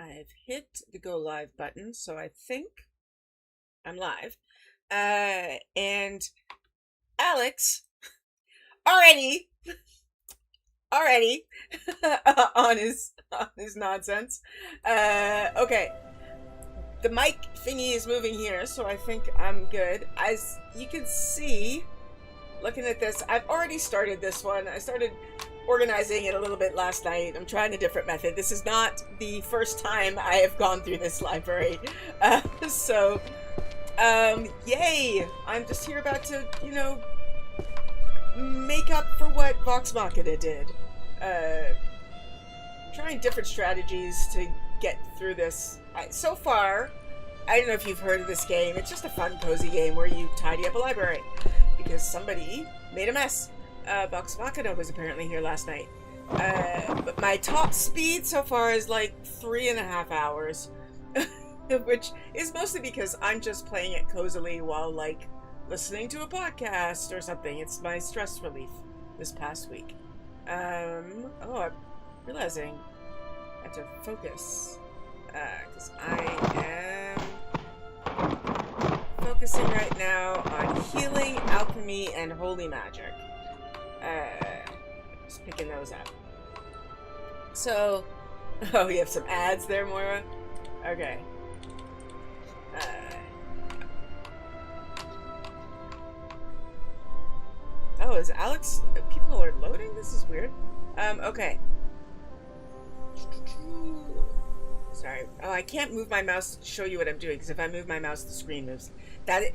I've hit the go live button, so I think I'm live. And Alex already, already on his nonsense. Okay, the mic thingy is moving here, so I think I'm good. As you can see, looking at this, I've already started this one. I started organizing it a little bit last night. I'm trying a different method. This is not the first time I have gone through this library. Yay! I'm just here about to, make up for what Vox Machina did. Trying different strategies to get through this. So far, I don't know if you've heard of this game. It's just a fun, cozy game where you tidy up a library because somebody made a mess. Vox Machina was apparently here last night. But my top speed so far is like 3.5 hours, which is mostly because I'm just playing it cozily while like listening to a podcast or something. It's my stress relief this past week. I'm realizing I have to focus because I am focusing right now on healing, alchemy, and holy magic. Just picking those up. So, you have some ads there, Moira? Okay. Is Alex... People are loading? This is weird. Okay. Sorry. Oh, I can't move my mouse to show you what I'm doing, because if I move my mouse, the screen moves. I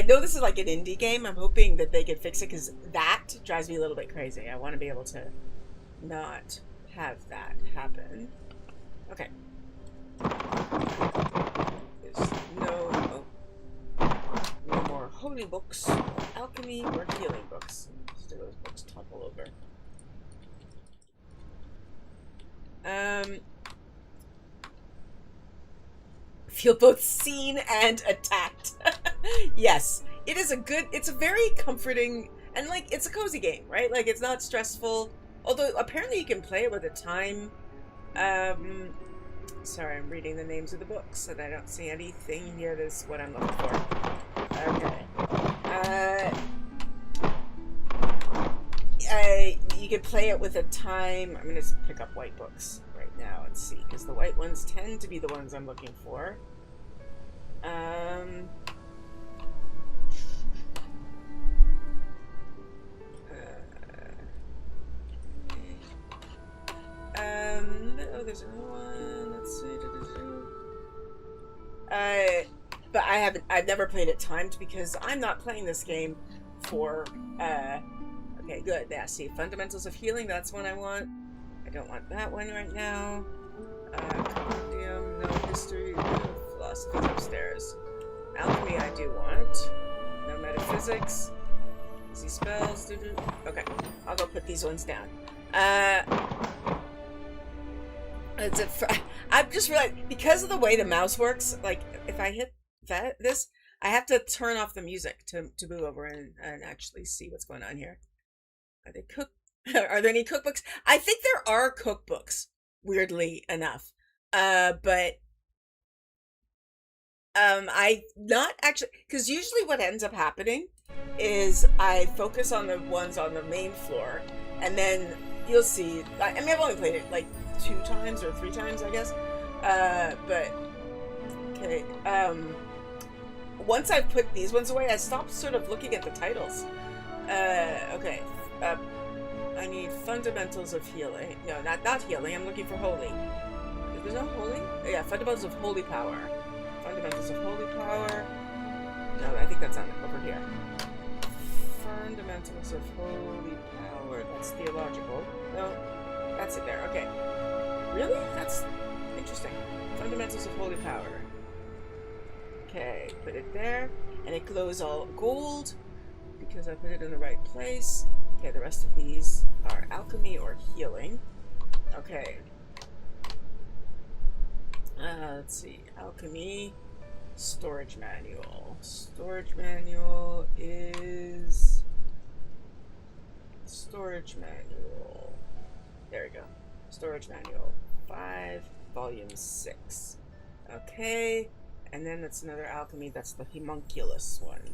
know this is like an indie game. I'm hoping that they can fix it, because that drives me a little bit crazy. I want to be able to not have that happen. Okay. There's no more holy books, alchemy, or healing books. Most of those books topple over. Feel both seen and attacked. Yes, it's a very comforting, and like, it's a cozy game, right? Like, it's not stressful, although apparently you can play it with a time. Sorry, I'm reading the names of the books and I don't see anything here that's what I'm looking for. Okay. You can play it with a time. I'm gonna pick up white books right now and see, because the white ones tend to be the ones I'm looking for. There's another one. Let's see. But I've never played it timed, because I'm not playing this game for, okay, good. Yeah, see, Fundamentals of Healing, that's one I want. I don't want that one right now. Compendium, no history, no philosophy upstairs. Alchemy I do want. No metaphysics. Easy spells. Okay, I'll go put these ones down. I've just realized, because of the way the mouse works, like, if I hit this, I have to turn off the music to move over and actually see what's going on here. Are there any cookbooks? I think there are cookbooks, weirdly enough. But I not actually, because usually what ends up happening is I focus on the ones on the main floor, and then you'll see, I mean, I've only played it like 2 times or 3 times, I guess. But okay. Once I put these ones away, I stopped sort of looking at the titles. Okay. I need Fundamentals of Healing. No, not healing. I'm looking for holy. There's no holy? Oh, yeah, Fundamentals of Holy Power. Fundamentals of Holy Power. No, I think that's over here. Fundamentals of Holy Power. That's theological. No, that's it there. Okay. Really? That's interesting. Fundamentals of Holy Power. Okay, put it there. And it glows all gold because I put it in the right place. Okay, the rest of these are alchemy or healing. Okay. Let's see. Alchemy. Storage manual. Storage manual is... Storage manual. There we go. Storage manual. 5, volume 6. Okay, and then that's another alchemy. That's the homunculus one,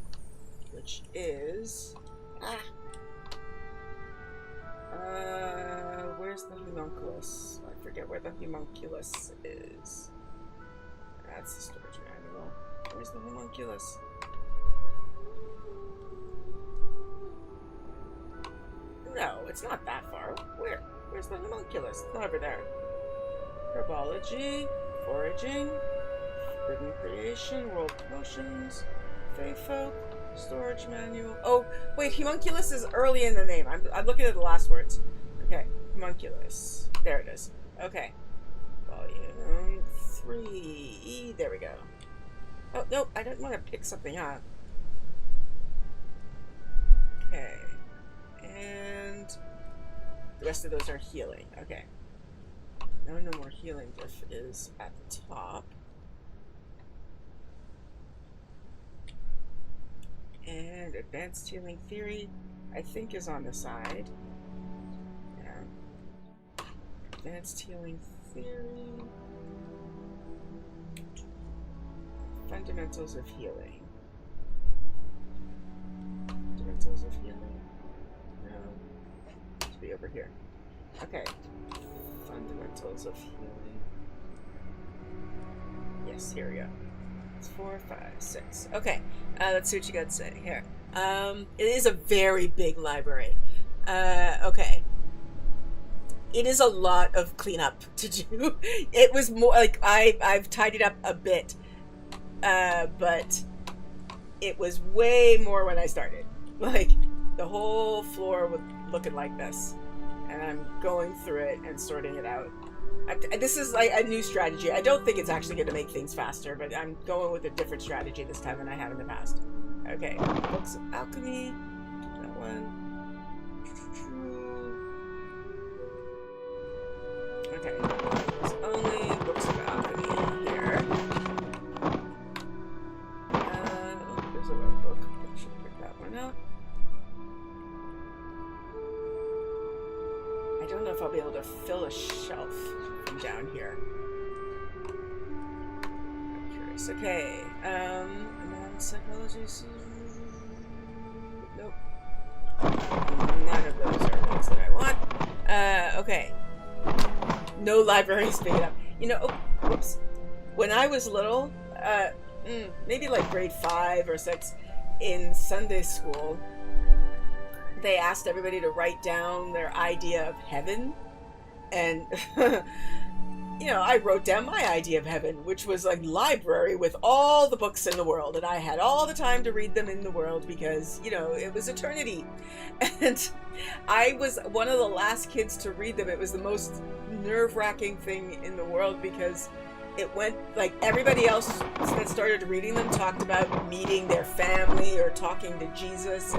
which is where's the homunculus? I forget where the homunculus is. That's the storage manual. Where's the homunculus? No, it's not that far. Where's the homunculus? It's not over there. Herbology, foraging, forbidden creation, world potions, fae folk, storage manual. Oh, wait, homunculus is early in the name. I'm looking at the last words. Okay, homunculus. There it is. Okay. Volume 3. There we go. Oh, no, I don't want to pick something up. Okay. And the rest of those are healing. Okay. No more healing diff is at the top. And advanced healing theory, I think, is on the side. Yeah. Advanced healing theory. Fundamentals of healing. Fundamentals of healing. To be over here. Okay. Fundamentals of healing. Yes, here we go. It's 4, 5, 6. Okay. Let's see what you got to say here. It is a very big library. Okay. It is a lot of cleanup to do. It was more like I've tidied up a bit, but it was way more when I started. Like the whole floor was looking like this, and I'm going through it and sorting it out. This is like a new strategy. I don't think it's actually going to make things faster, but I'm going with a different strategy this time than I have in the past. Okay, books of alchemy. That one. Okay, there's only books of alchemy here. There's a web book. I should pick that one up. I don't know if I'll be able to fill a shelf from down here. I'm curious. Okay. Psychology. Nope. None of those are things that I want. Okay. No libraries big enough. You know, whoops. When I was little, maybe like grade 5 or 6, in Sunday school, they asked everybody to write down their idea of heaven. And, you know, I wrote down my idea of heaven, which was a library with all the books in the world. And I had all the time to read them in the world because, you know, it was eternity. And I was one of the last kids to read them. It was the most nerve-wracking thing in the world because it went, like, everybody else that started reading them talked about meeting their family or talking to Jesus.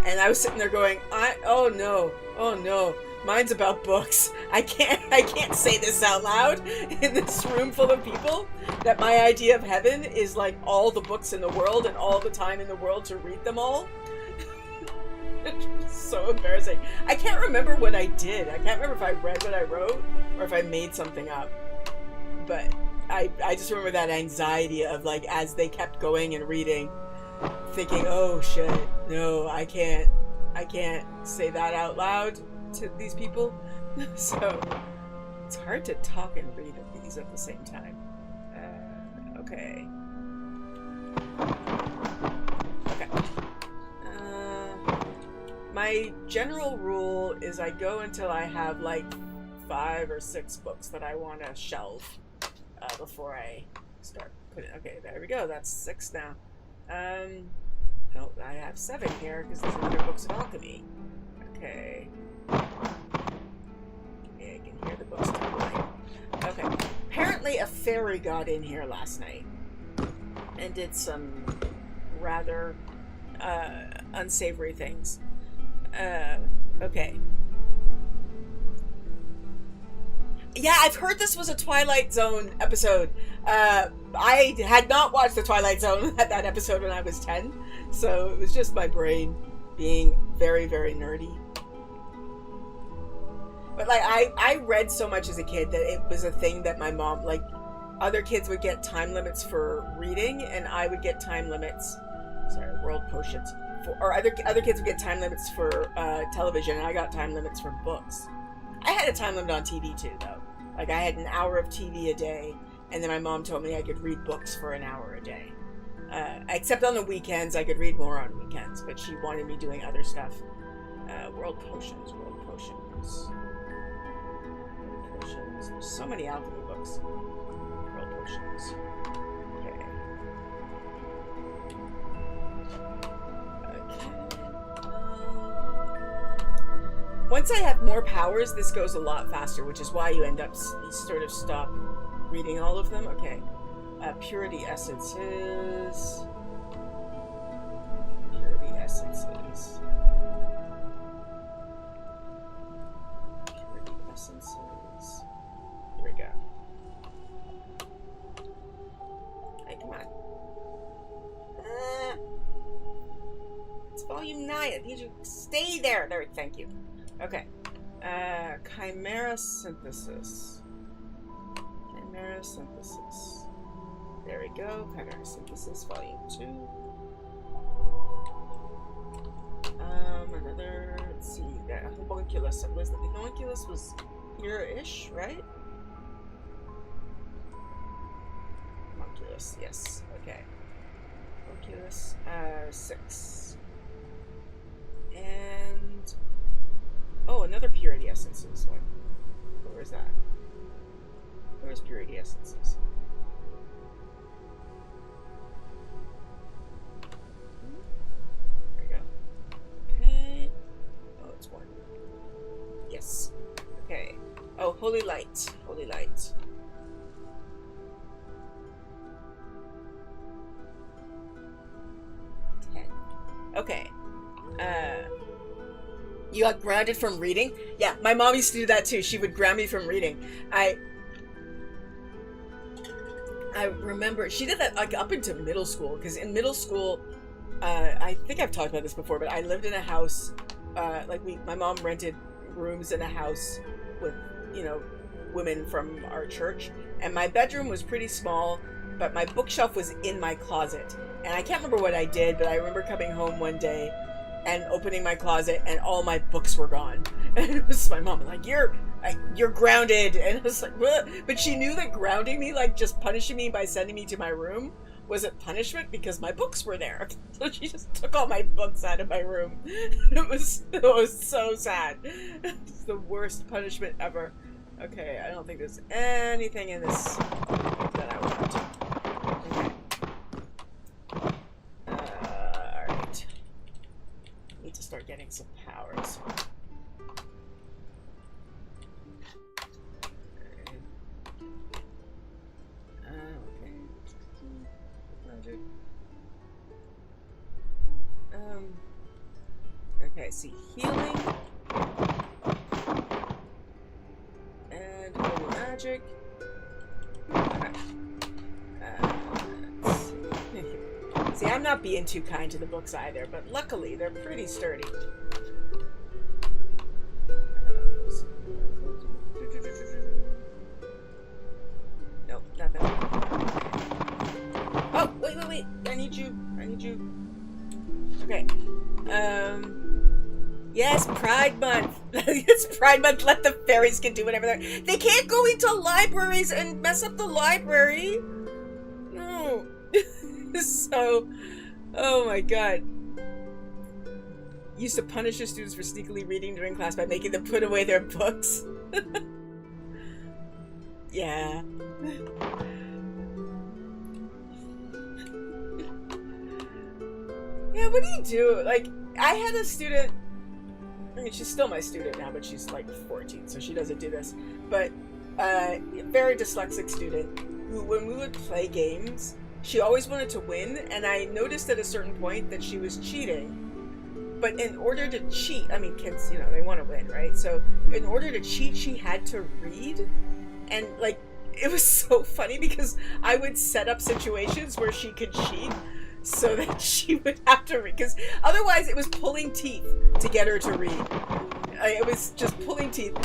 And I was sitting there going, oh no, mine's about books. I can't say this out loud in this room full of people, that my idea of heaven is like all the books in the world and all the time in the world to read them all. It's so embarrassing. I can't remember what I did. I can't remember if I read what I wrote or if I made something up. But I just remember that anxiety of, like, as they kept going and reading, thinking, oh shit, no, I can't say that out loud to these people. So it's hard to talk and read these at the same time. Okay. My general rule is I go until I have like 5 or 6 books that I want to shelve before I start putting. Okay, there we go. That's 6 now. Oh, I have 7 here because there's another books of alchemy. Okay. Yeah, I can hear the books tumbling. Okay. Apparently a fairy got in here last night and did some rather unsavory things. Okay. Yeah, I've heard this was a Twilight Zone episode. I had not watched the Twilight Zone at that episode when I was 10, so it was just my brain being very, very nerdy. But like I read so much as a kid that it was a thing that my mom, like, other kids would get time limits for reading, and I would get time limits. Sorry, world potions. Or other kids would get time limits for television, and I got time limits for books. I had a time limit on TV too, though. Like, I had an hour of TV a day, and then my mom told me I could read books for an hour a day. Except on the weekends, I could read more on weekends, but she wanted me doing other stuff. World potions, world potions. World potions. There's so many alchemy books. World potions. Okay. Once I have more powers, this goes a lot faster, which is why you end up, you sort of stop reading all of them. Okay. Purity essences. Purity essences. Purity essences. Here we go. Hey, come on. It's volume 9. I need you to stay there. There, thank you. Okay. Chimera synthesis. Chimera synthesis. There we go. Chimera synthesis, volume 2. Another, let's see, that homunculus. Was the homunculus was here-ish, right? Homunculus, yes. Okay. Homunculus, 6. And oh, another purity essences one. Where is that? Where's purity essences? There we go. Okay. Oh, it's one. Yes. Okay. Oh, holy light. Holy light. Okay. You got grounded from reading? Yeah, my mom used to do that too. She would ground me from reading. I remember she did that like up into middle school, because in middle school, I think I've talked about this before, but I lived in a house, my mom rented rooms in a house with, women from our church, and my bedroom was pretty small, but my bookshelf was in my closet. And I can't remember what I did, but I remember coming home one day and opening my closet, and all my books were gone. And it was my mom like, you're grounded. And I was like, what? But she knew that grounding me, like just punishing me by sending me to my room, wasn't punishment because my books were there. So she just took all my books out of my room. It was so sad. It's the worst punishment ever. Okay, I don't think there's anything in this that I want. Alright. Need to start getting some powers. Okay, see, healing and holy magic. Okay. Let's see. See, I'm not being too kind to the books either, but luckily they're pretty sturdy. Nope, nothing. Oh, wait. I need you. Okay. Yes, Pride Month. It's Pride Month. Let the fairies can do whatever they can't go into libraries and mess up the library. No. So, oh my god. Used to punish the students for sneakily reading during class by making them put away their books. Yeah. Yeah, what do you do? Like, I had a student, I mean, she's still my student now, but she's like 14, so she doesn't do this. But a very dyslexic student who, when we would play games, she always wanted to win, and I noticed at a certain point that she was cheating. But in order to cheat, I mean, kids, they want to win, right? So in order to cheat, she had to read. And, like, it was so funny because I would set up situations where she could cheat so that she would have to read. Because otherwise it was pulling teeth to get her to read. it was just pulling teeth.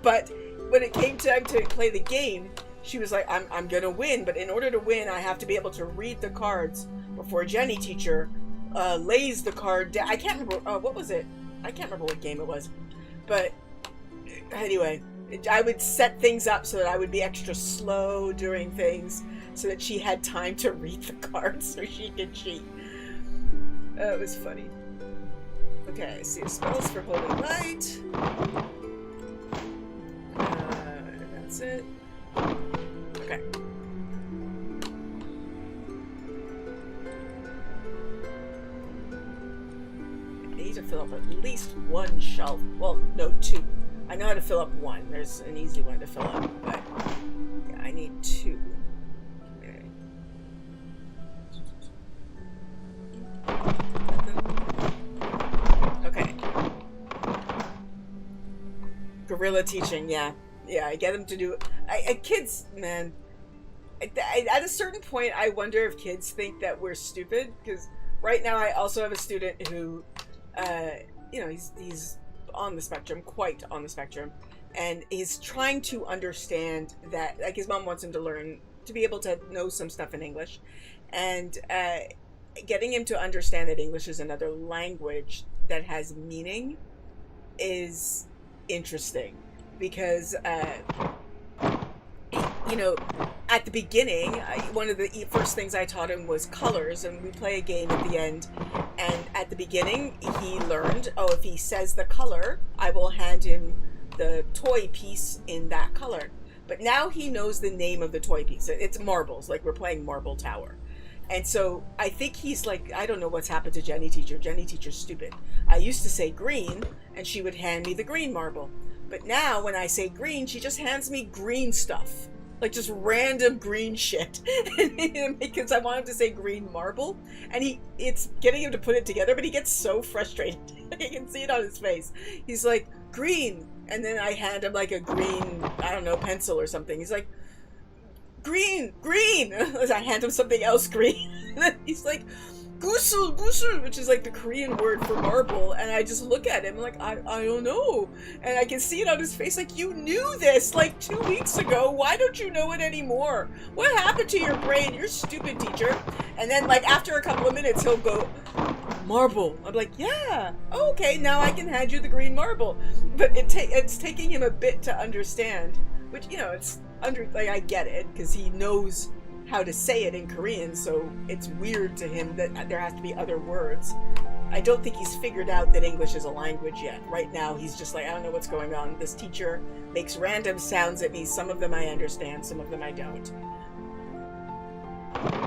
But when it came time to play the game, she was like, I'm gonna win, but in order to win, I have to be able to read the cards before Jenny teacher lays the card down. I can't remember, what was it? I can't remember what game it was. But anyway, I would set things up so that I would be extra slow during things so that she had time to read the cards so she could cheat. It was funny. Okay, see spells for Holy Light. That's it. Okay. I need to fill up at least one shelf. Well, no, two. I know how to fill up one. There's an easy one to fill up, but yeah, I need two. Okay. Guerrilla teaching, yeah. Yeah, I get them to do... kids, man... at a certain point, I wonder if kids think that we're stupid, because right now I also have a student who, you know, he's on the spectrum, quite on the spectrum, and he's trying to understand that, like, his mom wants him to learn, to be able to know some stuff in English, and getting him to understand that English is another language that has meaning is interesting, because, you know, at the beginning, one of the first things I taught him was colors, and we play a game at the end, and at the beginning, he learned, oh, if he says the color, I will hand him the toy piece in that color. But now he knows the name of the toy piece. It's marbles, like we're playing Marble Tower. And so I think he's like, I don't know what's happened to Jenny teacher. Jenny teacher's stupid. I used to say green, and she would hand me the green marble. But now when I say green, she just hands me green stuff. Like just random green shit. Because I want him to say green marble. And it's getting him to put it together, but he gets so frustrated. I can see it on his face. He's like, green. And then I hand him like a green, I don't know, pencil or something. He's like, green. As I hand him something else green. And then he's like, gusul, which is like the Korean word for marble, and I just look at him like, I don't know, and I can see it on his face, like, you knew this like 2 weeks ago, why don't you know it anymore? What happened to your brain? You're stupid, teacher. And then, like, after a couple of minutes, he'll go, marble. I'm like, yeah, okay, now I can hand you the green marble. But it's taking him a bit to understand, which, you know, I get it, because he knows how to say it in Korean, so it's weird to him that there has to be other words. I don't think he's figured out that English is a language yet. Right now, he's just like, I don't know what's going on. This teacher makes random sounds at me. Some of them I understand, some of them I don't.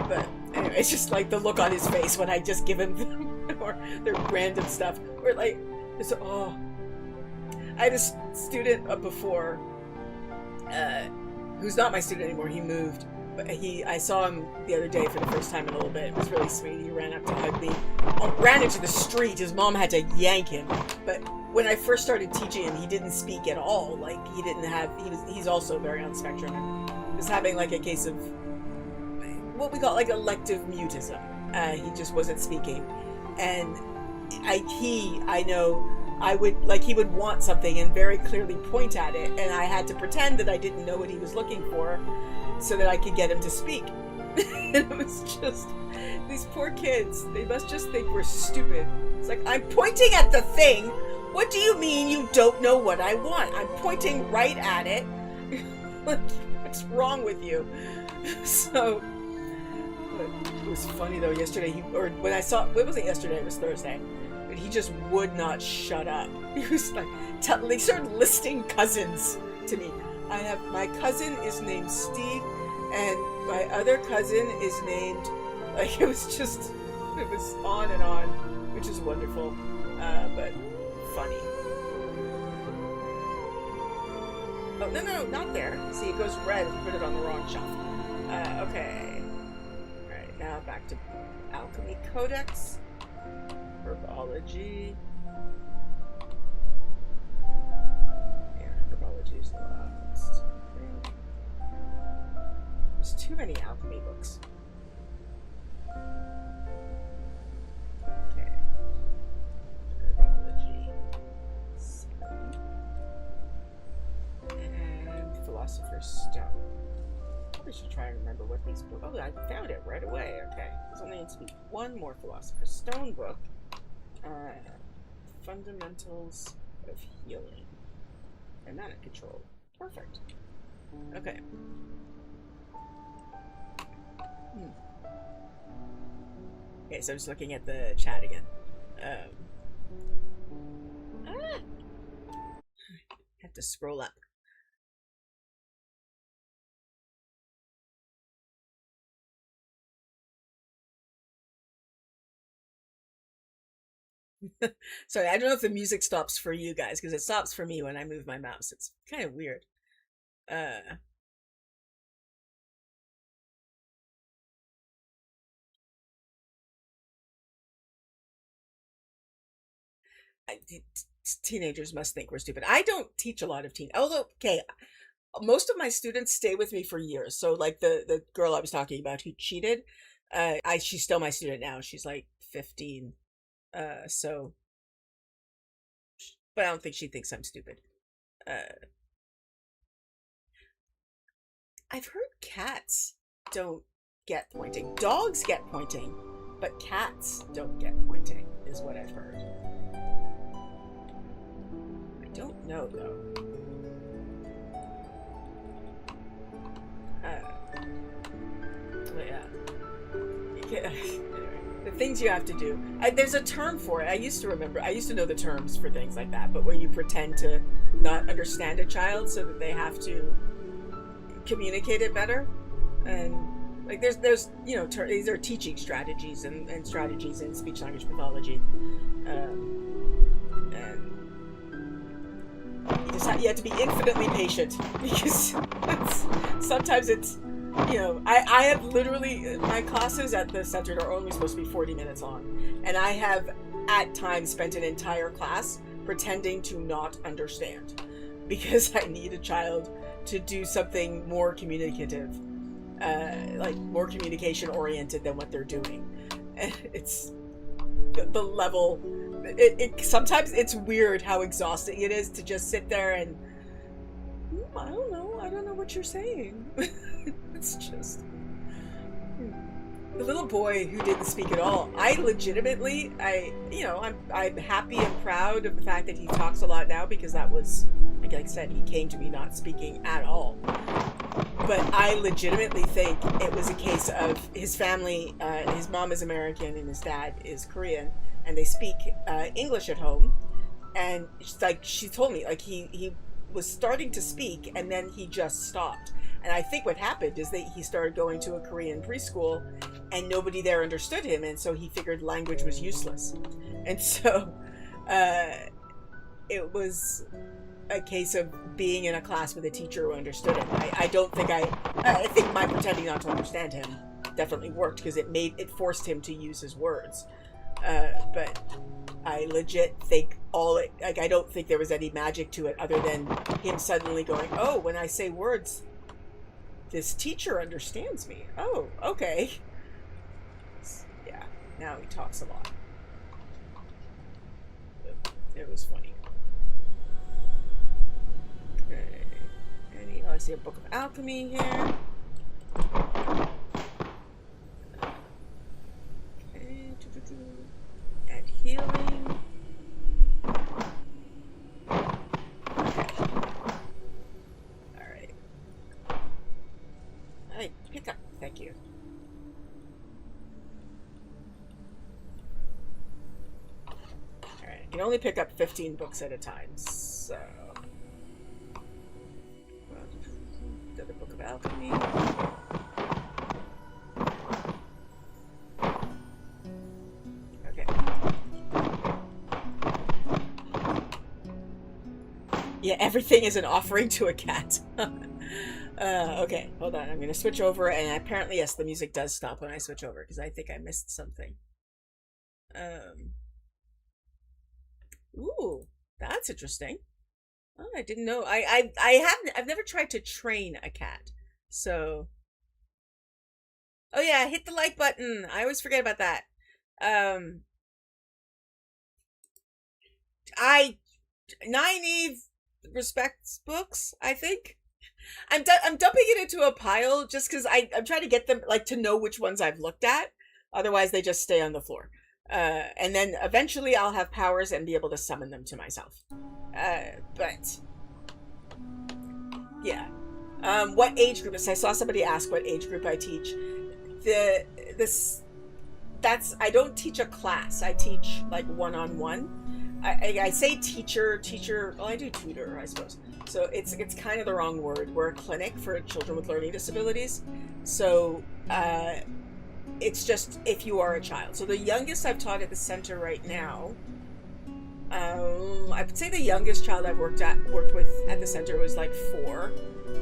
But anyway, it's just like the look on his face when I just give him or their random stuff. Or like, oh. I had a student before, who's not my student anymore. He moved. But I saw him the other day for the first time in a little bit. It was really sweet. He ran up to hug me. Ran into the street. His mom had to yank him. But when I first started teaching him, he didn't speak at all. Like, he's also very on the spectrum. And was having like a case of what we call like elective mutism. He just wasn't speaking. And I know he would want something and very clearly point at it. And I had to pretend that I didn't know what he was looking for, so that I could get him to speak. And it was just, these poor kids, they must just think we're stupid. It's like, I'm pointing at the thing. What do you mean you don't know what I want? I'm pointing right at it. Like, what's wrong with you? So, it was funny though, yesterday, it wasn't yesterday, it was Thursday. But he just would not shut up. He was like, he started listing cousins to me. My cousin is named Steve, and my other cousin is named, like, it was on and on, which is wonderful, but funny. Oh, no, not there. See, it goes red if you put it on the wrong shelf. Okay. Alright, now back to Alchemy Codex, Herbology. Herbology is the last thing. There's too many alchemy books. Okay. Herbology. should try and remember what these books. Oh, I found it right away. Okay, there's only needs to be one more Philosopher's Stone book. Fundamentals of Healing and Mana Control. Perfect. Okay. Okay, so I'm just looking at the chat again. Have to scroll up. Sorry, I don't know if the music stops for you guys, because it stops for me when I move my mouse. It's kind of weird. Teenagers must think we're stupid. I don't teach a lot of although, okay, most of my students stay with me for years. So like the girl I was talking about who cheated, she's still my student now. She's like 15. So, but I don't think she thinks I'm stupid. I've heard cats don't get pointing. Dogs get pointing, but cats don't get pointing, is what I've heard. I don't know, though. Yeah. The things you have to do. There's a term for it. I used to know the terms for things like that, but where you pretend to not understand a child so that they have to communicate it better. And like there's these are teaching strategies and strategies in speech language pathology. And you have to be infinitely patient, because sometimes it's, I have literally, my classes at the center are only supposed to be 40 minutes long, and I have at times spent an entire class pretending to not understand, because I need a child to do something more communicative, like more communication oriented than what they're doing. And it's the level, sometimes it's weird how exhausting it is to just sit there and I don't know what you're saying. It's just the little boy who didn't speak at all. I legitimately, I'm happy and proud of the fact that he talks a lot now, because that was, like I said, he came to me not speaking at all. But I legitimately think it was a case of his family, his mom is American and his dad is Korean, and they speak English at home. And she told me, like, he was starting to speak and then he just stopped. And I think what happened is that he started going to a Korean preschool and nobody there understood him, and so he figured language was useless. And so it was a case of being in a class with a teacher who understood him. I think my pretending not to understand him definitely worked, because it forced him to use his words. But I legit think I don't think there was any magic to it other than him suddenly going, oh, when I say words, this teacher understands me. Oh, okay. Yeah, now he talks a lot. It was funny. Okay. I see a book of alchemy here. Okay. And healing. Pick up. Thank you. Alright, I can only pick up 15 books at a time, so... The Book of Alchemy. Okay. Yeah, everything is an offering to a cat. Okay, hold on. I'm going to switch over, and apparently, yes, the music does stop when I switch over, because I think I missed something. Ooh, that's interesting. Oh, I didn't know. I've never tried to train a cat, so. Oh yeah, hit the like button. I always forget about that. Nynaeve respects books, I think. I'm dumping it into a pile just because I'm trying to get them like to know which ones I've looked at. Otherwise, they just stay on the floor. And then eventually I'll have powers and be able to summon them to myself. But yeah. What age group? I saw somebody ask what age group I teach. I don't teach a class. I teach like one-on-one. I say teacher. Well, I do tutor, I suppose. So it's kind of the wrong word. We're a clinic for children with learning disabilities. So it's just if you are a child. So the youngest I've taught at the center right now, I would say the youngest child I've worked with at the center was like 4,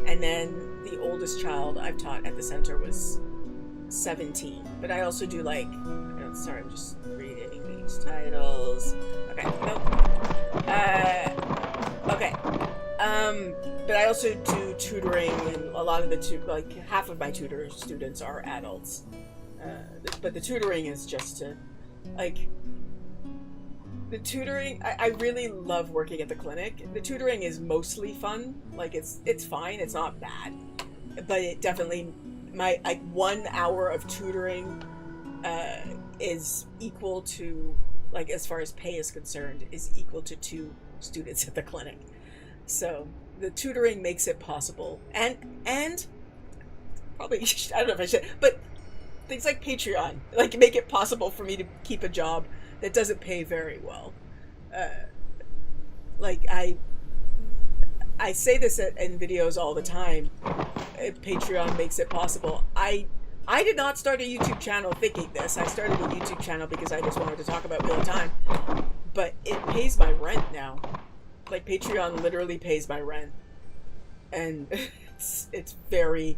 and then the oldest child I've taught at the center was 17. But I also do like, sorry, I'm just reading these titles. Okay, nope. Okay. But I also do tutoring, and a lot of like half of my tutor students are adults. But the tutoring is just to, like, the tutoring, I really love working at the clinic. The tutoring is mostly fun. Like, it's fine, it's not bad. But it definitely, my, like, 1 hour of tutoring is equal to, like, as far as pay is concerned, is equal to 2 students at the clinic. So the tutoring makes it possible. And probably, I don't know if I should, but things like Patreon, like, make it possible for me to keep a job that doesn't pay very well. Like, I say this in videos all the time. Patreon makes it possible. I did not start a YouTube channel thinking this. I started a YouTube channel because I just wanted to talk about Wheel of Time. But it pays my rent now. Like, Patreon literally pays my rent. And it's very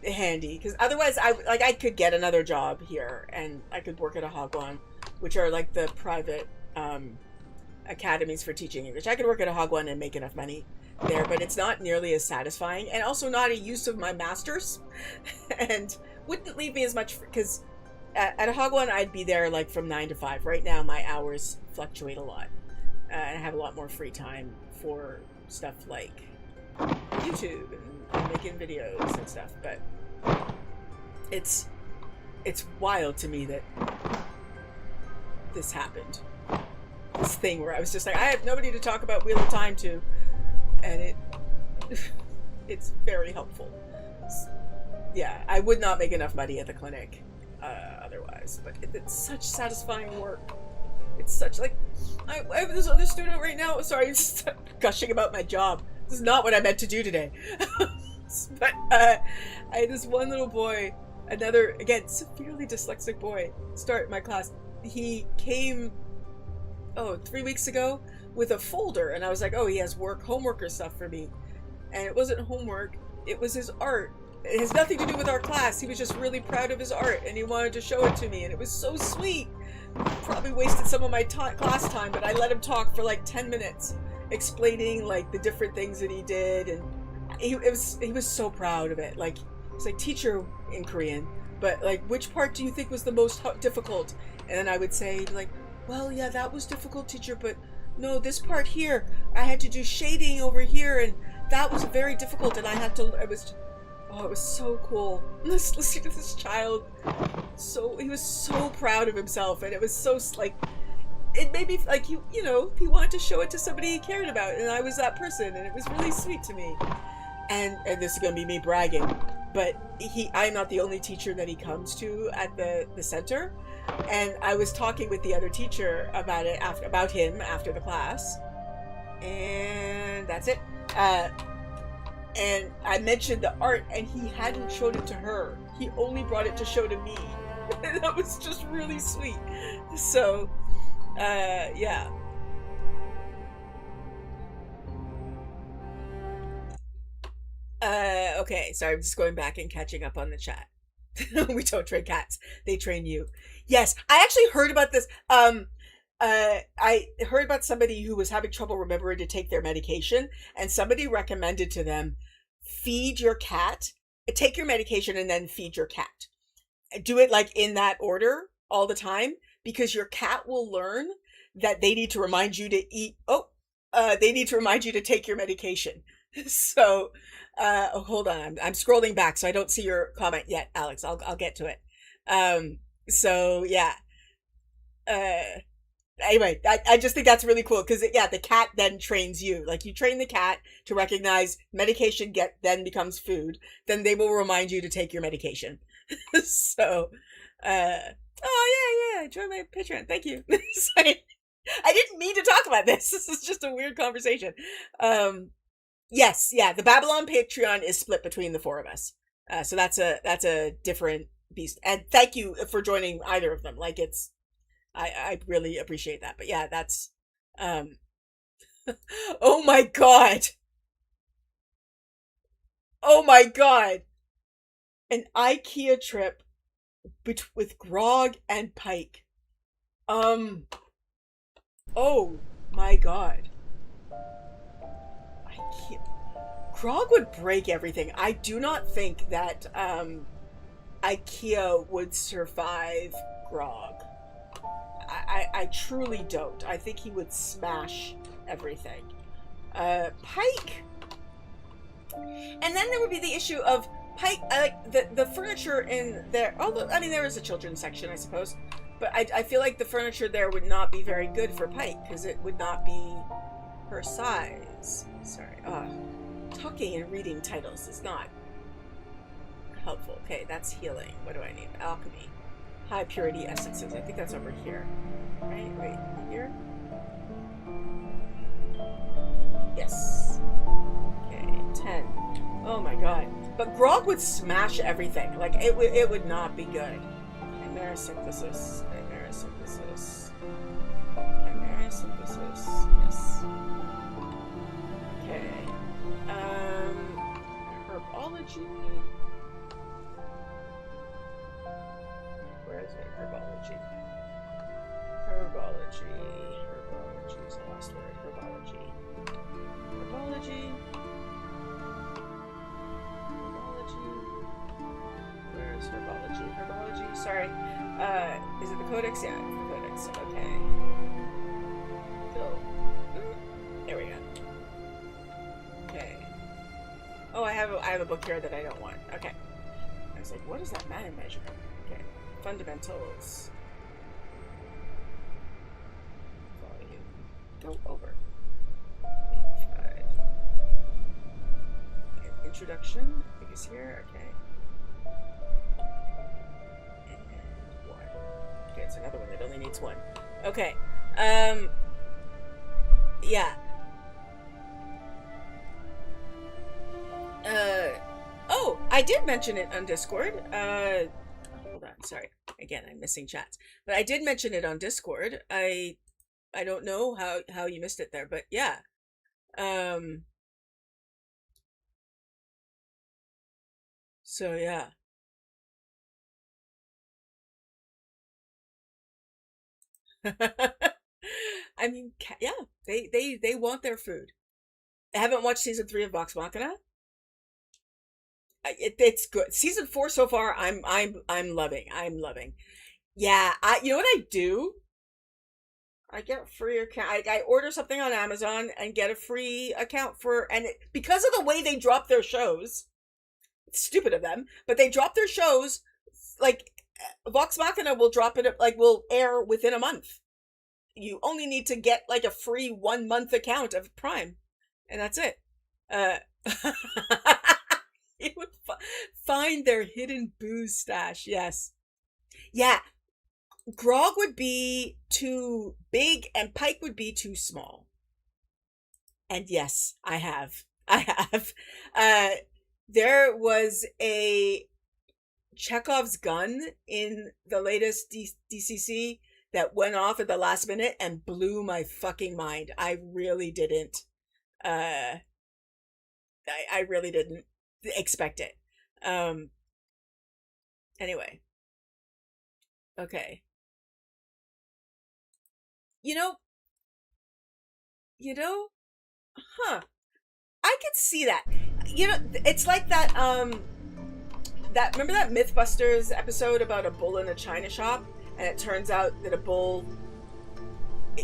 handy. Because otherwise, I could get another job here. And I could work at a Hagwon, which are like the private academies for teaching English. I could work at a Hagwon and make enough money there. But it's not nearly as satisfying. And also not a use of my master's. And wouldn't leave me as much, because at a Hagwon I'd be there like from 9 to 5. Right now my hours fluctuate a lot. And I have a lot more free time for stuff like YouTube and making videos and stuff. But it's wild to me that this happened. This thing where I was just like, I have nobody to talk about Wheel of Time to, and it's very helpful. Yeah, I would not make enough money at the clinic otherwise, but it's such satisfying work. It's such, like, I have this other student right now. Sorry, I'm just gushing about my job. This is not what I meant to do today. But I had this one little boy, another, again, severely dyslexic boy, start my class. He came, 3 weeks ago with a folder, and I was like, oh, he has homework or stuff for me. And it wasn't homework, it was his art. It has nothing to do with our class. He was just really proud of his art, and he wanted to show it to me, and it was so sweet. Probably wasted some of my class time, but I let him talk for like 10 minutes, explaining like the different things that he did, and he was so proud of it. Like, it's like, teacher, in Korean, but like, which part do you think was the most difficult? And then I would say like, well, yeah, that was difficult, teacher, but no, this part here, I had to do shading over here, and that was very difficult, and it was so cool. Listening to this child, he was so proud of himself, and it was so, like, it made me, like, he wanted to show it to somebody he cared about, and I was that person, and it was really sweet to me. And this is gonna be me bragging, but I'm not the only teacher that he comes to at the center, and I was talking with the other teacher about him after the class, and that's it. And I mentioned the art, and he hadn't showed it to her. He only brought it to show to me. And that was just really sweet. So, yeah. Okay, sorry, I'm just going back and catching up on the chat. We don't train cats. They train you. Yes, I actually heard about this. I heard about somebody who was having trouble remembering to take their medication, and somebody recommended to them, feed your cat, take your medication and then feed your cat. Do it like in that order all the time, because your cat will learn that they need to remind you to eat. They need to remind you to take your medication. So, Oh, hold on. I'm scrolling back, so I don't see your comment yet, Alex. I'll get to it. So yeah. Uh, anyway, I just think that's really cool because yeah, the cat then trains you. Like you train the cat to recognize medication then becomes food. Then they will remind you to take your medication. So, uh, oh yeah, enjoy my Patreon. Thank you. Sorry. I didn't mean to talk about this. This is just a weird conversation. Yes, yeah, the Babylon Patreon is split between the four of us. So that's a different beast. And thank you for joining either of them. Like I really appreciate that. But yeah, that's oh my god. Oh my god. An IKEA trip with Grog and Pike. Oh my god. Grog would break everything. I do not think that IKEA would survive Grog. I truly don't. I think he would smash everything. Pike. And then there would be the issue of Pike, like the furniture in there. Although I mean, there is a children's section, I suppose, but I feel like the furniture there would not be very good for Pike because it would not be her size. Sorry. Talking and reading titles is not helpful. Okay, that's healing. What do I need? Alchemy. High purity essences. I think that's over here. Right? Wait, here? Yes. Okay, 10. Oh my god. But Grog would smash everything. Like, it would not be good. Chimera synthesis. Chimera synthesis. Chimera synthesis. Yes. Okay. Herbology. Where is it? Herbology. Herbology is the last word. Herbology. Where is herbology? Herbology. Sorry. Is it the codex? Yeah, it's the codex. Okay. So, there we go. Okay. Oh, I have a book here that I don't want. Okay. I was like, what is that mana measure? Okay. Fundamentals. Volume. Go over. 5. Okay. Introduction. I think it's here. Okay. And 1. Okay, it's another one that only needs 1. Okay. Yeah. Oh, I did mention it on Discord. Hold on, sorry. Again, I'm missing chats. But I did mention it on Discord. I don't know how you missed it there, but yeah. So yeah. I mean, yeah, they want their food. I haven't watched season 3 of Vox Machina. It's good. Season 4 so far, I'm loving. I'm loving. Yeah, you know what I do? I get a free account. I order something on Amazon and get a free account because of the way they drop their shows. It's stupid of them, but they drop their shows like Vox Machina will drop it will air within a month. You only need to get like a free 1 month account of Prime, and that's it. It would find their hidden booze stash. Yes. Yeah. Grog would be too big and Pike would be too small. And yes, I have. There was a Chekhov's gun in the latest DCC that went off at the last minute and blew my fucking mind. I really didn't. I really didn't expect it. Anyway. Okay. You know, huh. I could see that. It's like that, remember that Mythbusters episode about a bull in a china shop? And it turns out that a bull,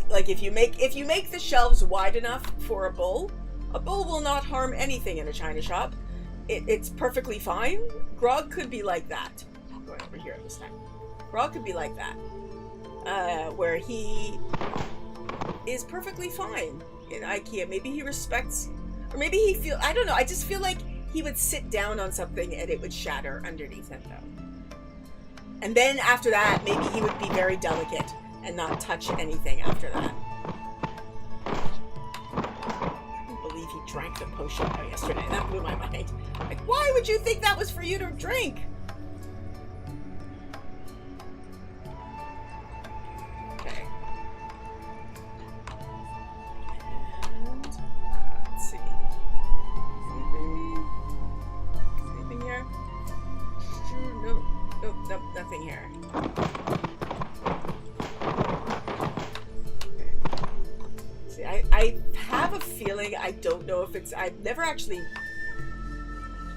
like if you make the shelves wide enough for a bull will not harm anything in a china shop. it's perfectly fine. Grog could be like that. I'm going over here this time. Grog could be like that, where he is perfectly fine in IKEA. Maybe he respects, or maybe he I don't know. I just feel like he would sit down on something and it would shatter underneath him, though. And then after that, maybe he would be very delicate and not touch anything after that. I can't believe he drank the potion yesterday. That blew my mind. Like, why would you think that was for you to drink? Okay. And let's see. Anything here? No. Nope, nothing here. Okay. See, I have a feeling, I don't know if it's, I've never actually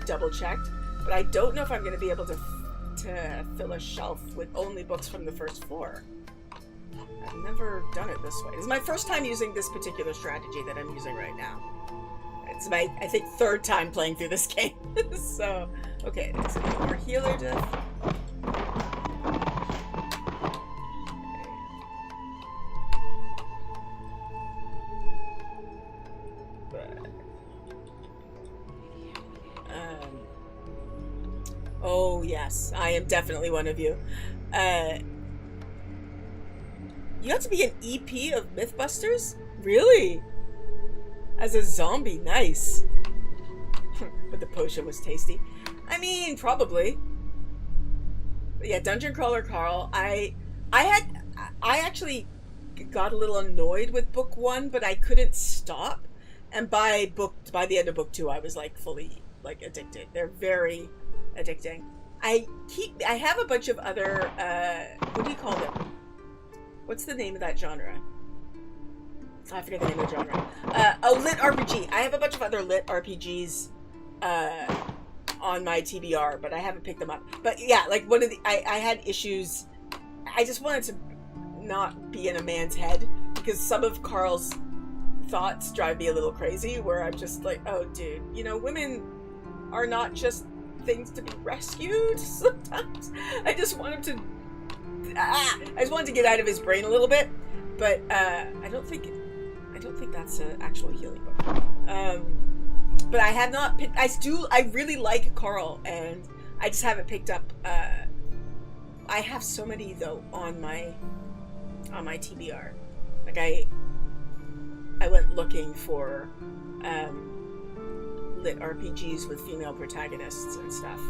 double checked, but I don't know if I'm going to be able to fill a shelf with only books from the first floor. I've never done it this way. This is my first time using this particular strategy that I'm using right now. It's my, I think, third time playing through this game. So, okay, there's a little more healer death. Oh, yes, I am definitely one of you. You have to be an EP of Mythbusters? Really? As a zombie, nice. But the potion was tasty. I mean, probably. But yeah, Dungeon Crawler Carl. I actually got a little annoyed with book 1, but I couldn't stop. And by the end of book 2, I was like fully like addicted. They're very addicting. I have a bunch of other what do you call them? What's the name of that genre? I forget the name of the genre. Lit RPG. I have a bunch of other lit RPGs on my TBR, but I haven't picked them up. But yeah, like one of the I had issues. I just wanted to not be in a man's head because some of Carl's thoughts drive me a little crazy, where I'm just like, oh dude, you know, women are not just things to be rescued sometimes. I just want him to I just wanted to get out of his brain a little bit, but I don't think that's an actual healing book. But I have not picked, I really like Carl, and I just haven't picked up I have so many though on my TBR. Like I went looking for lit RPGs with female protagonists and stuff.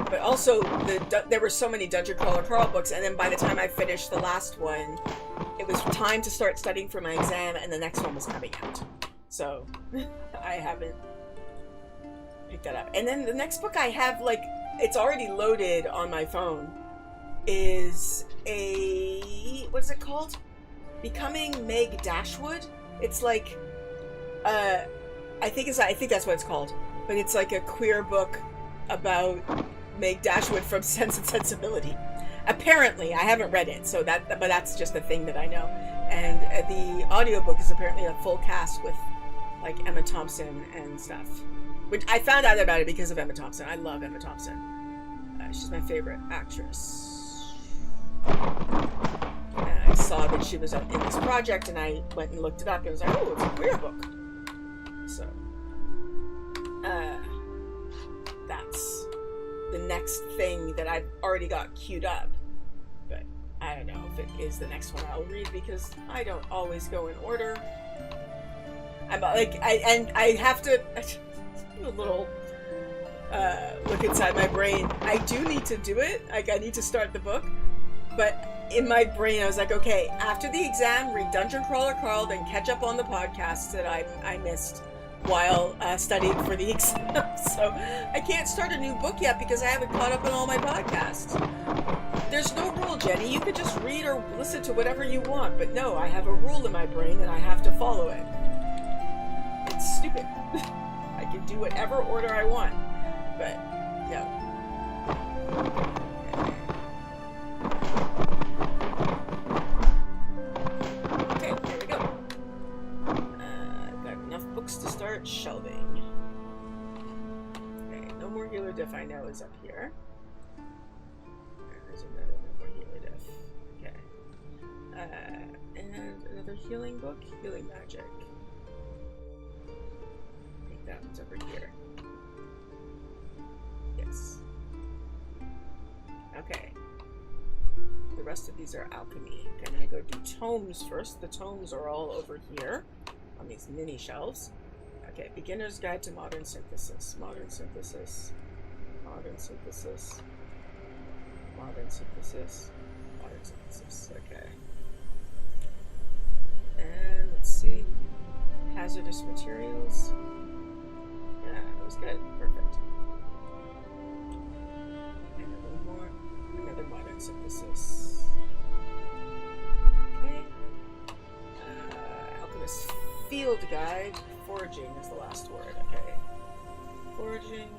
But also, there were so many Dungeon Crawler Carl books, and then by the time I finished the last one, it was time to start studying for my exam, and the next one was coming out. So, I haven't picked that up. And then the next book I have, like, it's already loaded on my phone, is what's it called? Becoming Meg Dashwood? It's like, I think that's what it's called. But it's like a queer book about Meg Dashwood from Sense and Sensibility. Apparently, I haven't read it, but that's just a thing that I know. And the audiobook is apparently a full cast with like Emma Thompson and stuff. Which I found out about it because of Emma Thompson. I love Emma Thompson. She's my favorite actress. And I saw that she was in this project, and I went and looked it up, and I was like, oh, it's a queer book. So, that's the next thing that I've already got queued up. But I don't know if it is the next one I'll read, because I don't always go in order. I'm like, I have to a little look inside my brain. I do need to do it. Like, I need to start the book. But in my brain, I was like, okay, after the exam, read Dungeon Crawler Carl, then catch up on the podcasts that I missed while studying for the exam. So I can't start a new book yet because I haven't caught up on all my podcasts. There's no rule, Jenny. You could just read or listen to whatever you want. But no, I have a rule in my brain and I have to follow it. It's stupid. I can do whatever order I want. But no. more healer diff I know is up here. There's another no more healer diff. Okay. And another healing book, healing magic. I think that one's over here. Yes. Okay. The rest of these are alchemy. Okay, I'm gonna go do tomes first. The tomes are all over here on these mini shelves. Okay, beginner's guide to modern synthesis. Modern synthesis. Modern synthesis. Modern synthesis. Modern synthesis. Okay. And let's see. Hazardous materials. Yeah, that was good. Perfect. And a little more. Another modern synthesis. Okay. Alchemist field guide. Foraging is the last word. Okay. Foraging.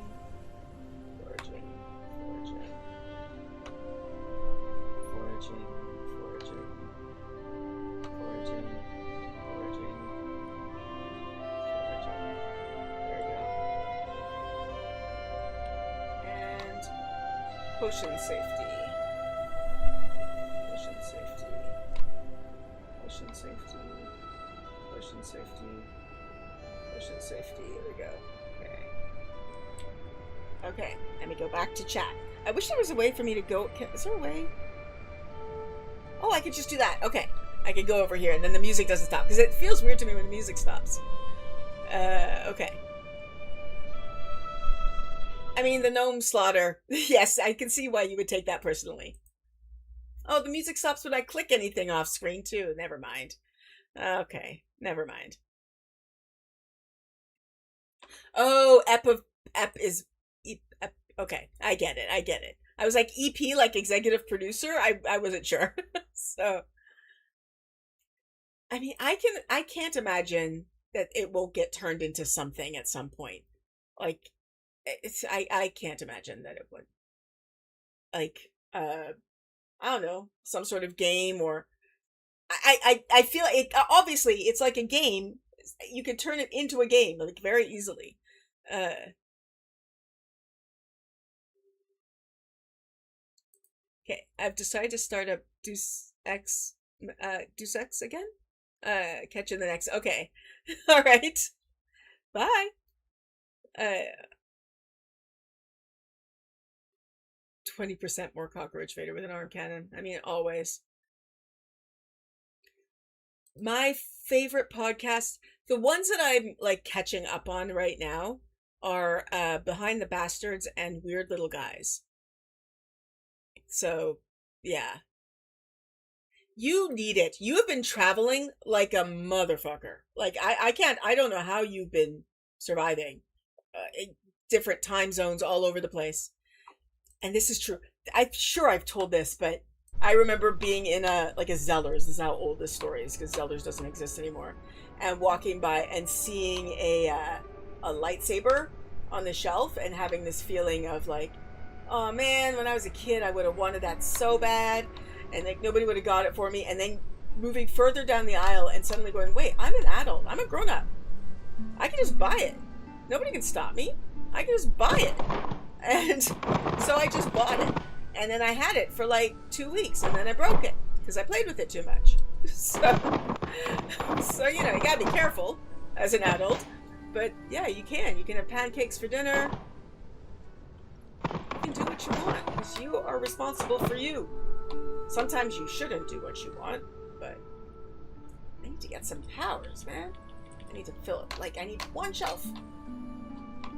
Foraging. Foraging. Foraging. Foraging. Foraging. Foraging. Foraging. There we go. And potion safety. Potion safety. Potion safety. Potion safety. Potion safety. There we go. Okay. Okay. Let me go back to chat. I wish there was a way for me to go. Is there a way? Oh, I could just do that. Okay. I could go over here and then the music doesn't stop. Because it feels weird to me when the music stops. Okay. I mean, the gnome slaughter. Yes, I can see why you would take that personally. Oh, the music stops when I click anything off screen too. Never mind. Okay. Never mind. Oh, ep is... Ep, okay. I get it. I get it. I was like, EP, like executive producer? I wasn't sure. So, I mean, I can't imagine that it will get turned into something at some point. Like, I can't imagine that it would. Like, I don't know, some sort of game or... I feel it, obviously, it's like a game. You can turn it into a game, like, very easily. Okay, I've decided to start up Deus Ex again? Catch you in the next... Okay. Alright. Bye. 20% more cockroach vader with an arm cannon. I mean, always. My favorite podcast, the ones that I'm like catching up on right now are Behind the Bastards and Weird Little Guys. So, yeah. You need it. You have been traveling like a motherfucker. Like, I don't know how you've been surviving. In different time zones all over the place. And this is true. I'm sure I've told this, but I remember being in a Zellers. This is how old this story is, because Zellers doesn't exist anymore. And walking by and seeing a lightsaber on the shelf and having this feeling of like, oh man, when I was a kid, I would have wanted that so bad. And like nobody would have got it for me. And then moving further down the aisle and suddenly going, wait, I'm an adult. I'm a grown up. I can just buy it. Nobody can stop me. I can just buy it. And so I just bought it. And then I had it for like 2 weeks, and then I broke it because I played with it too much. So you know, you gotta be careful as an adult. But yeah, you can. You can have pancakes for dinner. You can do what you want because you are responsible for you. Sometimes you shouldn't do what you want, but I need to get some powers, man. I need to fill it. Like, I need one shelf.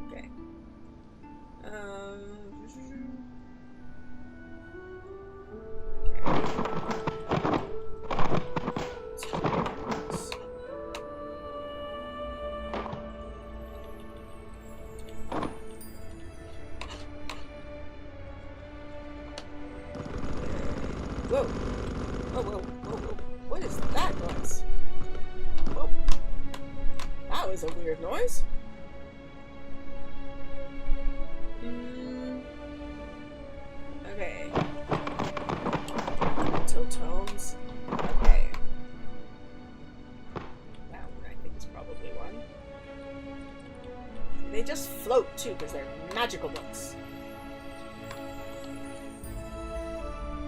Okay. Whoa. Whoa, whoa, whoa, whoa. What is that noise? Whoa. That was a weird noise. Okay. Until tomes. Okay. That one I think is probably one. They just books float too, because they're magical books.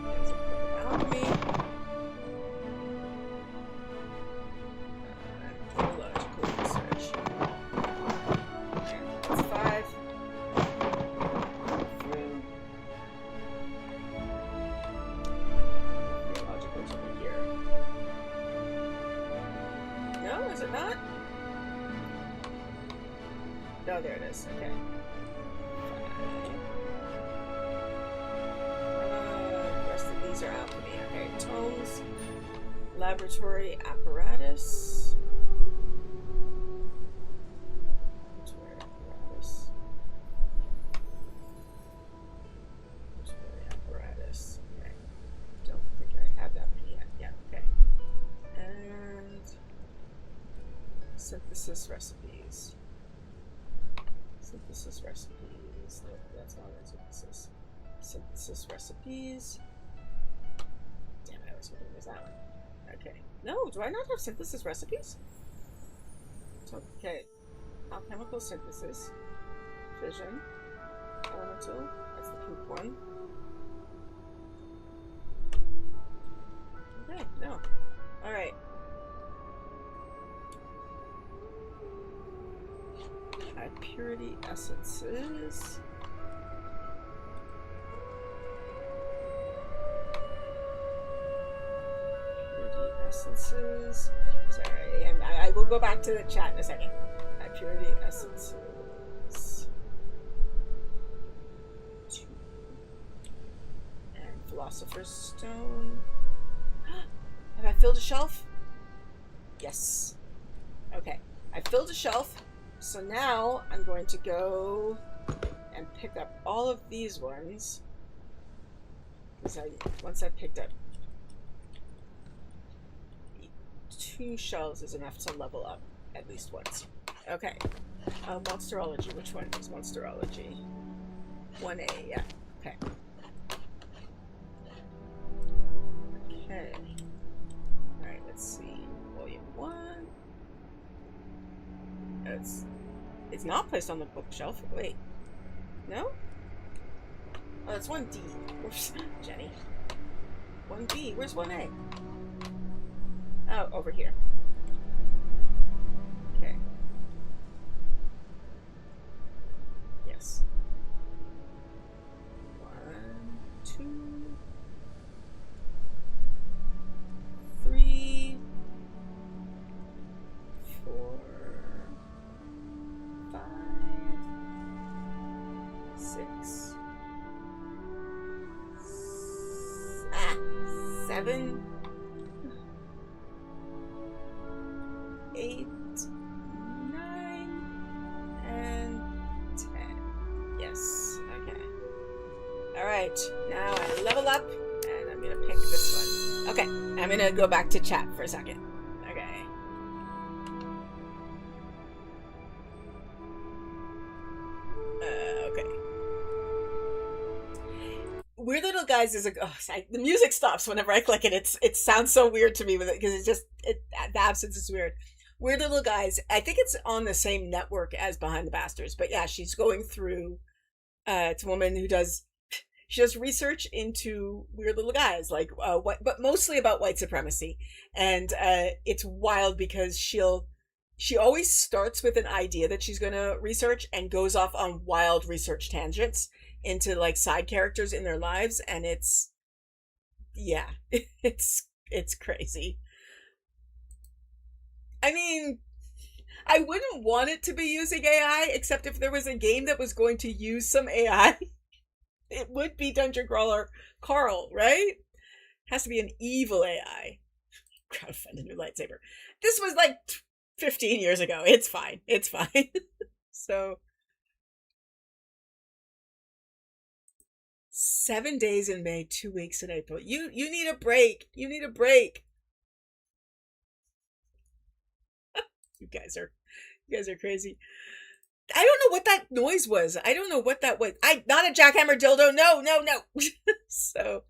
There's a book of alchemy. Theological research. Okay, that's 5. Through. Theological's over here. No, is it not? Oh, there it is. Okay. The rest of these are alchemy. Okay, tomes, laboratory apparatus. Laboratory apparatus. Laboratory apparatus. Okay. Don't think I have that many yet. Yeah, okay. And synthesis recipes. Synthesis recipes. No, that's not a synthesis. Synthesis recipes. Damn it, I was hoping it was that one. Okay. No, do I not have synthesis recipes? Okay. Alchemical synthesis. Fission. Elemental. That's the poop one. Okay, no. Alright. Purity essences. Purity essences. Sorry, and I will go back to the chat in a second. Purity essences. 2. And Philosopher's Stone. Have I filled a shelf? Yes. Okay. I filled a shelf. So now I'm going to go and pick up all of these ones. Because once I picked up 2 shells is enough to level up at least once. Okay. Monsterology. Which one is Monsterology? 1A, yeah. Okay. Okay. Alright, let's see. Volume 1. It's not placed on the bookshelf. Wait. No? Oh, that's 1D. Where's Jenny? 1B. Where's 1A? Oh, over here. Okay. Yes. 1, 2, 3, 4, 5, 6, 7, 8, 9, and 10. Yes. Okay. Alright. Now I level up, and I'm gonna pick this one. Okay. I'm gonna go back to chat for a second. Okay. Okay. Weird Little Guys is the music stops whenever I click it. It sounds so weird to me with it because the absence is weird. Weird Little Guys. I think it's on the same network as Behind the Bastards, but yeah, she's going through. It's a woman who does research into weird little guys, like but mostly about white supremacy, and it's wild because she always starts with an idea that she's going to research and goes off on wild research tangents into like side characters in their lives, and it's crazy. I mean, I wouldn't want it to be using AI, except if there was a game that was going to use some AI. It would be Dungeon Crawler Carl, right? Has to be an evil AI. Crowdfund a new lightsaber. This was like 15 years ago. It's fine. It's fine. So 7 days in May, 2 weeks in April. You need a break. You need a break. You guys are crazy. I don't know what that noise was. I don't know what that was. Not a jackhammer dildo. No. So,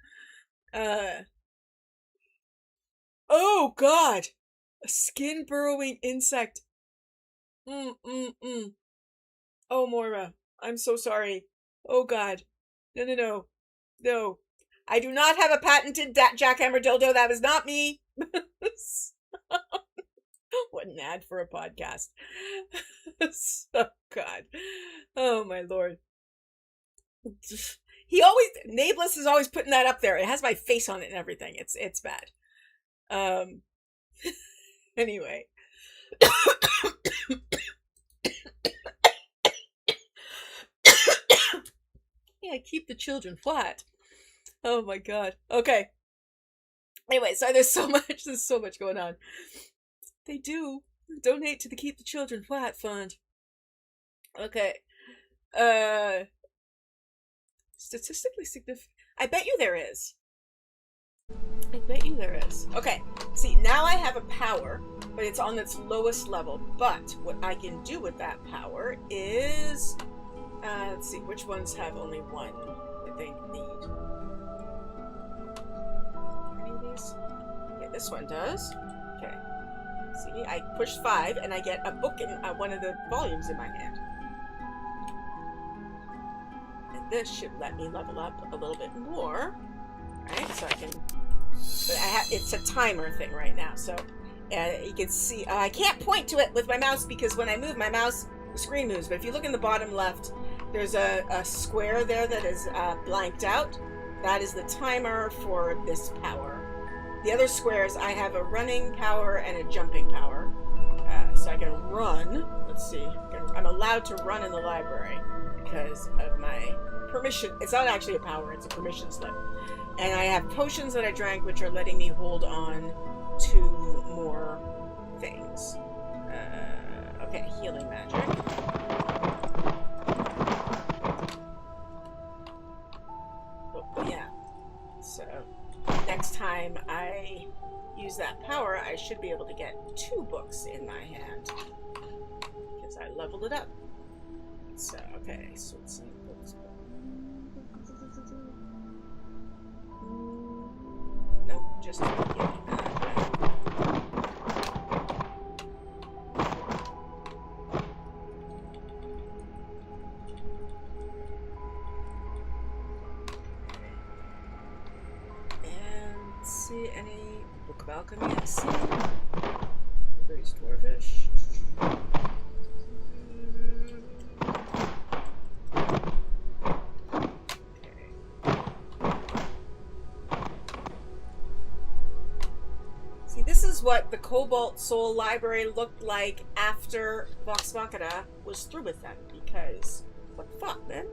oh God, a skin burrowing insect. Oh, Moira, I'm so sorry. Oh, God. No, no, no. No. I do not have a patented jackhammer dildo. That was not me. What an ad for a podcast. Oh, God. Oh, my Lord. Nameless is always putting that up there. It has my face on it and everything. It's bad. Anyway. Yeah, keep the children flat. Oh my God. Okay. Anyway, so there's so much going on. They do donate to the Keep the Children Flat Fund. Okay. Statistically significant. I bet you there is. Okay. See, now I have a power, but it's on its lowest level. But what I can do with that power is, let's see, which ones have only one that they need? Any of these? Yeah, this one does. Okay. See, I push 5 and I get a book in one of the volumes in my hand. And this should let me level up a little bit more. Right, so I can. But it's a timer thing right now, so you can see. I can't point to it with my mouse because when I move my mouse, the screen moves. But if you look in the bottom left, there's a square there that is blanked out. That is the timer for this power. The other squares, I have a running power and a jumping power. So I can run. Let's see. I'm allowed to run in the library because of my permission. It's not actually a power, it's a permission slip. And I have potions that I drank, which are letting me hold on to more things. Okay, healing magic. Oh, yeah. So, next time I use that power, I should be able to get 2 books in my hand. Because I leveled it up. So, okay, so let's see. Nope, just healing magic. And see any book of alchemy I see. Everybody's dwarvish. This is what the Cobalt Soul Library looked like after Vox Machina was through with them, because what the fuck, man?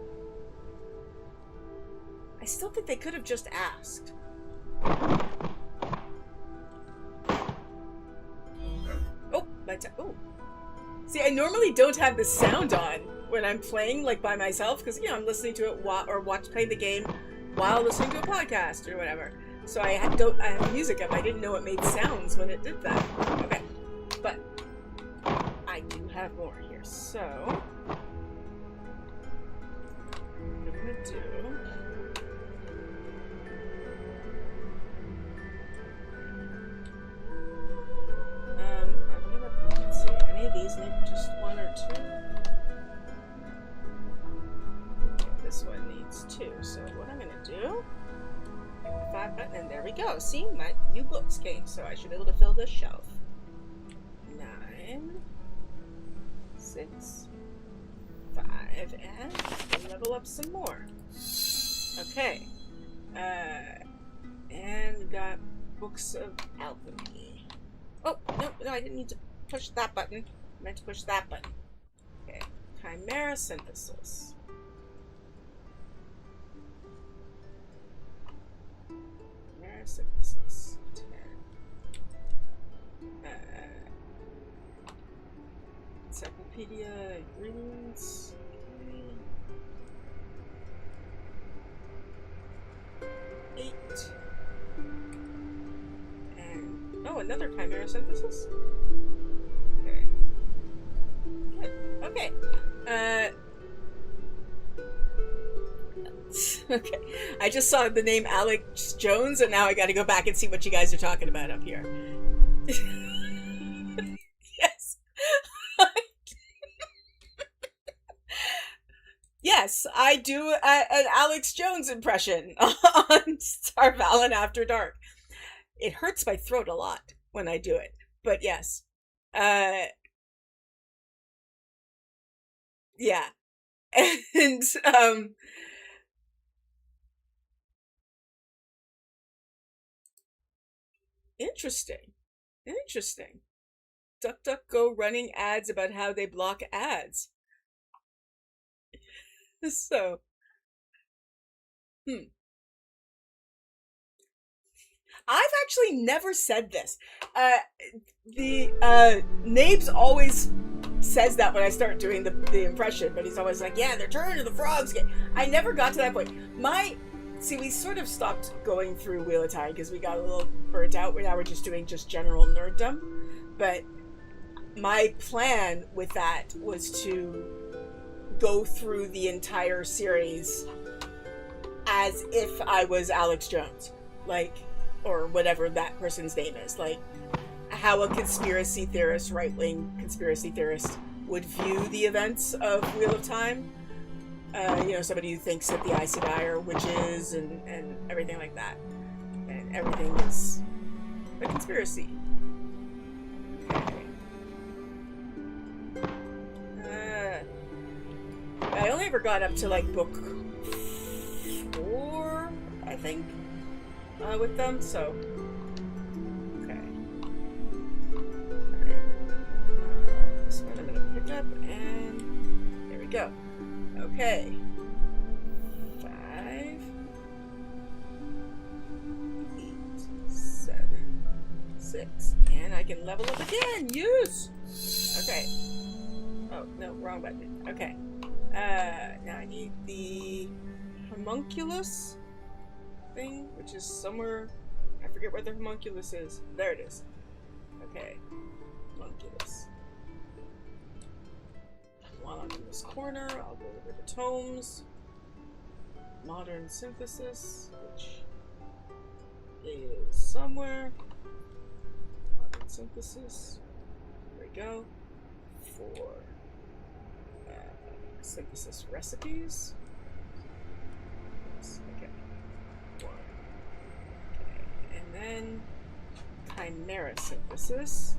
I still think they could have just asked. Oh, oh. See, I normally don't have the sound on when I'm playing, like, by myself, because, you know, I'm listening to it playing the game while listening to a podcast or whatever. So I have the music up. I didn't know it made sounds when it did that. Okay. But I do have more here. So what I'm gonna do. Let's see, any of these need just 1 or 2? Okay, this one needs 2. So what I'm gonna do, 5 button, and there we go. See, my new books came, so I should be able to fill this shelf. 9, 6, 5, and level up some more. Okay. And we got books of alchemy. Oh, no, I didn't need to push that button. I meant to push that button. Okay. Chimera synthesis. Synthesis 10. Encyclopedia ingredients. Okay. 8. And another chimera synthesis. Okay. Good. Okay. Okay, I just saw the name Alex Jones, and now I got to go back and see what you guys are talking about up here. Yes. Yes, I do an Alex Jones impression on Star Valen After Dark. It hurts my throat a lot when I do it, but yes. Uh, yeah. And interesting. Interesting. DuckDuckGo running ads about how they block ads. So, hmm. I've actually never said this. The Nabes always says that when I start doing the impression, but he's always like, "Yeah, they're turning to the frogs." I never got to that point. We sort of stopped going through Wheel of Time because we got a little burnt out. Now we're just doing just general nerddom. But my plan with that was to go through the entire series as if I was Alex Jones, like, or whatever that person's name is, like how a conspiracy theorist, right-wing conspiracy theorist, would view the events of Wheel of Time. Somebody who thinks that the Aes Sedai are witches and everything like that, and everything is a conspiracy. Okay. I only ever got up to like book 4, I think, with them. So, okay. Alright. This one I'm gonna pick up, and there we go. Okay. 5, 8, 7, 6, and I can level up again. Use. Okay. Oh no, wrong button. Okay. Now I need the homunculus thing, which is somewhere. I forget where the homunculus is. There it is. Okay. Homunculus. While I'm in this corner, I'll go over the tomes. Modern synthesis, which is somewhere. Modern synthesis. There we go. For synthesis recipes. Okay. 1. Okay. And then chimera synthesis.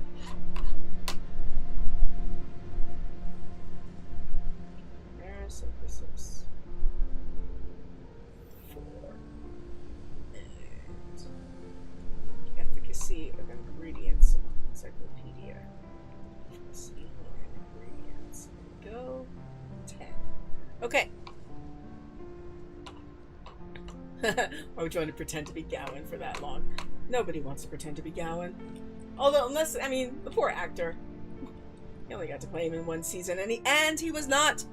Chimera synthesis. 4. And efficacy of ingredients encyclopedia. Efficacy of ingredients. There we go. 10. Okay. Why would you want to pretend to be Gowan for that long? Nobody wants to pretend to be Gowan. Although, the poor actor. He only got to play him in 1 season, and he was not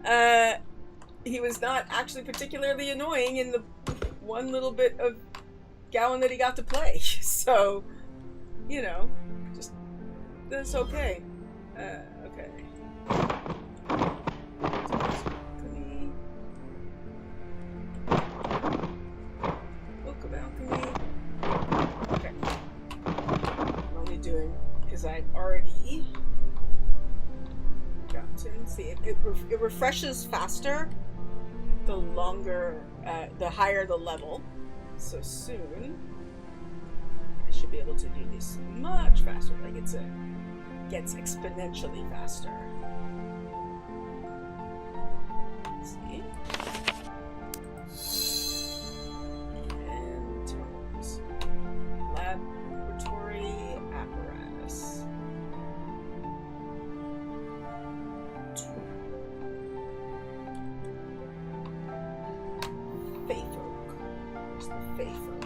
actually particularly annoying in the one little bit of Gowan that he got to play. So, just, that's okay. Okay. Okay. I'm only doing because I've already gotten. See, it refreshes faster the longer, the higher the level. So soon, I should be able to do this much faster. Like gets exponentially faster. Let's see. Laboratory apparatus. Feyfolk. Where's the Feyfolk?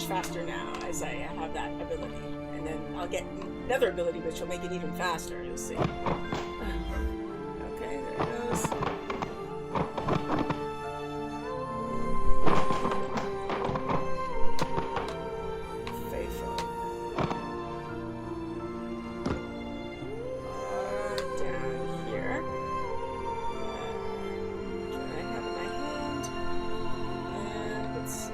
much faster now as I have that ability. And then I'll get another ability which will make it even faster. You'll see. Okay, there it goes. Faithful. Down here. Can I have it in my hand? And let's see.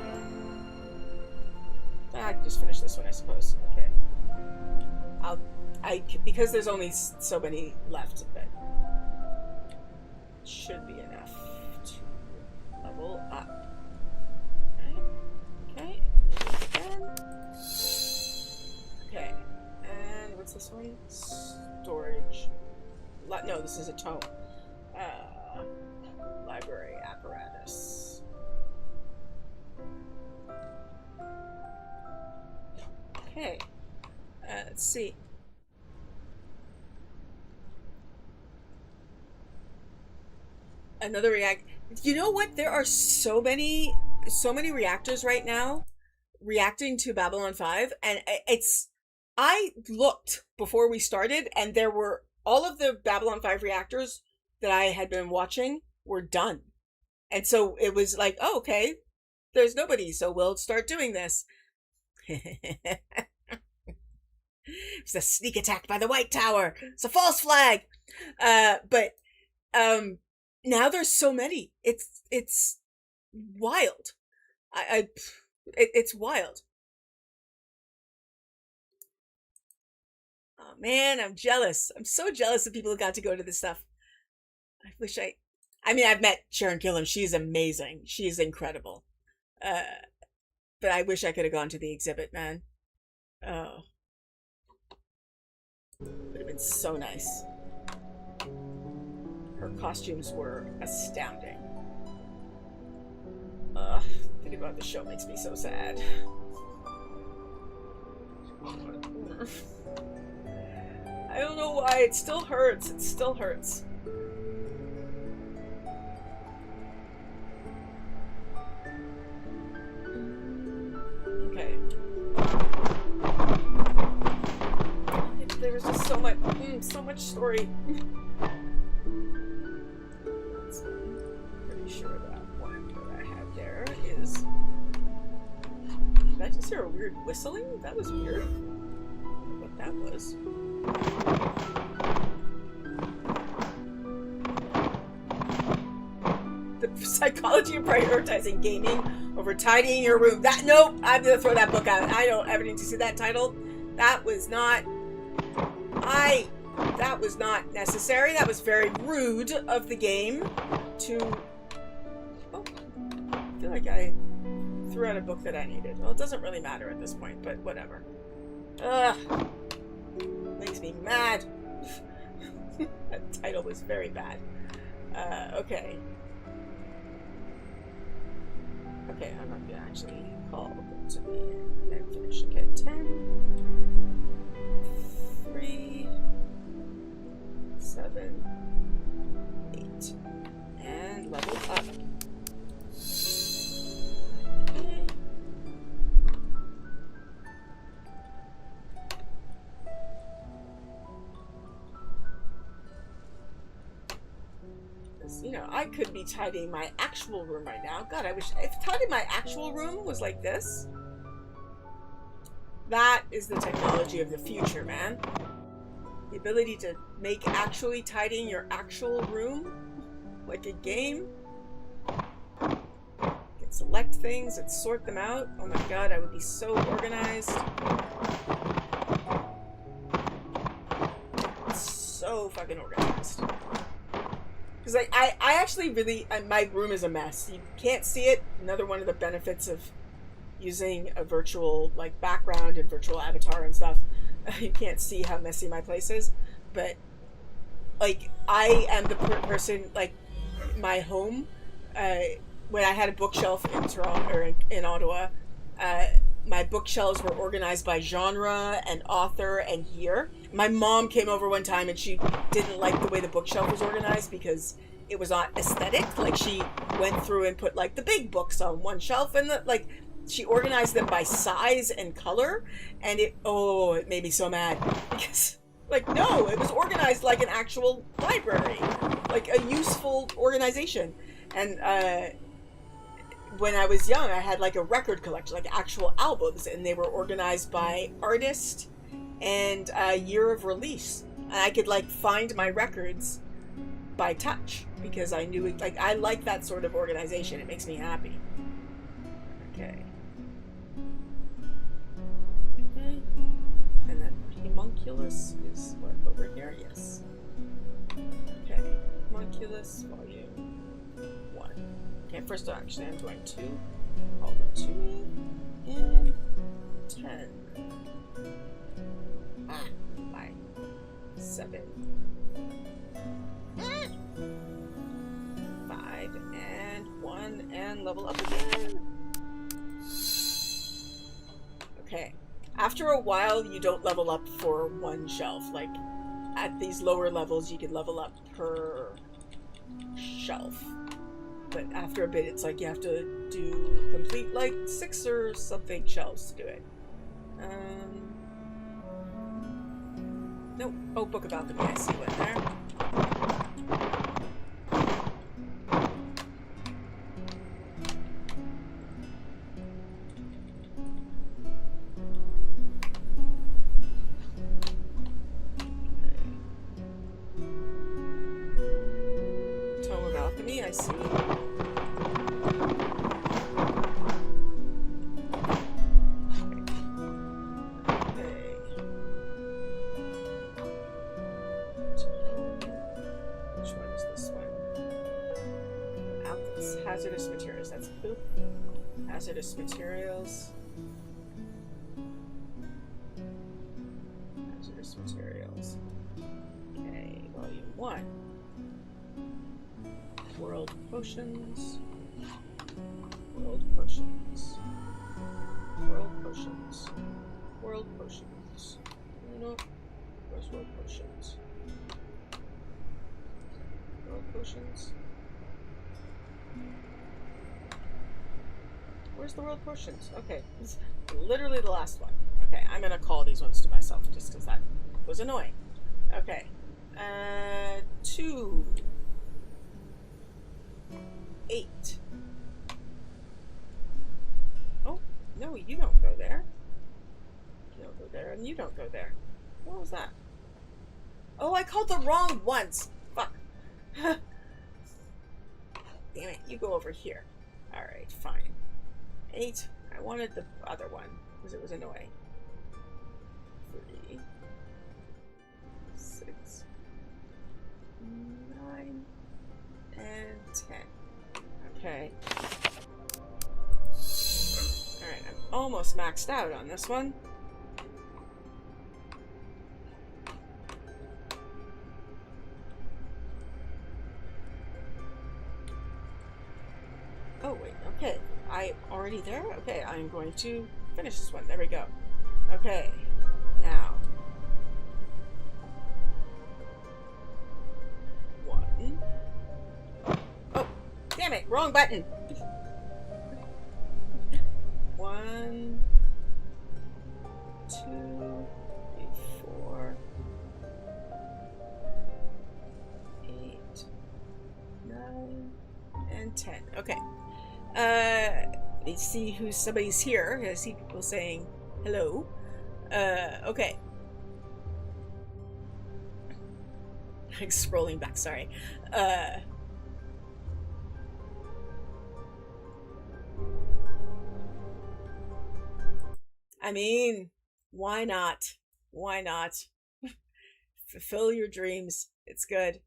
I can just finish this one, I suppose. Okay. Because there's only so many left, but should be enough to level up. Okay. Okay. And what's this one? Storage. No, this is a tome. Library apparatus. Okay. Let's see. Another you know what? There are so many reactors right now reacting to Babylon 5, and I looked before we started, and there were all of the Babylon 5 reactors that I had been watching were done. And so it was like, oh, okay, there's nobody, so we'll start doing this. It's a sneak attack by the White Tower. It's a false flag. But now there's so many. It's wild. It's wild. Oh man, I'm jealous. I'm so jealous of people who got to go to this stuff. I wish I mean, I've met Sharon Killam. She's amazing. She's incredible. But I wish I could have gone to the exhibit, man. Oh. Would have been so nice. Her costumes were astounding. Thinking about the show makes me so sad. I don't know why. It still hurts. It still hurts. Okay. There was just so much story. Pretty sure that one that I had there is. Did I just hear a weird whistling? That was weird. I don't know what that was. The psychology of prioritizing gaming over tidying your room. Nope, I'm gonna throw that book out. I don't ever need to see that title. That was not necessary. That was very rude of the game to... Oh, I feel like I threw out a book that I needed. Well, it doesn't really matter at this point, but whatever. Ugh. Makes me mad. That title was very bad. Okay. Okay, I'm not gonna actually call them to me and finish. Okay, 10, 3, 7, 8, and level up. Okay. You know, I could be tidying my actual room right now. God, I wish if tidying my actual room was like this. That is the technology of the future, man. The ability to make actually tidying your actual room like a game. You can select things and sort them out. Oh my god, I would be so organized. So fucking organized. Because I actually really, my room is a mess. You can't see it. Another one of the benefits of using a virtual like background and virtual avatar and stuff. You can't see how messy my place is. But like I am the person, like my home, when I had a bookshelf in Toronto or in Ottawa, my bookshelves were organized by genre and author and year. My mom came over one time and she didn't like the way the bookshelf was organized because it was not aesthetic. Like she went through and put like the big books on one shelf and she organized them by size and color, and it made me so mad because like no, it was organized like an actual library, like a useful organization. And when I was young, I had like a record collection, like actual albums, and they were organized by artist and year of release. And I could like find my records by touch because I knew it. Like I like that sort of organization. It makes me happy. Okay. And then homunculus is what over here? Yes. Okay. Homunculus volume 1. Okay, first actually I'm going to call them to me in 10. 5, 7. 5 and 1 and level up again. Okay. After a while, you don't level up for one shelf. Like, at these lower levels, you can level up per shelf. But after a bit, it's like you have to do complete, like, 6 or something shelves to do it. Nope. Oh, Book of Alchemy. I see one there. I see. Okay. Which one is this one? Hazardous materials. That's poop. Hazardous materials. Hazardous materials. Okay, volume 1. World potions. World potions. World potions. World potions. No. Where's world potions? World potions. Where's the world potions? Okay, it's literally the last one. Okay, I'm gonna call these ones to myself just because that was annoying. Okay. 2. 8. Oh, no, you don't go there. You don't go there, and you don't go there. What was that? Oh, I called the wrong ones. Fuck. Damn it, you go over here. Alright, fine. 8. I wanted the other one, because it was annoying. 3. 6. 9. And 10. Okay. Alright, I'm almost maxed out on this one. Oh, wait, okay. I'm already there? Okay, I'm going to finish this one. There we go. Okay, now. 1. Damn it, wrong button. 1, 2, 3, 4, 8, 9, and 10. Okay. Let's see who somebody's here. I see people saying hello. Okay. I'm scrolling back, sorry. I mean, why not? Why not? Fulfill your dreams. It's good.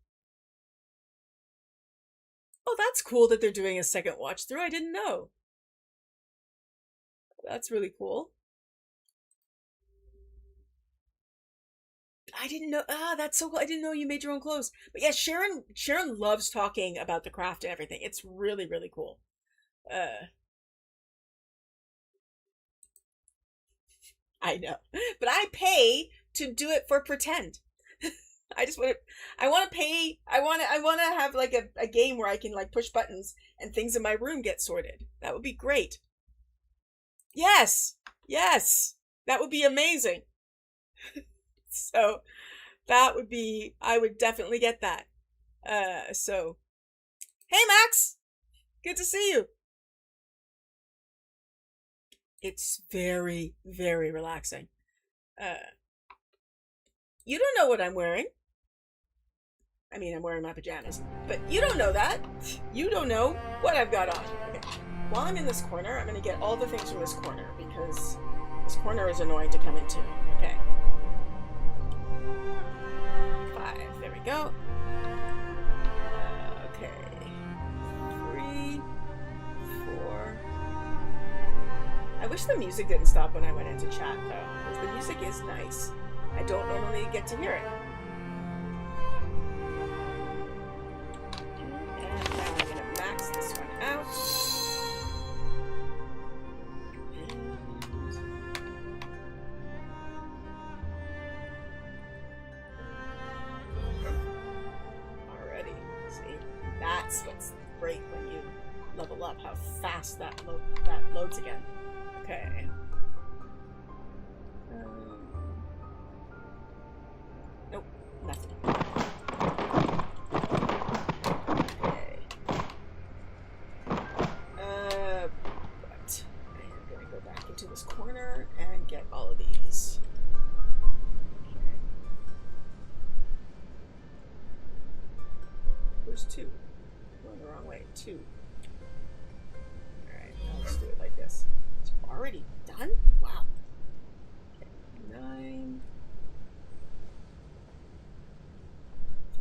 Oh, that's cool that they're doing a second watch through. I didn't know. That's really cool. I didn't know. That's so cool. I didn't know you made your own clothes. But yeah, Sharon loves talking about the craft and everything. It's really, really cool. I know. But I pay to do it for pretend. I just want to, I want to pay, I want to have like a game where I can like push buttons and things in my room get sorted. That would be great. Yes! Yes! That would be amazing. So that would be, I would definitely get that. So, hey Max! Good to see you. It's very, very relaxing. You don't know what I'm wearing. I mean, I'm wearing my pajamas, but you don't know that. You don't know what I've got on. Okay. While I'm in this corner, I'm going to get all the things from this corner because this corner is annoying to come into. Okay. 5. There we go. Okay. 3, 4. I wish the music didn't stop when I went into chat, though, because the music is nice. I don't normally get to hear it. And now I'm going to max this one out. Alrighty. See? That's what's great when you level up, how fast that loads again. Okay. Nope, nothing. Okay. But I am going to go back into this corner and get all of these. Okay. There's 2. Going the wrong way. 2. Alright, now let's do it like this. It's already done? Wow. Okay, 9.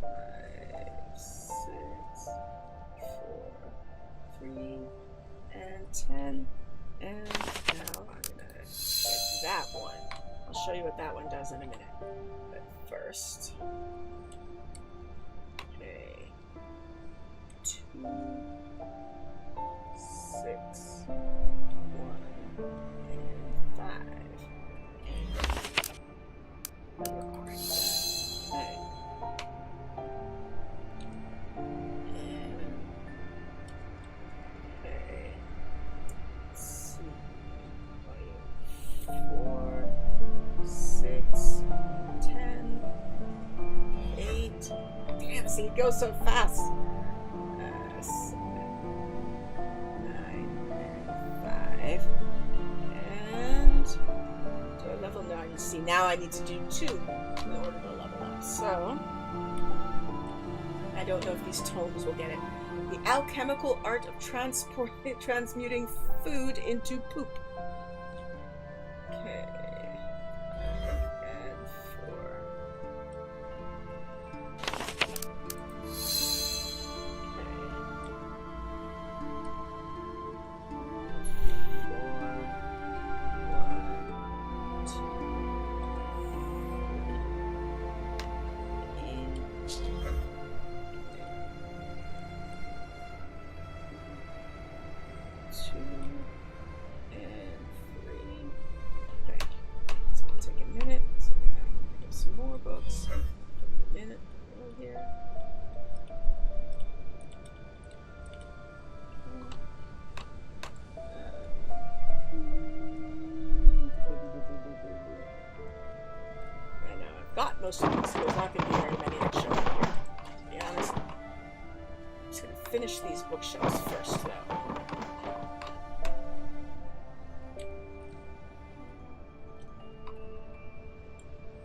5, 6, 4, 3, and 10. And now I'm gonna get that one. I'll show you what that one does in a minute. But first, okay, 2, 6, 1, and 5. Okay. Okay. Let's see. 4, 6, 10, 8. Damn, see, it goes so fast. 7, 9, and 5. And to a level 9. You see, now I need to do 2 in order to level up. So, I don't know if these tomes will get it. The alchemical art of transmuting food into poop. Okay. And 4. Most of these, there's not going to be very many that show up here, to be honest. I'm just going to finish these bookshelves first, though.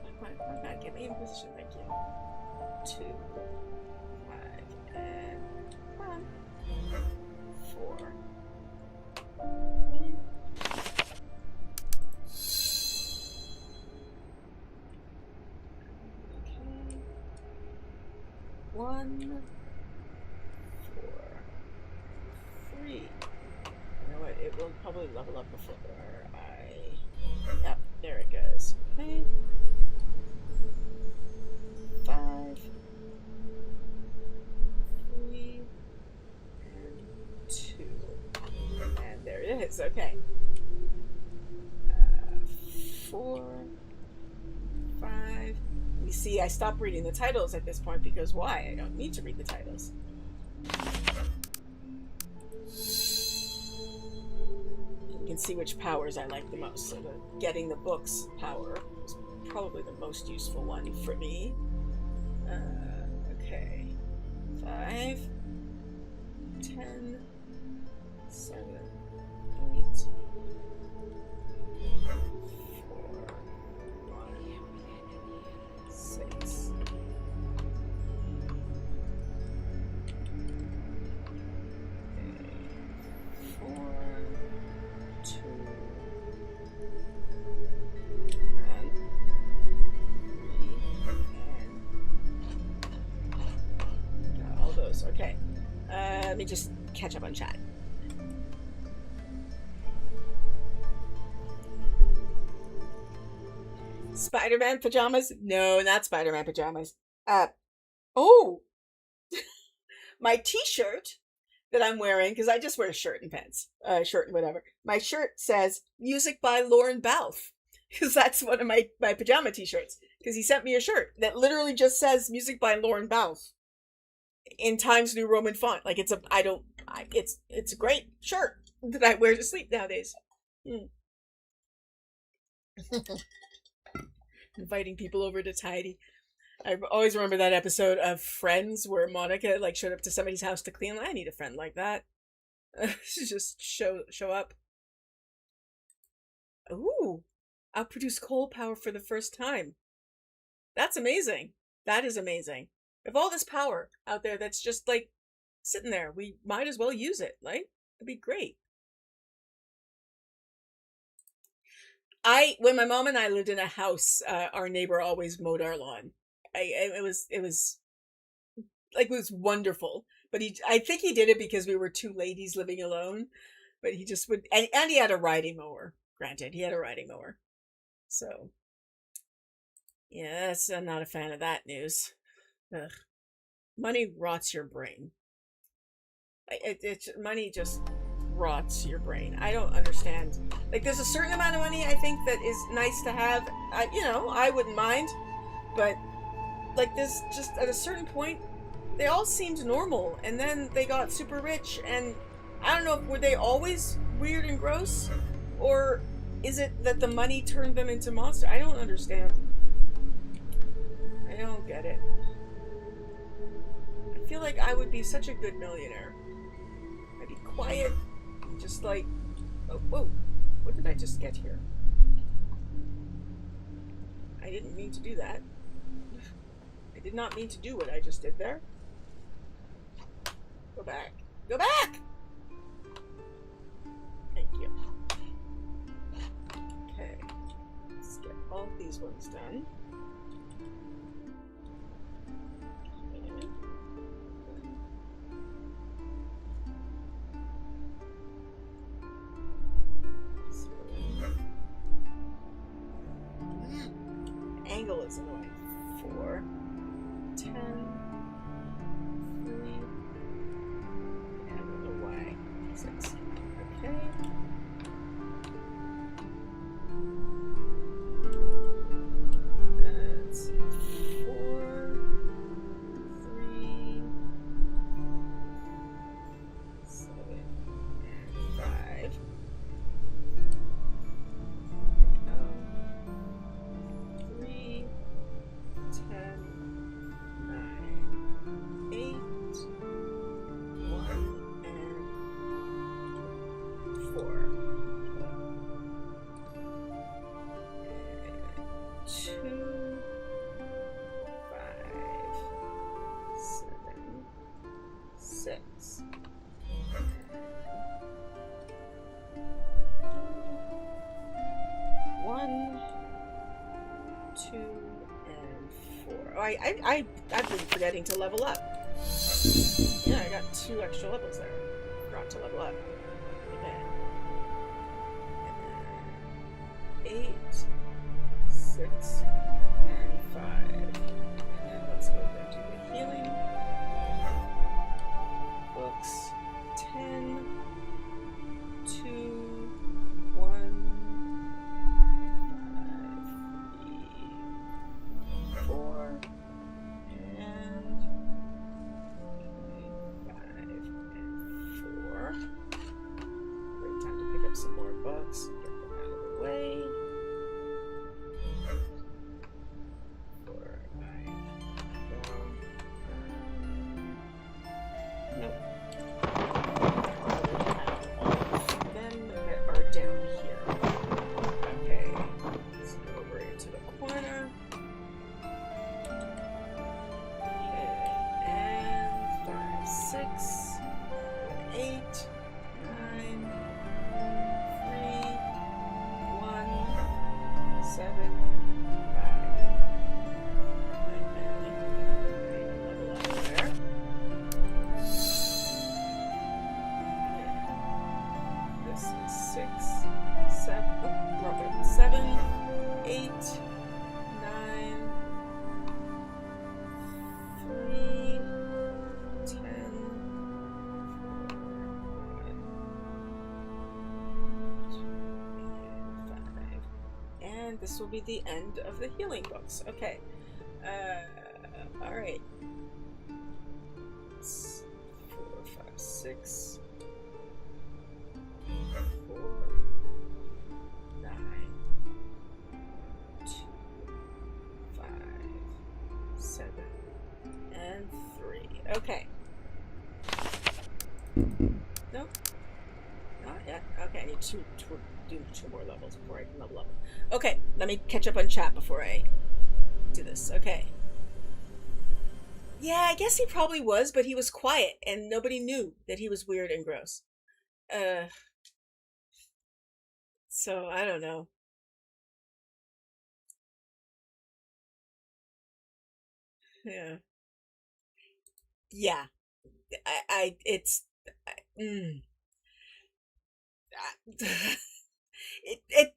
Come on, get me in position, thank you. 2, 5, and 1, 4. One, 4, 3. You know what? It will probably level up before yep, there it goes. Okay. 5, 3, and 2. And there it is. Okay. 4, 5. You see, I stopped reading the titles at this point because why? I don't need to read the titles. can see which powers I like the most. So getting the books power is probably the most useful one for me. Okay. 5, 10, 7, 8, 4, 6. Okay. Let me just catch up on chat. Spider-Man pajamas? No, not Spider-Man pajamas. Oh! My t-shirt that I'm wearing, because I just wear a shirt and pants. Shirt and whatever. My shirt says, Music by Lauren Balfe. Because that's one of my pajama t-shirts. Because he sent me a shirt that literally just says, Music by Lauren Balfe. In Times New Roman font. Like, it's a great shirt that I wear to sleep nowadays. Inviting people over to tidy. I always remember that episode of Friends where Monica like showed up to somebody's house to clean. I need a friend like that. Just show up. Ooh, I'll produce coal power for the first time. That's amazing. That is amazing. If all this power out there that's just like sitting there, we might as well use it, right? It'd be great. When my mom and I lived in a house, our neighbor always mowed our lawn. It was wonderful. But I think he did it because we were two ladies living alone. But he just would, and he had a riding mower. Granted, he had a riding mower. So, yes, I'm not a fan of that news. Ugh. Money rots your brain. Money just rots your brain. I don't understand. Like, there's a certain amount of money I think that is nice to have. I wouldn't mind. But, like, this just at a certain point, they all seemed normal. And then they got super rich. And I don't know, were they always weird and gross? Or is it that the money turned them into monsters? I don't understand. I don't get it. I feel like I would be such a good millionaire. I'd be quiet, and just like, oh, whoa, what did I just get here? I didn't mean to do that. I did not mean to do what I just did there. Go back. Go back! Thank you. Okay, let's get all these ones done. Angle is annoying. 4, 10, 3. I don't know why. 6. Okay. That's 4, 3, 7, and 5. 10, 9, 8, 1, and 4. 2, 5, 7, 6. 1, 2, and 4. Oh, I've been forgetting to level up. Yeah, I got 2 extra levels there. Forgot to level up. Okay. 8, 6, and 5. And then let's go over to the healing. Books. 10, 2, 1. 4 and 5 and 4. Great time to pick up some more books. this will be the end of the healing books. Okay. Alright. 4, 5, 6. 4, 9, 2, 5, 7, and 3. Okay. Nope. Not yet. Okay, I need to do 2 more levels before I can level up. Okay, let me catch up on chat before I do this. Okay. Yeah, I guess he probably was, but he was quiet, and nobody knew that he was weird and gross. So I don't know. Yeah. Yeah. It's,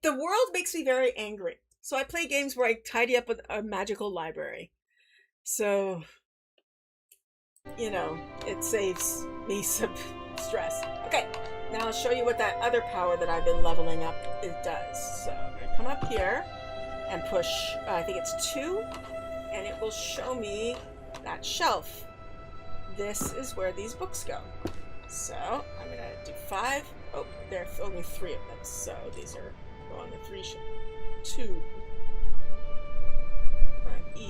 the world makes me very angry. So I play games where I tidy up a magical library. So, you know, it saves me some stress. Okay, now I'll show you what that other power that I've been leveling up does. So I'm going to come up here and push, I think it's 2, and it will show me that shelf. This is where these books go. So I'm going to do 5. Oh, there are only 3 of them, so these are on the 3 shelf. 2, E,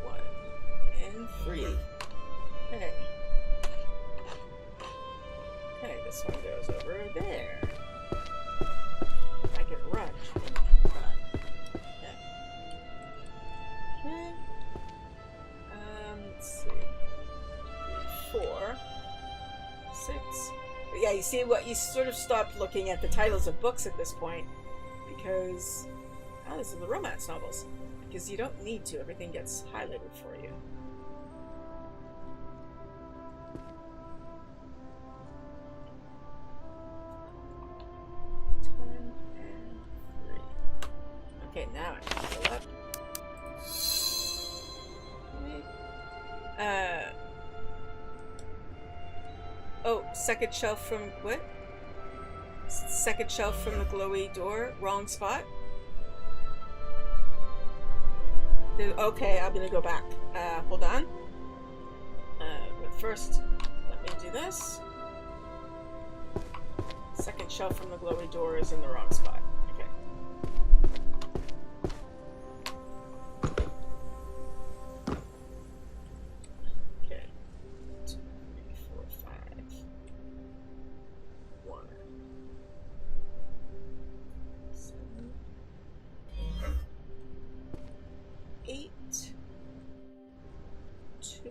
1, and 3. Okay. Okay, this one goes over there. I can run. Okay. Okay. Let's see. 3, 4, 6. Yeah, you see what you sort of stopped looking at the titles of books at this point because this is the romance novels. Because you don't need to, everything gets highlighted for you. Okay, now I can go up. Okay. Oh, second shelf from what? Second shelf from the glowy door. Wrong spot. Okay, I'm gonna go back. Hold on. But first, let me do this. Second shelf from the glowy door is in the wrong spot. Okay. Okay. 2, 3, 4, 5. 1. 7. 8. 2.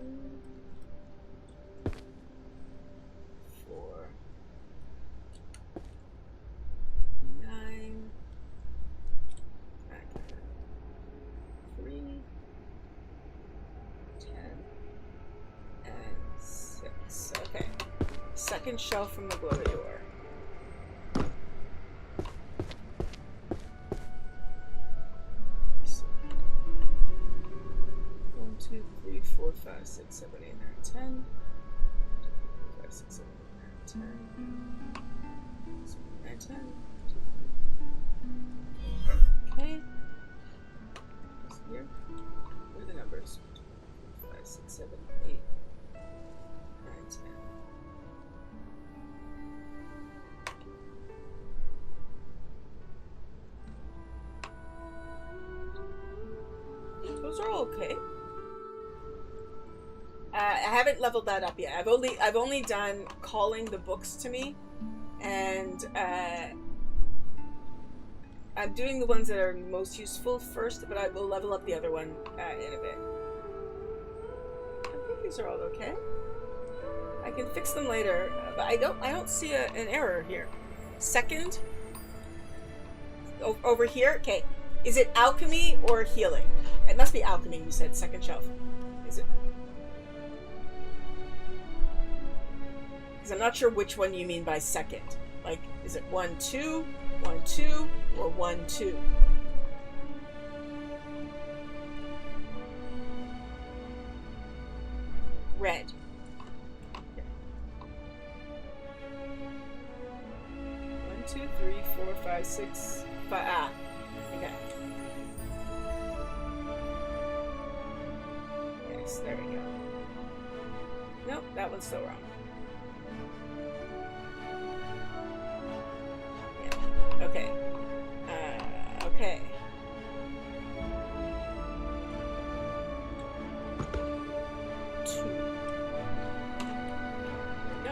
4. 9. 3. 10. And 6. Okay. Second shelf from the glowy door. One, 2, 3, 4, 5, 6, 7, 8, 9, 10. 5, 6, 7, 8, 9, 10. 9, 10. Okay. Just here. What are the numbers? 5, 6, 7, 8, 9, 10. Those are all okay. I haven't leveled that up yet. I've only done calling the books to me, and I'm doing the ones that are most useful first, but I will level up the other one in a bit. I think these are all okay. I can fix them later, but I don't see an error here. Second, over here. Okay, is it alchemy or healing? It must be alchemy. You said second shelf. Is it? Because I'm not sure which one you mean by second. Like, is it 1, 2, 1, 2, or 1, 2? Red. Okay. 1, 2, 3, 4, 5, 6, 5. Ah. Okay. that one's still wrong. Yeah. Okay. Okay. No.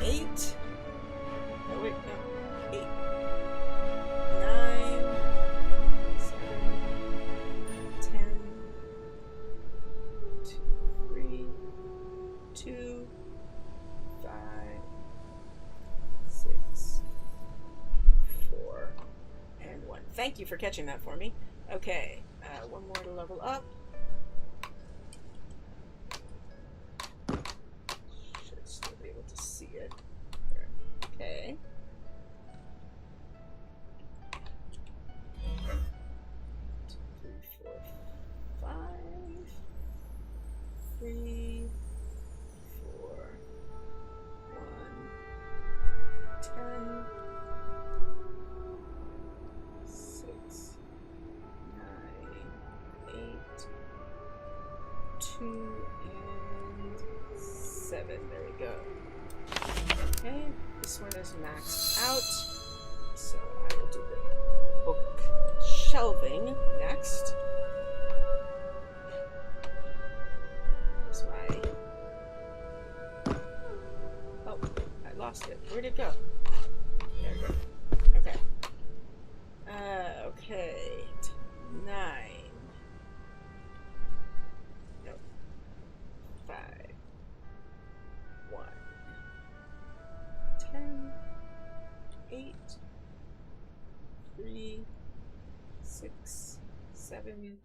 8. Oh wait, no. 8. 9. 7. 10. 3. 2. 5. 6. 4. And 1. Thank you for catching that for me. Okay. One more to level up. Should still be able to see it. There. Okay. 2, 3, 4, 5. 3, 4, 1, 10. 6, 9, 8, 2, and 7. There we go. Okay, this one is maxed out, so I will do the book shelving next. That's why. Oh, I lost it. Where'd it go? There we go. Okay. Okay. 9. No. 5. 1. 10. 8. 3. 6. 7.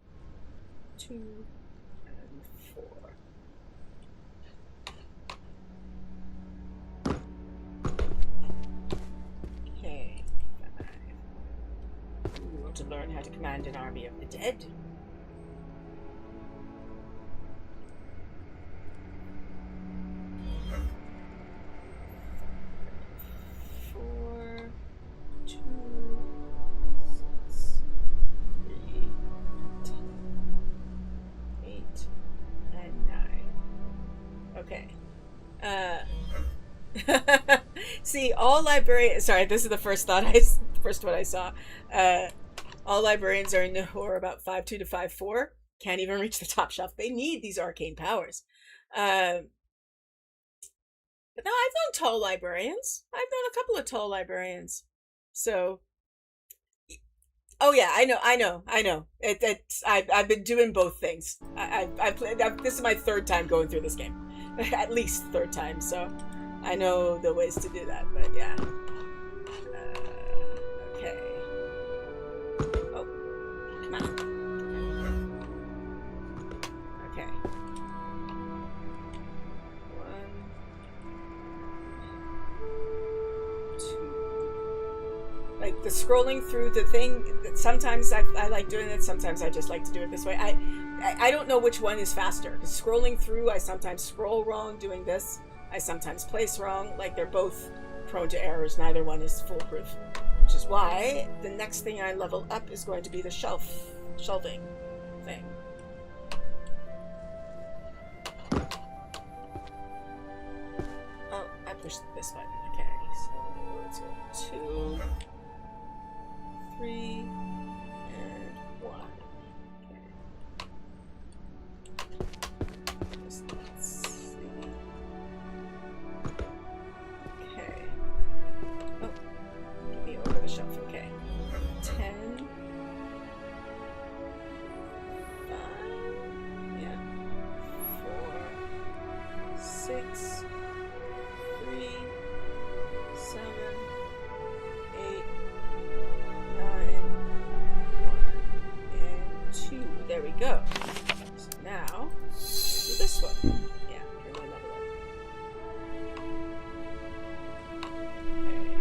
2. And 4. Okay. 5. We want to learn how to command an army of the dead. 4, 2, 6, 3, 10, 8, and 9. Okay. See, all librarians. Sorry, this is the first one I saw. All librarians are in the who are about 5'2" to 5'4". Can't even reach the top shelf. They need these arcane powers. But no, I've known tall librarians. I've known a couple of tall librarians. So, oh yeah, I know. I've been doing both things. I played. This is my 3rd time going through this game, at least 3rd time. So, I know the ways to do that. But yeah. Okay. Oh, come on. Okay. 1, 2. Like the scrolling through the thing. Sometimes I like doing it. Sometimes I just like to do it this way. I don't know which one is faster. Scrolling through, I sometimes scroll wrong doing this. I sometimes place wrong. Like they're both prone to errors. Neither one is foolproof. Which is why the next thing I level up is going to be the shelving thing. Oh, I pushed this button. Okay, so let's go 2, 3, and 1. Okay. Just let's see. Okay. Oh, get me over the shelf. Okay. 10. 5. Yeah. 4. 6. 3. 7. 8. 9. 1. And 2. There we go. So now, do this one. Yeah, here we level up. Okay.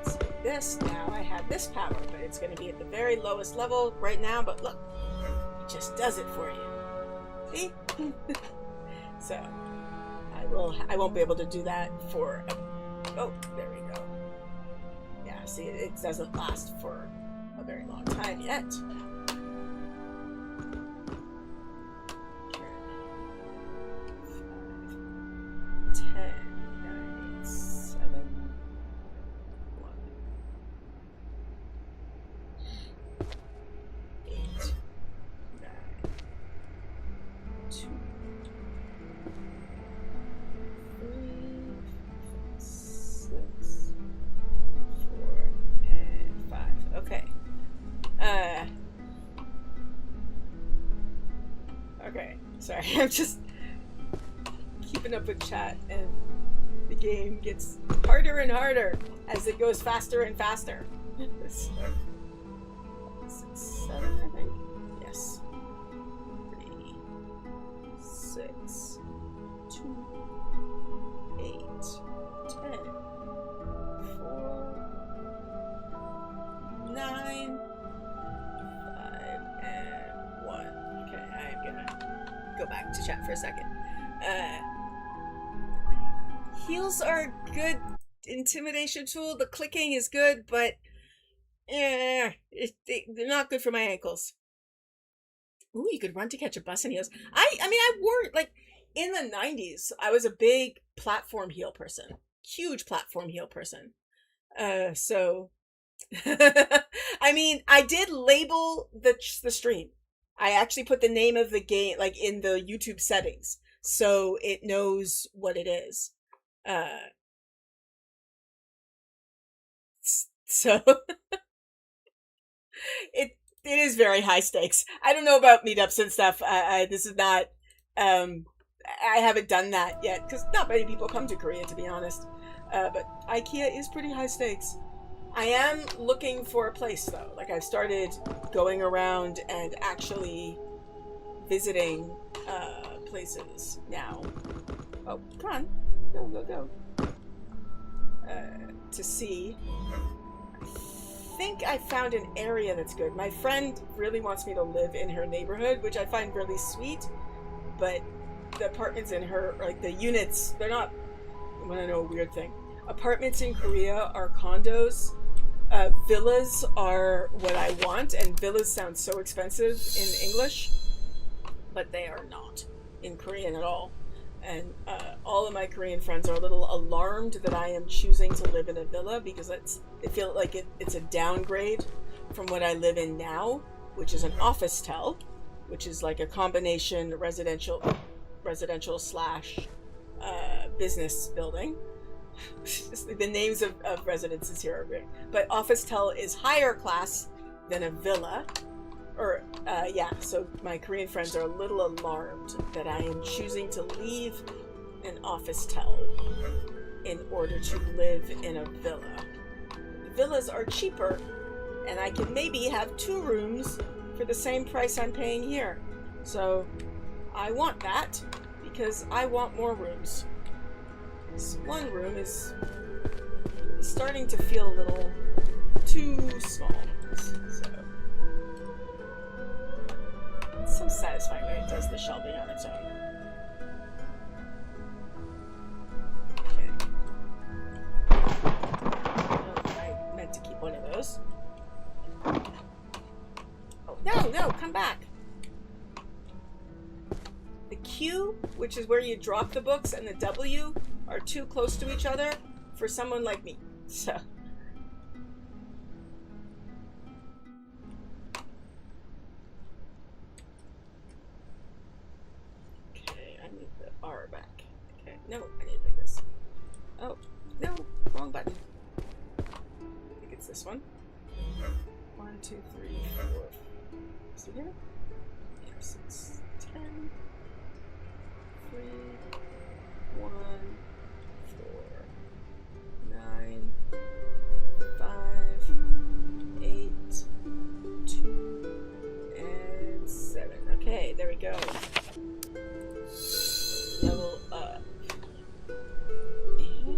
So this, now I have this power, but it's going to be at the very lowest level right now, but look, it just does it for you. See? So, I won't be able to do that for, oh, there we go. Yeah, see, it doesn't last for a very long time yet. Okay, sorry. I'm just keeping up with chat, and the game gets harder and harder as it goes faster and faster. 6, 7, I think. Yes. 3, 6, 2, 8, 10, 4, 9, 5, and 1. Okay, I'm gonna go back to chat for a second. Heals are a good intimidation tool. The clicking is good, but they're not good for my ankles. Ooh, you could run to catch a bus in heels. I mean, I wore, like, in the 90s, I was a big platform heel person. Huge platform heel person. So, I mean, I did label the stream. I actually put the name of the game, like, in the YouTube settings, so it knows what it is. So it is very high stakes. I don't know about meetups and stuff. This is not. I haven't done that yet because not many people come to Korea, to be honest. But IKEA is pretty high stakes. I am looking for a place though. Like I've started going around and actually visiting places now. Oh, come on, go. To see. I think I found an area that's good. My friend really wants me to live in her neighborhood, which I find really sweet, but the apartments in her, like the units, they're not, I want to know a weird thing. Apartments in Korea are condos. Villas are what I want, and villas sound so expensive in English, but they are not in Korean at all. And all of my Korean friends are a little alarmed that I am choosing to live in a villa because they feel like it's a downgrade from what I live in now, which is an office tel, which is like a combination residential slash business building. The names of residences here are great, but office tel is higher class than a villa. Or, so my Korean friends are a little alarmed that I am choosing to leave an office tel in order to live in a villa. The villas are cheaper, and I can maybe have 2 rooms for the same price I'm paying here. So, I want that, because I want more rooms. This 1 room is starting to feel a little too small, so... It's so satisfying when it does the shelving on its own. Okay. I meant to keep one of those. Oh, no, come back. The Q, which is where you drop the books, and the W are too close to each other for someone like me. So... R back. Okay, no, I need like this. Oh, no, wrong button. I think it's this one. 1, 2, 3, 4. Is it here? 6, 10, 3, 1, 4, 9, 5, 8, 2, and 7. Okay, there we go. Level up. And...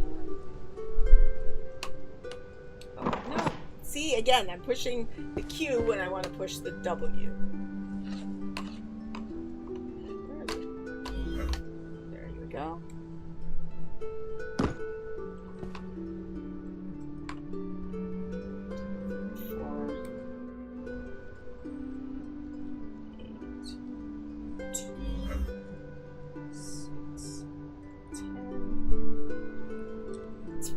oh, no. See, again, I'm pushing the Q when I want to push the W. There you go.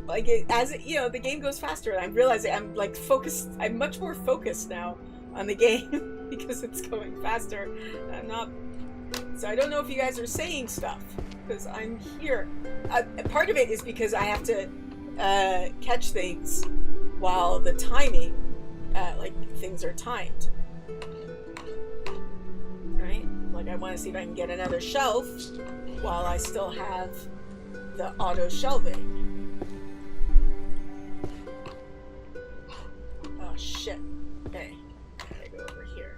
Like as it, the game goes faster, and I'm realizing I'm like focused. I'm much more focused now on the game because it's going faster. I'm not. So I don't know if you guys are saying stuff because I'm here. Part of it is because I have to catch things while the timing, like things are timed. Right? Like I want to see if I can get another shelf while I still have the auto shelving. Oh shit. Okay. I gotta go over here.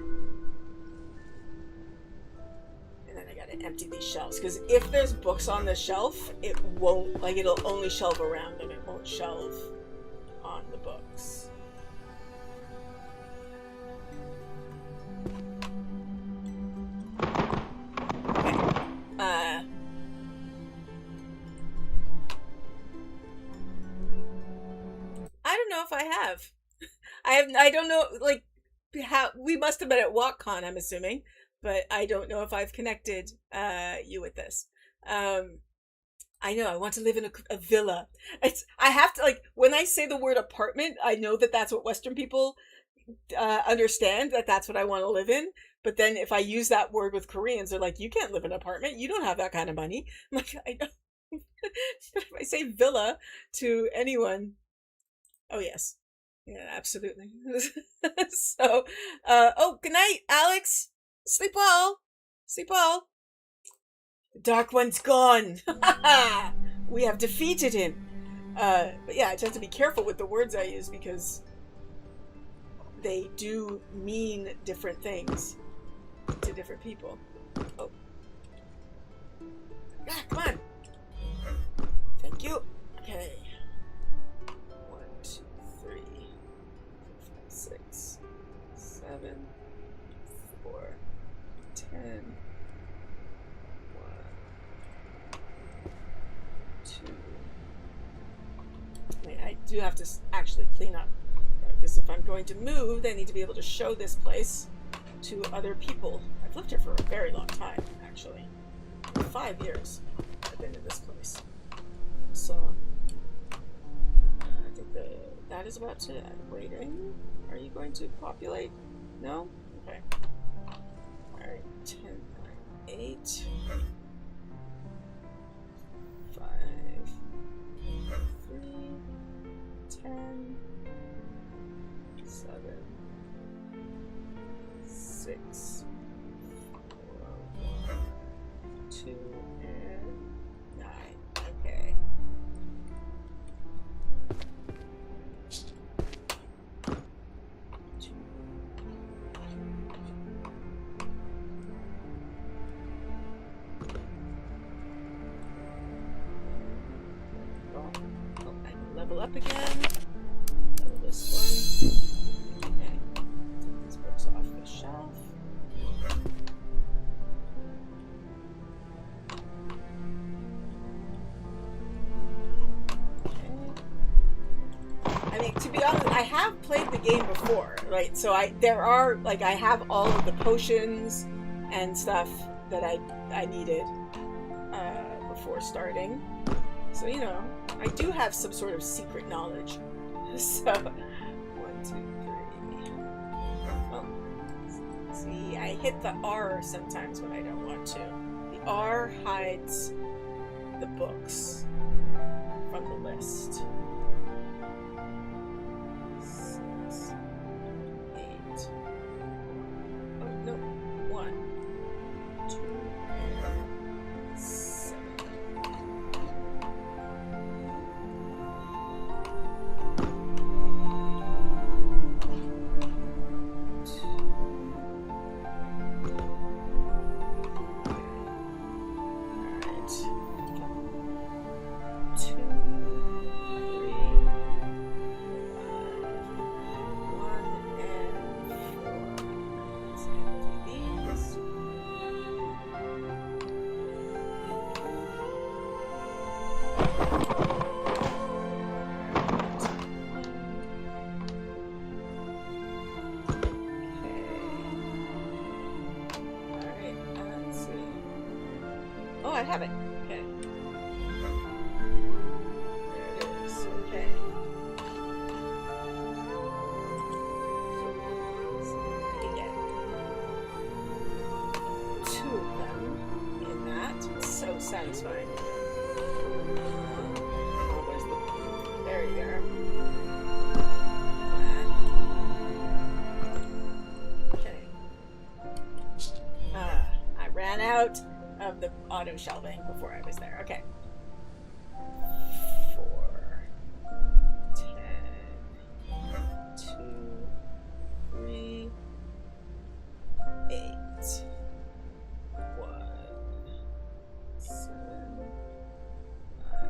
And then I gotta empty these shelves. Because if there's books on the shelf, it won't, like, it'll only shelve around them. It won't shelve on the books. I don't know if I have. I don't know, like, how we must have been at WalkCon, I'm assuming, but I don't know if I've connected you with this. I know I want to live in a villa. I have to, like, when I say the word apartment, I know that that's what Western people understand, that that's what I want to live in. But then if I use that word with Koreans, they're like, you can't live in an apartment. You don't have that kind of money. I'm like, I know. If I say villa to anyone, oh yes, yeah, absolutely. So, oh, good night, Alex. Sleep well. Sleep well. The Dark One's gone. We have defeated him. But yeah, I just have to be careful with the words I use because they do mean different things to different people. Oh. Ah, come on. Thank you. Okay. 1, 2, 3, 4, 5, 6, 7, 4, 10. 1, 2. Wait, I do have to actually clean up. Because if I'm going to move, I need to be able to show this place to other people. I've lived here for a very long time, actually. 5 years I've been in this place. So, I think that is about to end. Waiting. Are you going to populate? No? Okay. Alright, 10, 9, 8, 5, 3, 10, 7, 6, 4, 2, and 9. Okay. Oh, I can level up again. Level this one. Okay. Take these books off the shelf. I mean, to be honest, I have played the game before, right? So I have all of the potions and stuff that I needed before starting. So, you know, I do have some sort of secret knowledge. So, 1, 2, 3. Oh, see, I hit the R sometimes when I don't want to. The R hides the books from the list. 6, 8. Oh, no. 1, 2, 7. I have it. Okay. There it is. Okay. So I get 2 of them in that. It's so satisfying. Oh, where's the... There you are. Okay. I ran out of the auto shelving before I was there. Okay. 4, 10, 2, 3, 8, 1, 7, 5,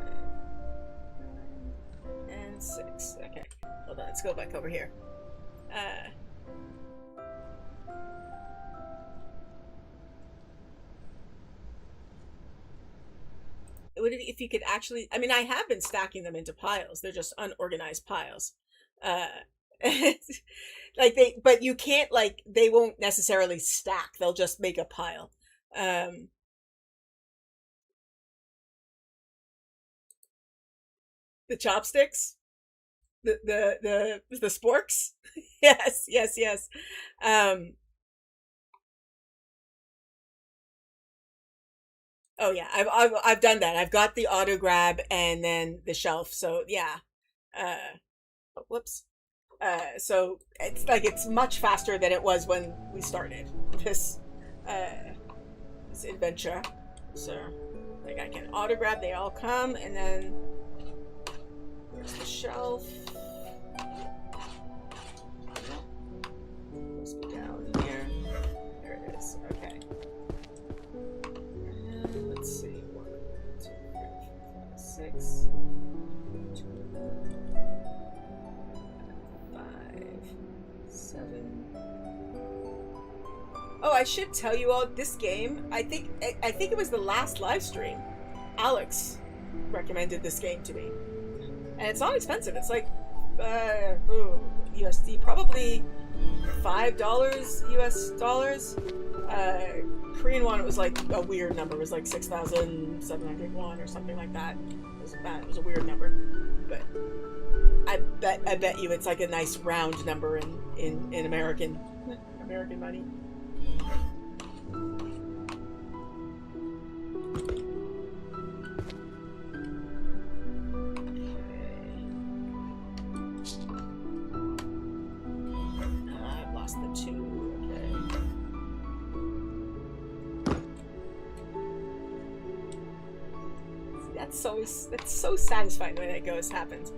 9, and 6. Okay. Hold on. Let's go back over here. If you could actually, I mean, I have been stacking them into piles. They're just unorganized piles. But you can't, like, they won't necessarily stack. They'll just make a pile. The chopsticks, the sporks. Yes. Oh yeah, I've done that. I've got the auto grab and then the shelf. So yeah. Oh, whoops. So it's much faster than it was when we started this this adventure. So like I can auto grab. They all come, and then there's the shelf. Must be down here. There it is. Okay. Let's see. 1, 2, 3, 4, 5, 6, 2, 5, 7. Oh, I should tell you all this game. I think it was the last live stream. Alex recommended this game to me, and it's not expensive. It's like USD, probably $5 US dollars. Korean won, it was like a weird number. It was like 6,700 won or something like that. It was a weird number, but I bet you it's like a nice round number in American money. I've lost the 2. That's so satisfying the way that happens.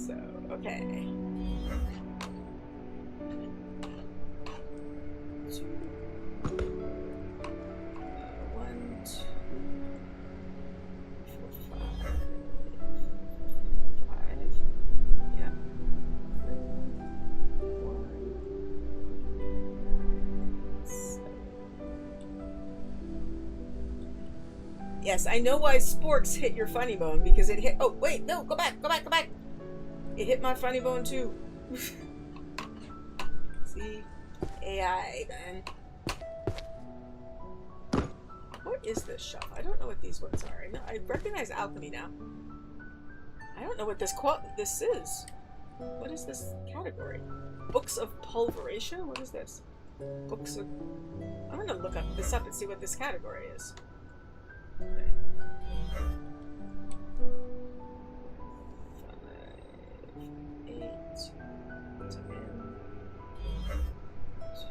So okay. 2, 1, 2, 4, 5, 5. Yeah. 1, 7. Yes, I know why sporks hit your funny bone, because it hit. Oh wait, no, go back. It hit my funny bone too. See, AI, man. What is this shelf? I don't know what these ones are. I recognize alchemy now. I don't know what this is. What is this category? Books of pulveration? What is this? Books of... I'm gonna look this up and see what this category is. Okay. 5, 8, 10, 2, 4, 3,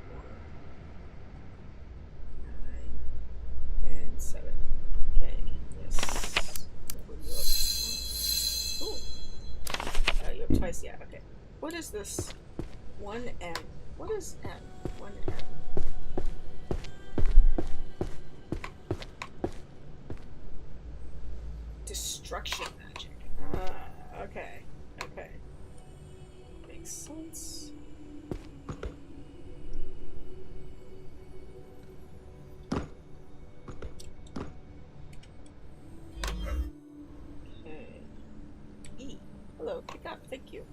1, 9, and 7. Okay, yes. Ooh. Oh, you have twice, yeah, okay. What is this? 1M. What is M? 1M. Destruction magic. Okay. Makes sense. Okay. E. Hello, pick up. Thank you.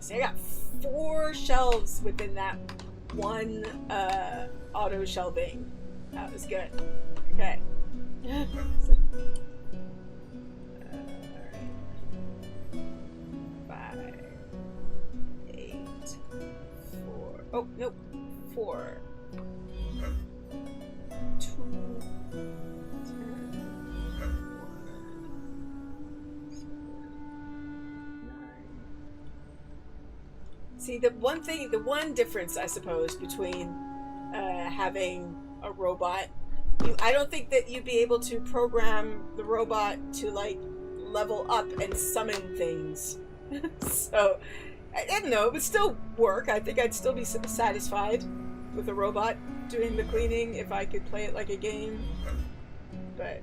See, I got 4 shelves within that one auto shelving. That was good. Okay. Alright. 5, 8, 4. Oh, nope. 4. 2. 10. See, the one difference, I suppose, between having a robot, I don't think that you'd be able to program the robot to, like, level up and summon things. So, I don't know, it would still work. I think I'd still be satisfied with a robot doing the cleaning if I could play it like a game. But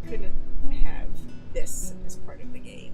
couldn't have this as part of the game.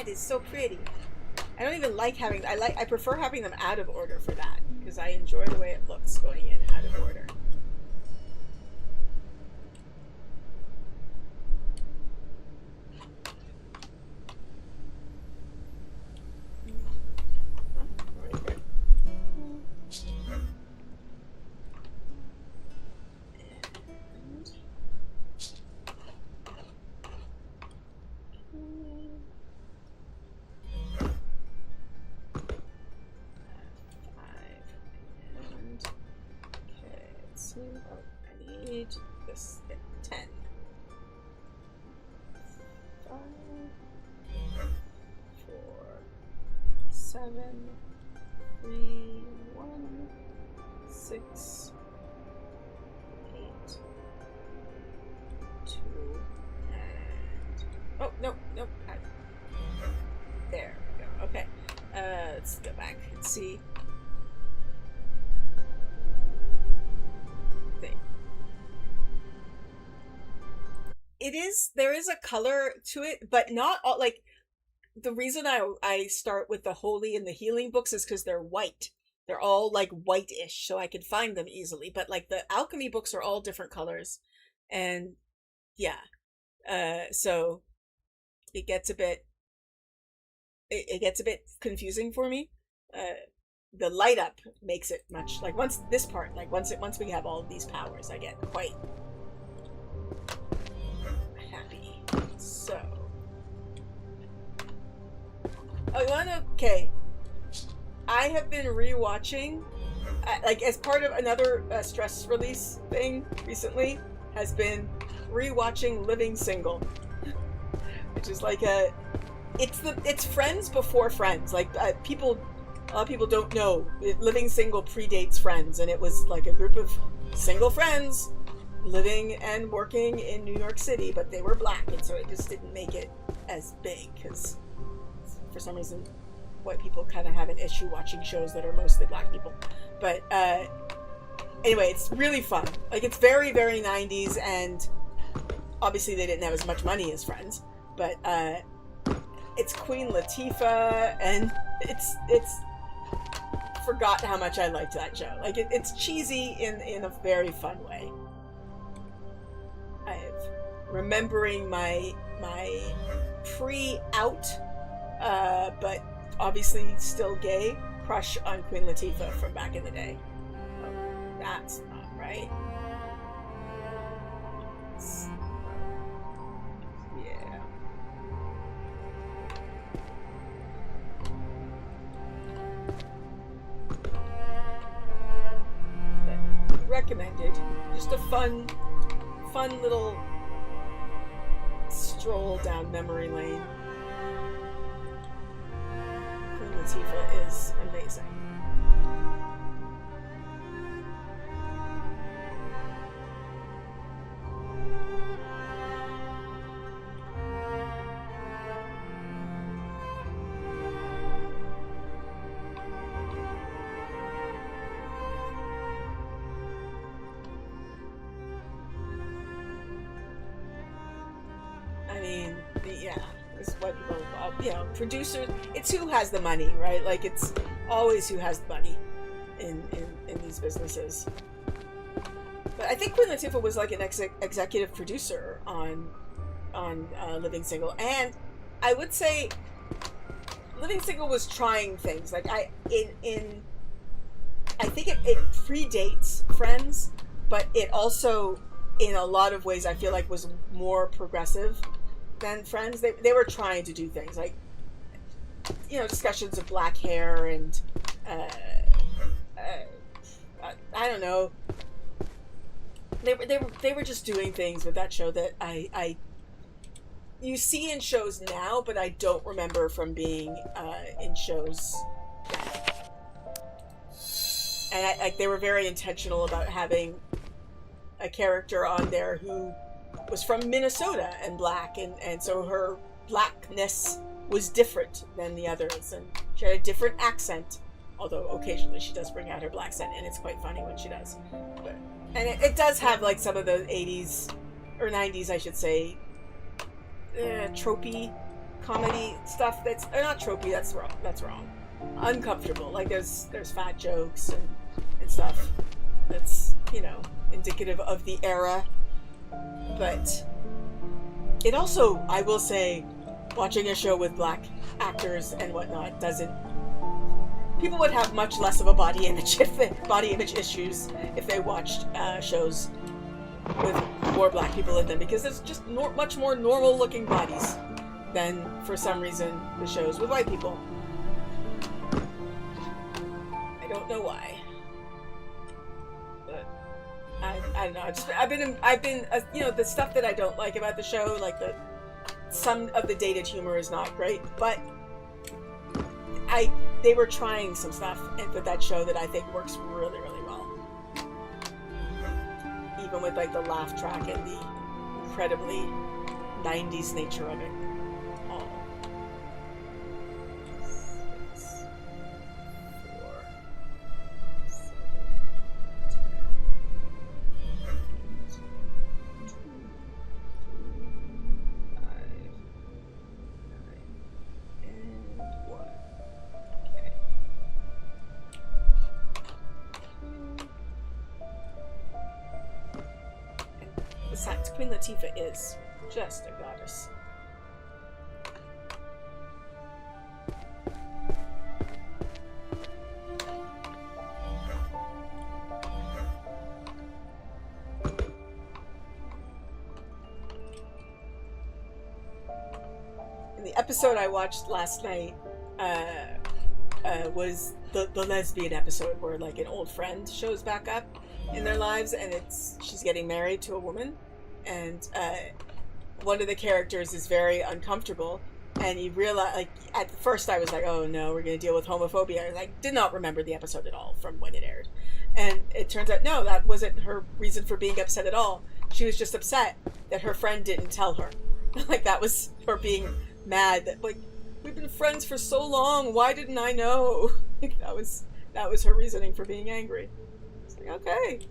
Is so pretty. I don't even like having. I prefer having them out of order for that because I enjoy the way it looks going in out of order. This 10. 5, 4, 7, 3, 1, 6, 8, 2, and oh nope. There we go. Okay, let's go back and see. There is a color to it, but not all. Like, the reason I start with the holy and the healing books is because they're white. They're all like white-ish, so I can find them easily. But like the alchemy books are all different colors, and yeah, so it gets a bit confusing for me. The light up makes it much like once we have all of these powers, I get quite happy. So, okay. I have been rewatching, like as part of another stress release thing recently, has been rewatching Living Single, which is like it's Friends before Friends. Like a lot of people don't know, Living Single predates Friends, and it was like a group of single friends living and working in New York City, but they were black, and so it just didn't make it as big because for some reason white people kind of have an issue watching shows that are mostly black people. But anyway, it's really fun. Like, it's very, very 90s, and obviously they didn't have as much money as Friends, but it's Queen Latifah, and it's forgot how much I liked that show. Like, it's cheesy in a very fun way. I'm remembering my pre-out but obviously still gay crush on Queen Latifah from back in the day. Oh, that's not right. Yeah. But recommended. Just a fun fun little stroll down memory lane. Queen Latifah is amazing. Producer, it's who has the money, right? Like, it's always who has the money in these businesses. But I think Queen Latifah was like an executive producer on Living Single, and I would say Living Single was trying things. Like, I think it predates Friends, but it also, in a lot of ways, I feel like was more progressive than Friends. They were trying to do things like, you know, discussions of black hair and I don't know. They were just doing things with that show that I you see in shows now, but I don't remember from being in shows then. And they were very intentional about having a character on there who was from Minnesota and black, and so her blackness was different than the others, and she had a different accent, although occasionally she does bring out her black accent, and it's quite funny when she does. And it does have like some of the 80s or 90s, I should say, tropey comedy stuff. That's not tropey, that's wrong, uncomfortable. Like there's fat jokes and stuff that's, you know, indicative of the era. But it also, I will say, watching a show with black actors and whatnot doesn't. People would have much less of a body image issues if they watched shows with more black people in them, because there's just much more normal looking bodies than, for some reason, the shows with white people. I don't know why, but I don't know. I've been you know, the stuff that I don't like about the show, like some of the dated humor is not great, but they were trying some stuff with that show that I think works really, really well. Even with like the laugh track and the incredibly 90s nature of it. All. 6, 4, 7, 10, Queen Latifah is just a goddess. And the episode I watched last night was the lesbian episode, where like an old friend shows back up in their lives, and she's getting married to a woman, and one of the characters is very uncomfortable, and you realize, like, at first I was like, oh no, we're going to deal with homophobia. I did not remember the episode at all from when it aired, and it turns out no, that wasn't her reason for being upset at all. She was just upset that her friend didn't tell her. Like, that was her being mad that, like, we've been friends for so long, why didn't I know? that was her reasoning for being angry. It's like, okay.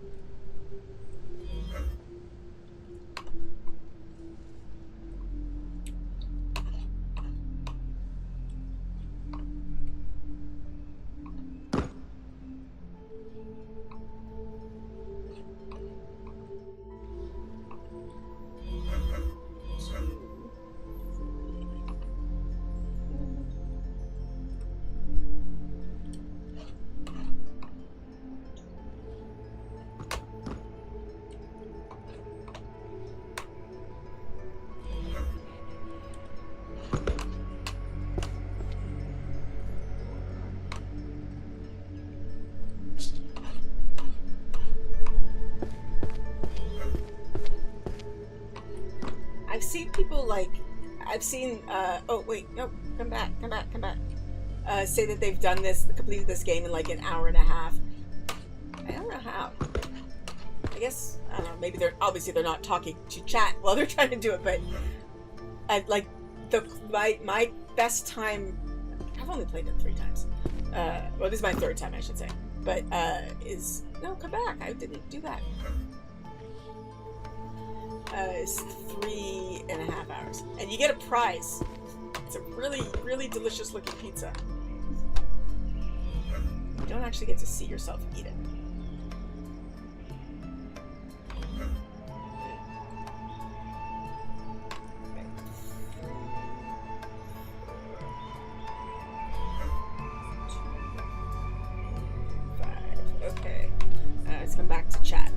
I've seen people like, oh wait, no, come back. Say that they've completed this game in like an hour and a half. I don't know how. I guess, I don't know, maybe they're not talking to chat while they're trying to do it, but my best time, I've only played it 3 times. Well, this is my 3rd time, I should say. But, no, come back. I didn't do that. It's 3.5 hours. And you get a prize. It's a really, really delicious looking pizza. You don't actually get to see yourself eat it. Okay. Let's come back to chat.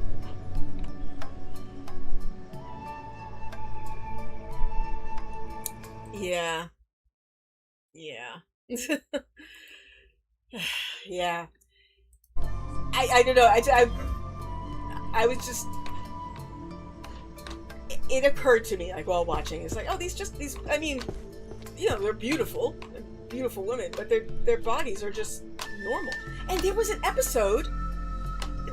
Yeah. Yeah. Yeah. I don't know. I was just... It occurred to me, like, while watching, it's like, oh, these, I mean, you know, they're beautiful women, but their bodies are just normal. And there was an episode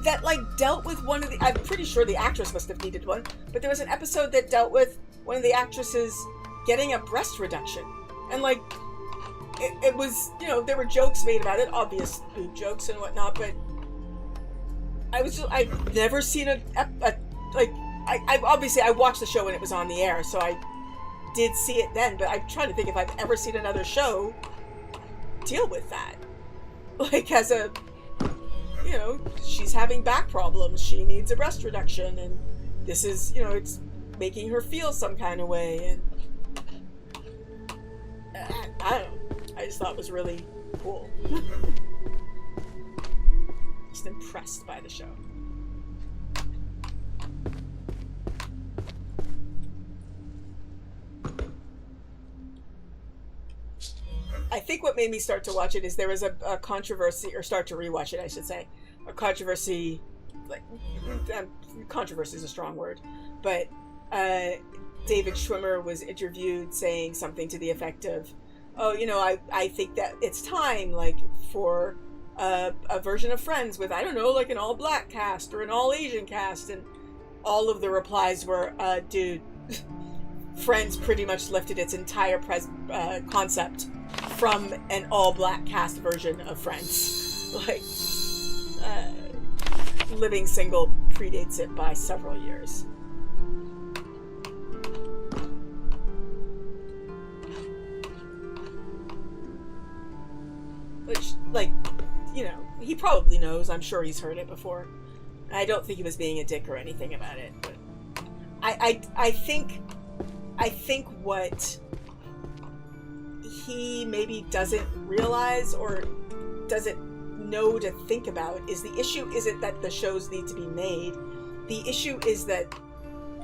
that, like, dealt with one of the... I'm pretty sure the actress must have needed one, but there was an episode that dealt with one of the actresses getting a breast reduction. And, like, it was, you know, there were jokes made about it, obvious boob jokes and whatnot, but I've never seen I obviously, I watched the show when it was on the air, so I did see it then, but I'm trying to think if I've ever seen another show deal with that. Like, as a, you know, she's having back problems, she needs a breast reduction, and this is, you know, it's making her feel some kind of way, and I don't know. I just thought it was really cool. Just impressed by the show. I think what made me start to watch it is there was a controversy, or start to rewatch it, I should say. A controversy, like, controversy is a strong word, but David Schwimmer was interviewed saying something to the effect of, oh, you know, I think that it's time, like, for a version of Friends with, I don't know, like an all-black cast or an all-Asian cast, and all of the replies were, dude, Friends pretty much lifted its entire concept from an all-black cast version of Friends. Like, Living Single predates it by several years. Which, like, you know, he probably knows. I'm sure he's heard it before. I don't think he was being a dick or anything about it, but I think what he maybe doesn't realize or doesn't know to think about is the issue isn't that the shows need to be made. The issue is that,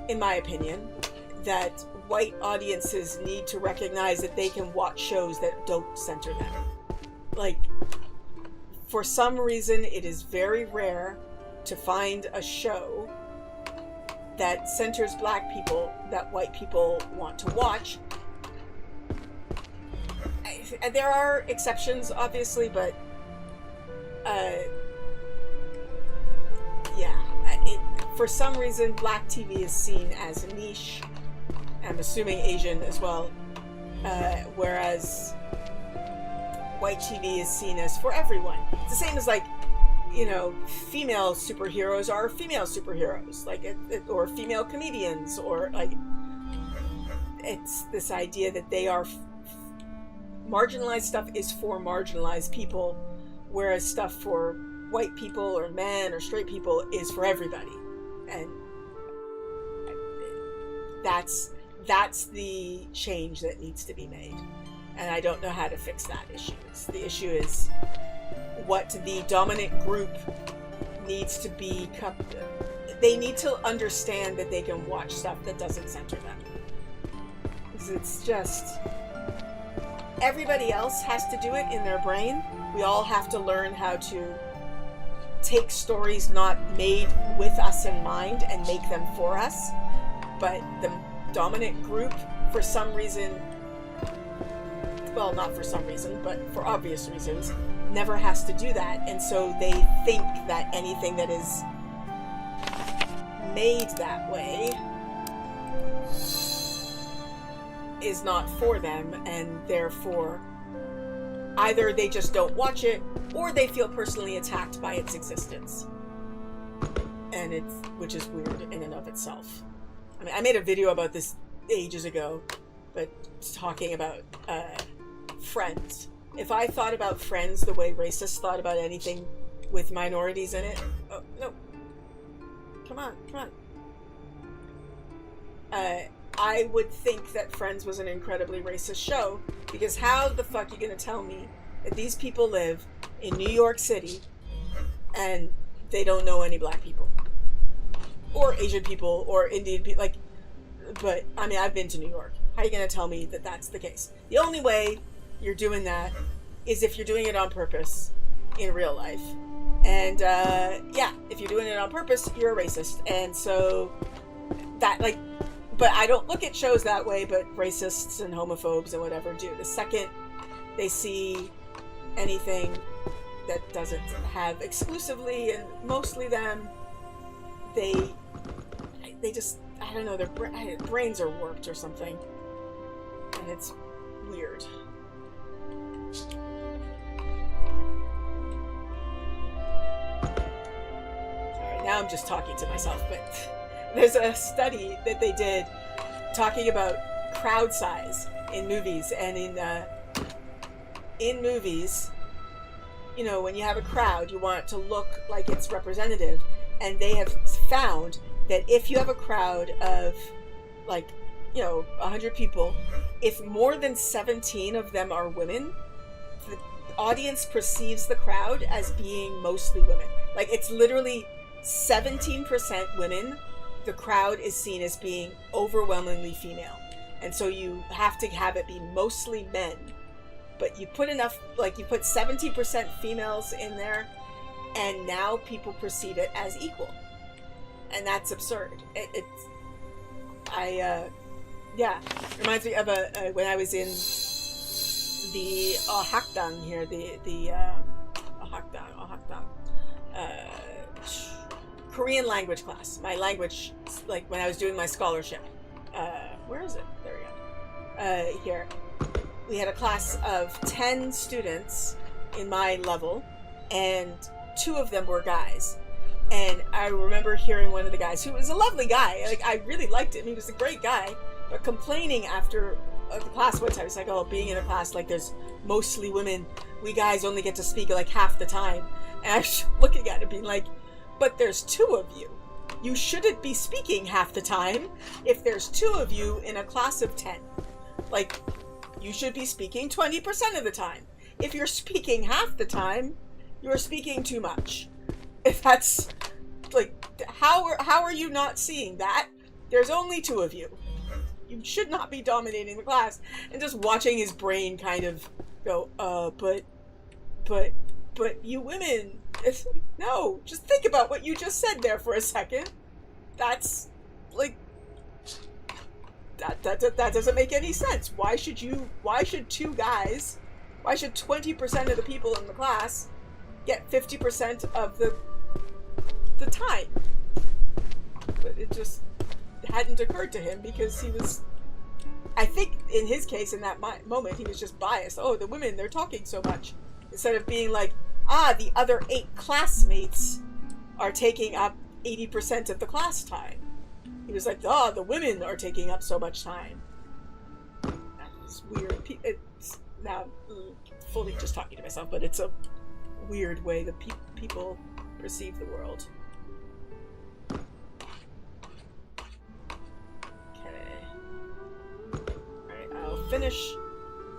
in my opinion, that white audiences need to recognize that they can watch shows that don't center them. Like, for some reason, it is very rare to find a show that centers black people that white people want to watch. There are exceptions, obviously, but for some reason, black TV is seen as a niche. I'm assuming Asian as well, whereas white TV is seen as for everyone. It's the same as, like, you know, female superheroes are female superheroes, like, or female comedians, or, like, it's this idea that they are marginalized stuff is for marginalized people, whereas stuff for white people or men or straight people is for everybody. And that's the change that needs to be made. And I don't know how to fix that issue. The issue is what the dominant group needs to be. They need to understand that they can watch stuff that doesn't center them. Because it's just, everybody else has to do it in their brain. We all have to learn how to take stories not made with us in mind and make them for us. But dominant group, for some reason, well, not for some reason, but for obvious reasons, never has to do that. And so they think that anything that is made that way is not for them, and therefore either they just don't watch it, or they feel personally attacked by its existence. And which is weird in and of itself. I mean, I made a video about this ages ago, but talking about Friends. If I thought about Friends the way racists thought about anything with minorities in it, oh no, come on. I would think that Friends was an incredibly racist show, because how the fuck are you gonna tell me that these people live in New York City and they don't know any black people or Asian people or Indian people? Like, but I mean, I've been to New York. How are you gonna tell me that that's the case? The only way you're doing that is if you're doing it on purpose in real life. And yeah, if you're doing it on purpose, you're a racist. And so that, like, but I don't look at shows that way, but racists and homophobes and whatever do. The second they see anything that doesn't have exclusively and mostly them, they just, I don't know, their brains are warped or something. And it's weird. Sorry, now I'm just talking to myself, but there's a study that they did talking about crowd size in movies, and in movies, you know, when you have a crowd, you want it to look like it's representative, and they have found that if you have a crowd of, like, you know, 100 people, if more than 17 of them are women, the audience perceives the crowd as being mostly women. Like, it's literally 17% women. The crowd is seen as being overwhelmingly female. And so you have to have it be mostly men. But you put enough, like, you put 70% females in there, and now people perceive it as equal. And that's absurd. Yeah, reminds me of when I was in the Hakdang here, the Korean language class. My language, like when I was doing my scholarship. Where is it? There we go. Here. We had a class of 10 students in my level, and 2 of them were guys. And I remember hearing one of the guys, who was a lovely guy, like, I really liked him, he was a great guy, but complaining after the class one time. He's like, oh, being in a class like there's mostly women, we guys only get to speak like half the time. And I was looking at it being like, but there's 2 of you. You shouldn't be speaking half the time if there's 2 of you in a class of 10. Like, you should be speaking 20% of the time. If you're speaking half the time, you're speaking too much. If that's, like, how are you not seeing that? There's only 2 of you. You should not be dominating the class. And just watching his brain kind of go, but you women, no, just think about what you just said there for a second. That's, like, that doesn't make any sense. Why should 2 guys, why should 20% of the people in the class get 50% of the time? But it just hadn't occurred to him, because he was, I think in his case, in that moment, he was just biased. Oh, the women, they're talking so much. Instead of being like, the other 8 classmates are taking up 80% of the class time. He was like, the women are taking up so much time. That's weird. It's now fully just talking to myself, but it's a weird way that people perceive the world. Okay. Alright, I'll finish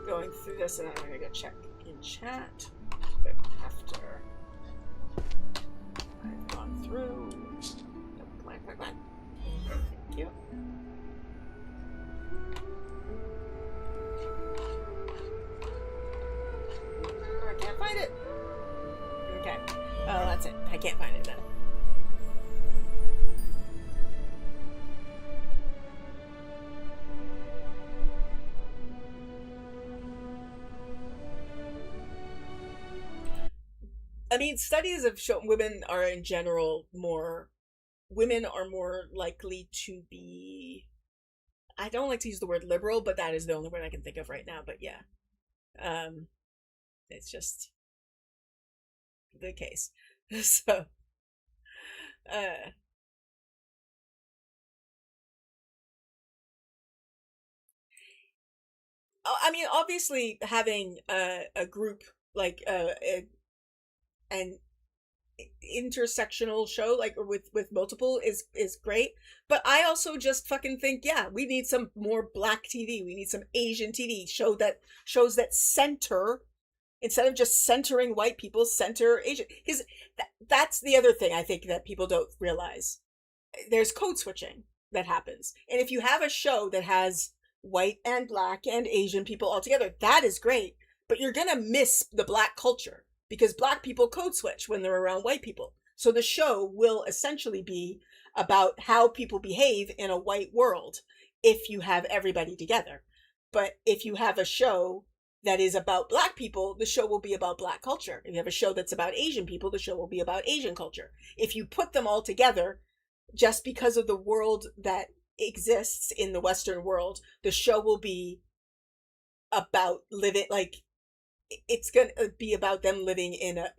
going through this, and then I'm gonna go check in chat. But after I've gone through. Come on. Thank you. I can't find it. Okay. Oh, that's it. I can't find it then. I mean, studies have shown women are in general more, women are more likely to be, I don't like to use the word liberal, but that is the only word I can think of right now. But yeah, um, it's just the case. So, uh, I mean, obviously having a group like an intersectional show like with multiple is great, but I also just fucking think, yeah, we need some more black TV, we need some Asian TV shows that center, instead of just centering white people, center Asian, because that's the other thing I think that people don't realize. There's code switching that happens, and if you have a show that has white and black and Asian people all together, that is great, but you're gonna miss the black culture because black people code switch when they're around white people. So the show will essentially be about how people behave in a white world if you have everybody together. But if you have a show that is about black people, the show will be about black culture. If you have a show that's about Asian people, the show will be about Asian culture. If you put them all together, just because of the world that exists in the Western world, the show will be about living, like, it's gonna be about them living in a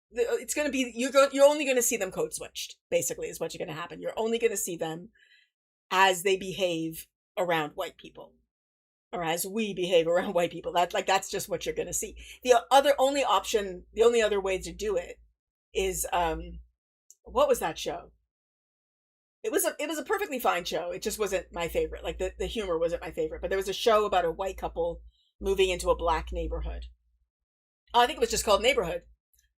it's gonna be, you're only gonna see them code switched, basically, is what's gonna happen. You're only gonna see them as they behave around white people, or as we behave around white people. That's just what you're gonna see. The only other way to do it is what was that show? It was a perfectly fine show. It just wasn't my favorite. Like the humor wasn't my favorite. But there was a show about a white couple moving into a black neighborhood. Oh, I think it was just called Neighborhood.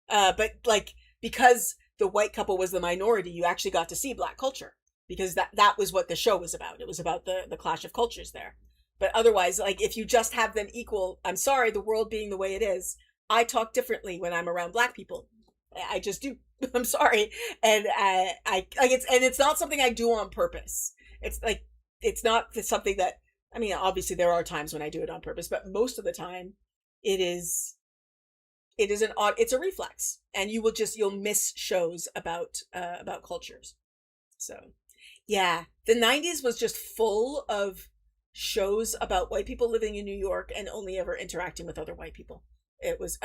But like, because the white couple was the minority, you actually got to see black culture, because that was what the show was about. It was about the clash of cultures there. But otherwise, like, if you just have them equal, I'm sorry, the world being the way it is, I talk differently when I'm around black people. I just do. I'm sorry, and I like it's not something I do on purpose. It's like, it's not something that, I mean, obviously there are times when I do it on purpose, but most of the time, it is it's a reflex, and you'll miss shows about cultures. So, yeah, the '90s was just full of shows about white people living in New York and only ever interacting with other white people. It was,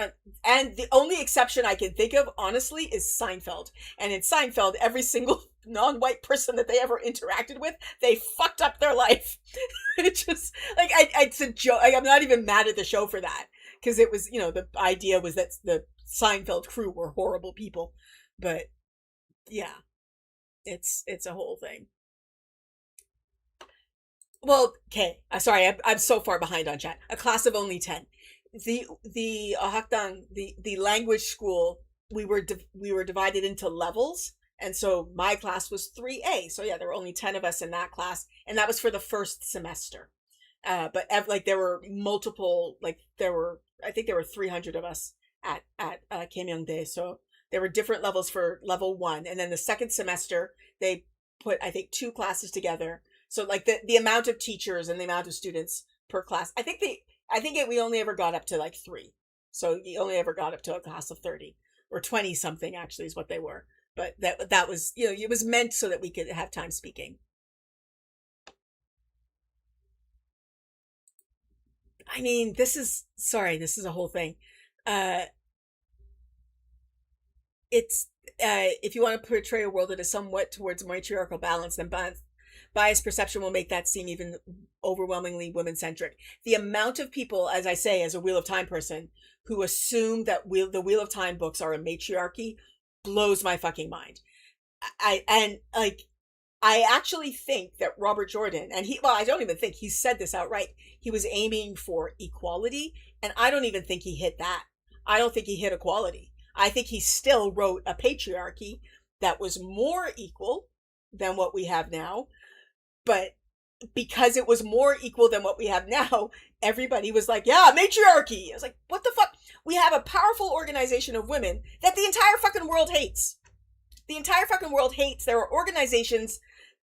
and the only exception I can think of, honestly, is Seinfeld. And in Seinfeld, every single non-white person that they ever interacted with, they fucked up their life. It just, like, it's a joke. I'm not even mad at the show for that, because it was, the idea was that the Seinfeld crew were horrible people. But yeah, it's a whole thing. Well, okay. Sorry, I'm so far behind on chat. A class of only 10. The Hakdan, the language school, we were divided into levels, and so my class was 3A. So yeah, there were only 10 of us in that class, and that was for the first semester. But like, there were multiple, like, I think there were 300 of us at Keimyongdae. So there were different levels for level 1, and then the second semester they put, I think, 2 classes together. So like the amount of teachers and the amount of students per class, we only ever got up to like 3. So you only ever got up to a class of 30 or 20 something, actually, is what they were. But that was, it was meant so that we could have time speaking. I mean, this is a whole thing. Uh, it's if you want to portray a world that is somewhat towards matriarchal balance, then biased perception will make that seem even overwhelmingly women-centric. The amount of people, as I say, as a Wheel of Time person, who assume that the Wheel of Time books are a matriarchy blows my fucking mind. I actually think that Robert Jordan, and I don't even think he said this outright. He was aiming for equality, and I don't even think he hit that. I don't think he hit equality. I think he still wrote a patriarchy that was more equal than what we have now, but because it was more equal than what we have now, everybody was like, yeah, matriarchy. I was like, what the fuck? We have a powerful organization of women that the entire fucking world hates. The entire fucking world hates. There are organizations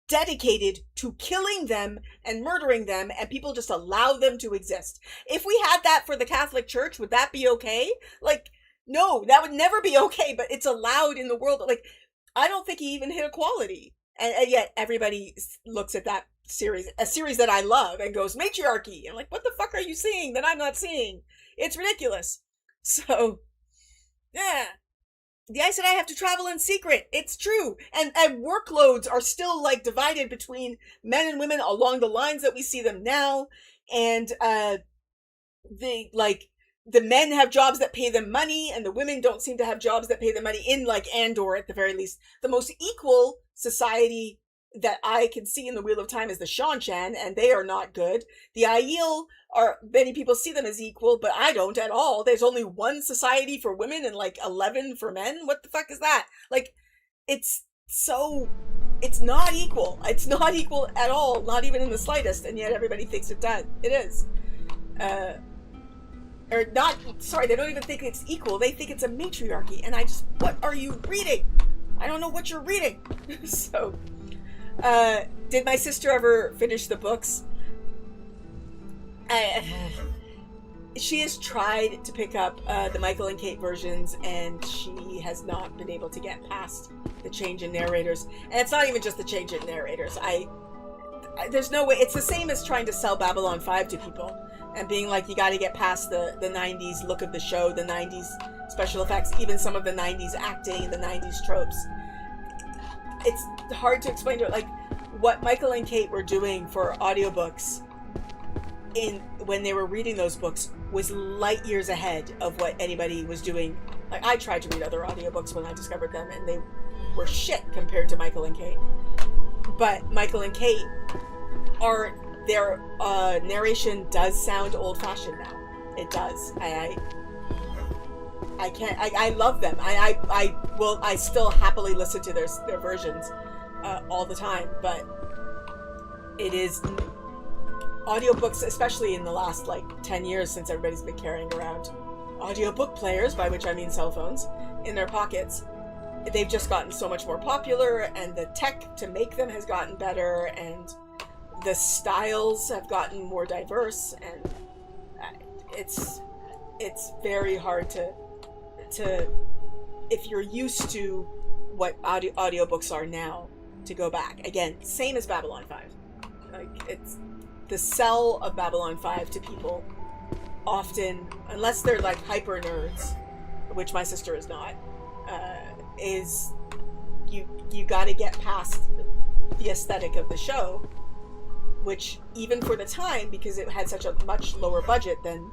dedicated to killing them and murdering them, and people just allow them to exist. If we had that for the Catholic Church, would that be okay? Like, No, that would never be okay, but it's allowed in the world. Like, I don't think he even hit equality. And yet everybody looks at that series, a series that I love, and goes, matriarchy. And I'm like, what the fuck are you seeing that I'm not seeing? It's ridiculous. So, yeah. The Ice and I have to travel in secret. It's true. And workloads are still, like, divided between men and women along the lines that we see them now. And, the men have jobs that pay them money, and the women don't seem to have jobs that pay them money in, like, Andor, at the very least. The most equal society that I can see in the Wheel of Time is the Shan-Chan, and they are not good. The Aiel many people see them as equal, but I don't at all. There's only one society for women and, like, 11 for men. What the fuck is that? Like, it's not equal. It's not equal at all, not even in the slightest, and yet everybody thinks it is. Or not, sorry, they don't even think it's equal. They think it's a matriarchy. And what are you reading? I don't know what you're reading. So, did my sister ever finish the books? She has tried to pick up the Michael and Kate versions, and she has not been able to get past the change in narrators. And it's not even just the change in narrators. There's no way. It's the same as trying to sell Babylon 5 to people. And being like, you got to get past the 90s look of the show, the 90s special effects, even some of the 90s acting and the 90s tropes. It's hard to explain to it. Like, what Michael and Kate were doing for audiobooks when they were reading those books was light years ahead of what anybody was doing. Like, I tried to read other audiobooks when I discovered them, and they were shit compared to Michael and Kate. But Michael and Kate their narration does sound old-fashioned now. It does. I love them. I still happily listen to their versions all the time, but it is audiobooks, especially in the last, like, 10 years since everybody's been carrying around audiobook players, by which I mean cell phones, in their pockets. They've just gotten so much more popular, and the tech to make them has gotten better, and the styles have gotten more diverse, and it's very hard to if you're used to what audiobooks are now, to go back. Again, same as Babylon 5. Like, it's the sell of Babylon 5 to people often, unless they're, like, hyper nerds, which my sister is not, is you got to get past the aesthetic of the show, which, even for the time, because it had such a much lower budget than,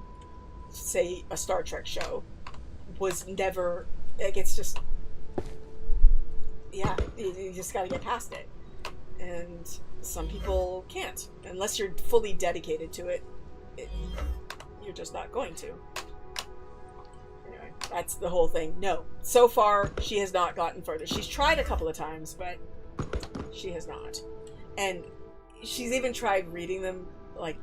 say, a Star Trek show, was never, like, it's just, yeah, you just gotta get past it. And some people can't. Unless you're fully dedicated to it, you're just not going to. Anyway, that's the whole thing. No. So far, she has not gotten further. She's tried a couple of times, but she has not. And she's even tried reading them, like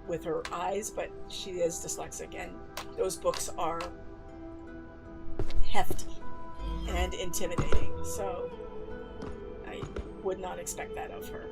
with her eyes, but she is dyslexic, and those books are hefty and intimidating, so I would not expect that of her.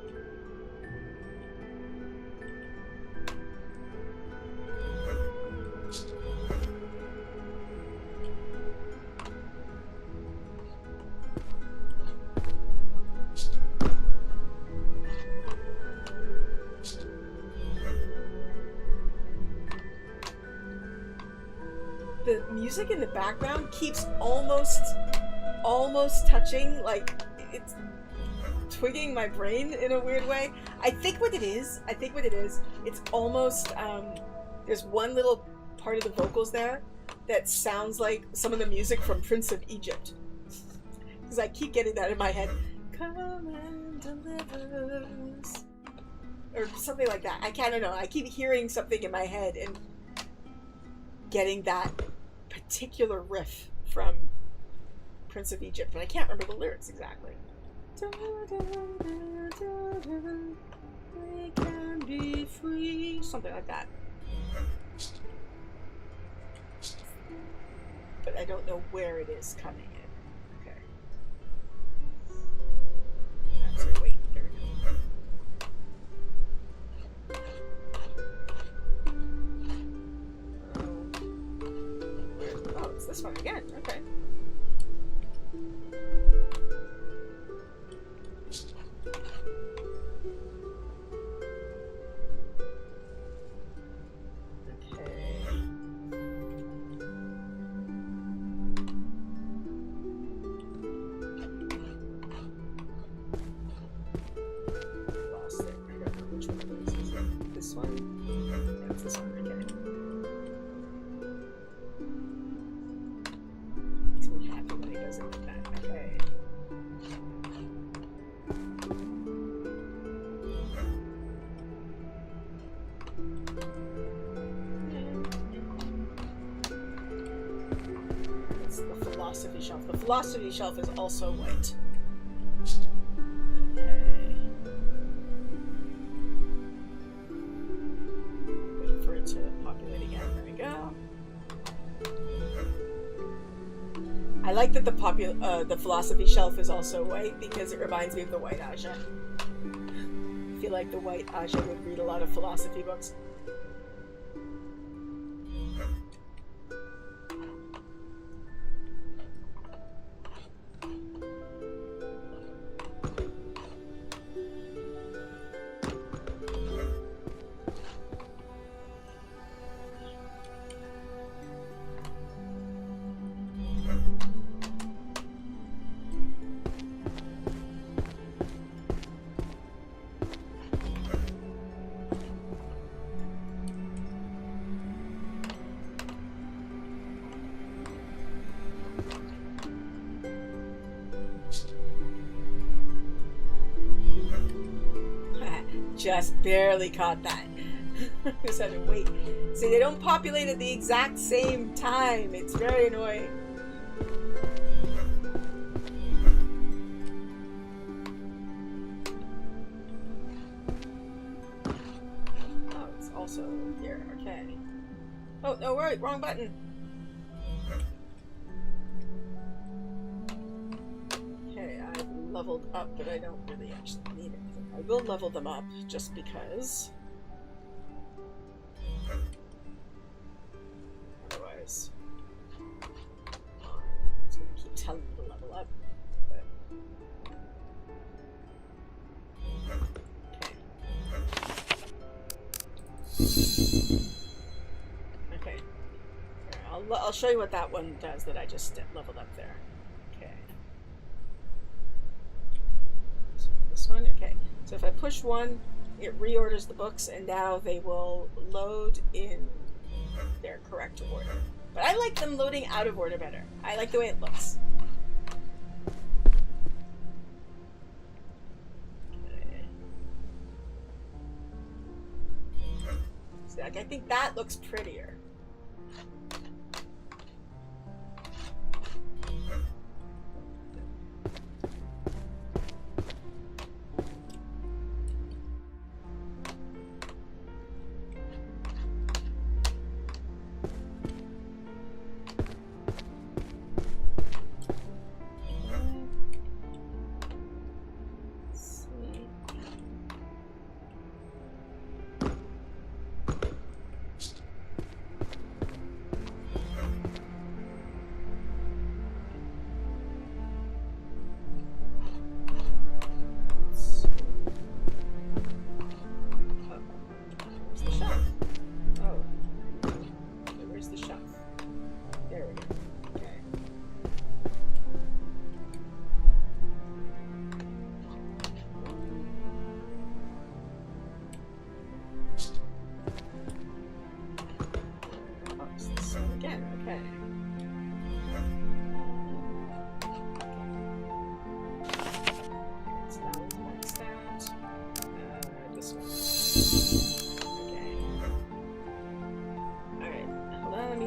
The music in the background keeps almost touching, like, it's twigging my brain in a weird way. I think what it is, it's almost, there's one little part of the vocals there that sounds like some of the music from Prince of Egypt. Because I keep getting that in my head. Come and deliver us. Or something like that. I don't know. I keep hearing something in my head and getting that particular riff from Prince of Egypt, but I can't remember the lyrics exactly. They can be free. Something like that. But I don't know where it is coming in. Okay. Actually, wait. There we go. Oh, it's this one again. Okay. The philosophy shelf is also white. Okay. Wait for it to populate again. There we go. I like that the philosophy shelf is also white because it reminds me of the white Aja. I feel like the white Aja would read a lot of philosophy books. Just barely caught that. Just had to wait. See, they don't populate at the exact same time. It's very annoying. Oh, it's also here. Okay. Oh, no, right, wrong button. Okay, I've leveled up, but I don't really actually need it. I will level them up just because. Otherwise, I'm just gonna keep telling you to level up. But... Okay. Okay. I'll show you what that one does that I just leveled up there. Okay. So this one. Okay. So if I push one, it reorders the books, and now they will load in their correct order. But I like them loading out of order better. I like the way it looks. Okay. See, like, I think that looks prettier.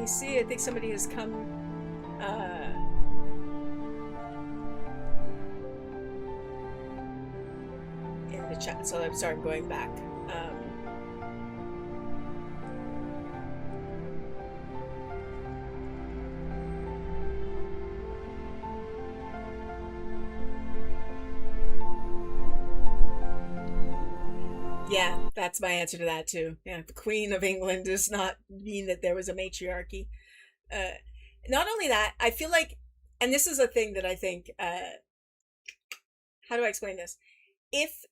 See, I think somebody has come in the chat, so I'm sorry, I'm going back. Yeah, that's my answer to that too. Yeah, the Queen of England does not mean that there was a matriarchy. Not only that, I feel like, and this is a thing that I think, how do I explain this? If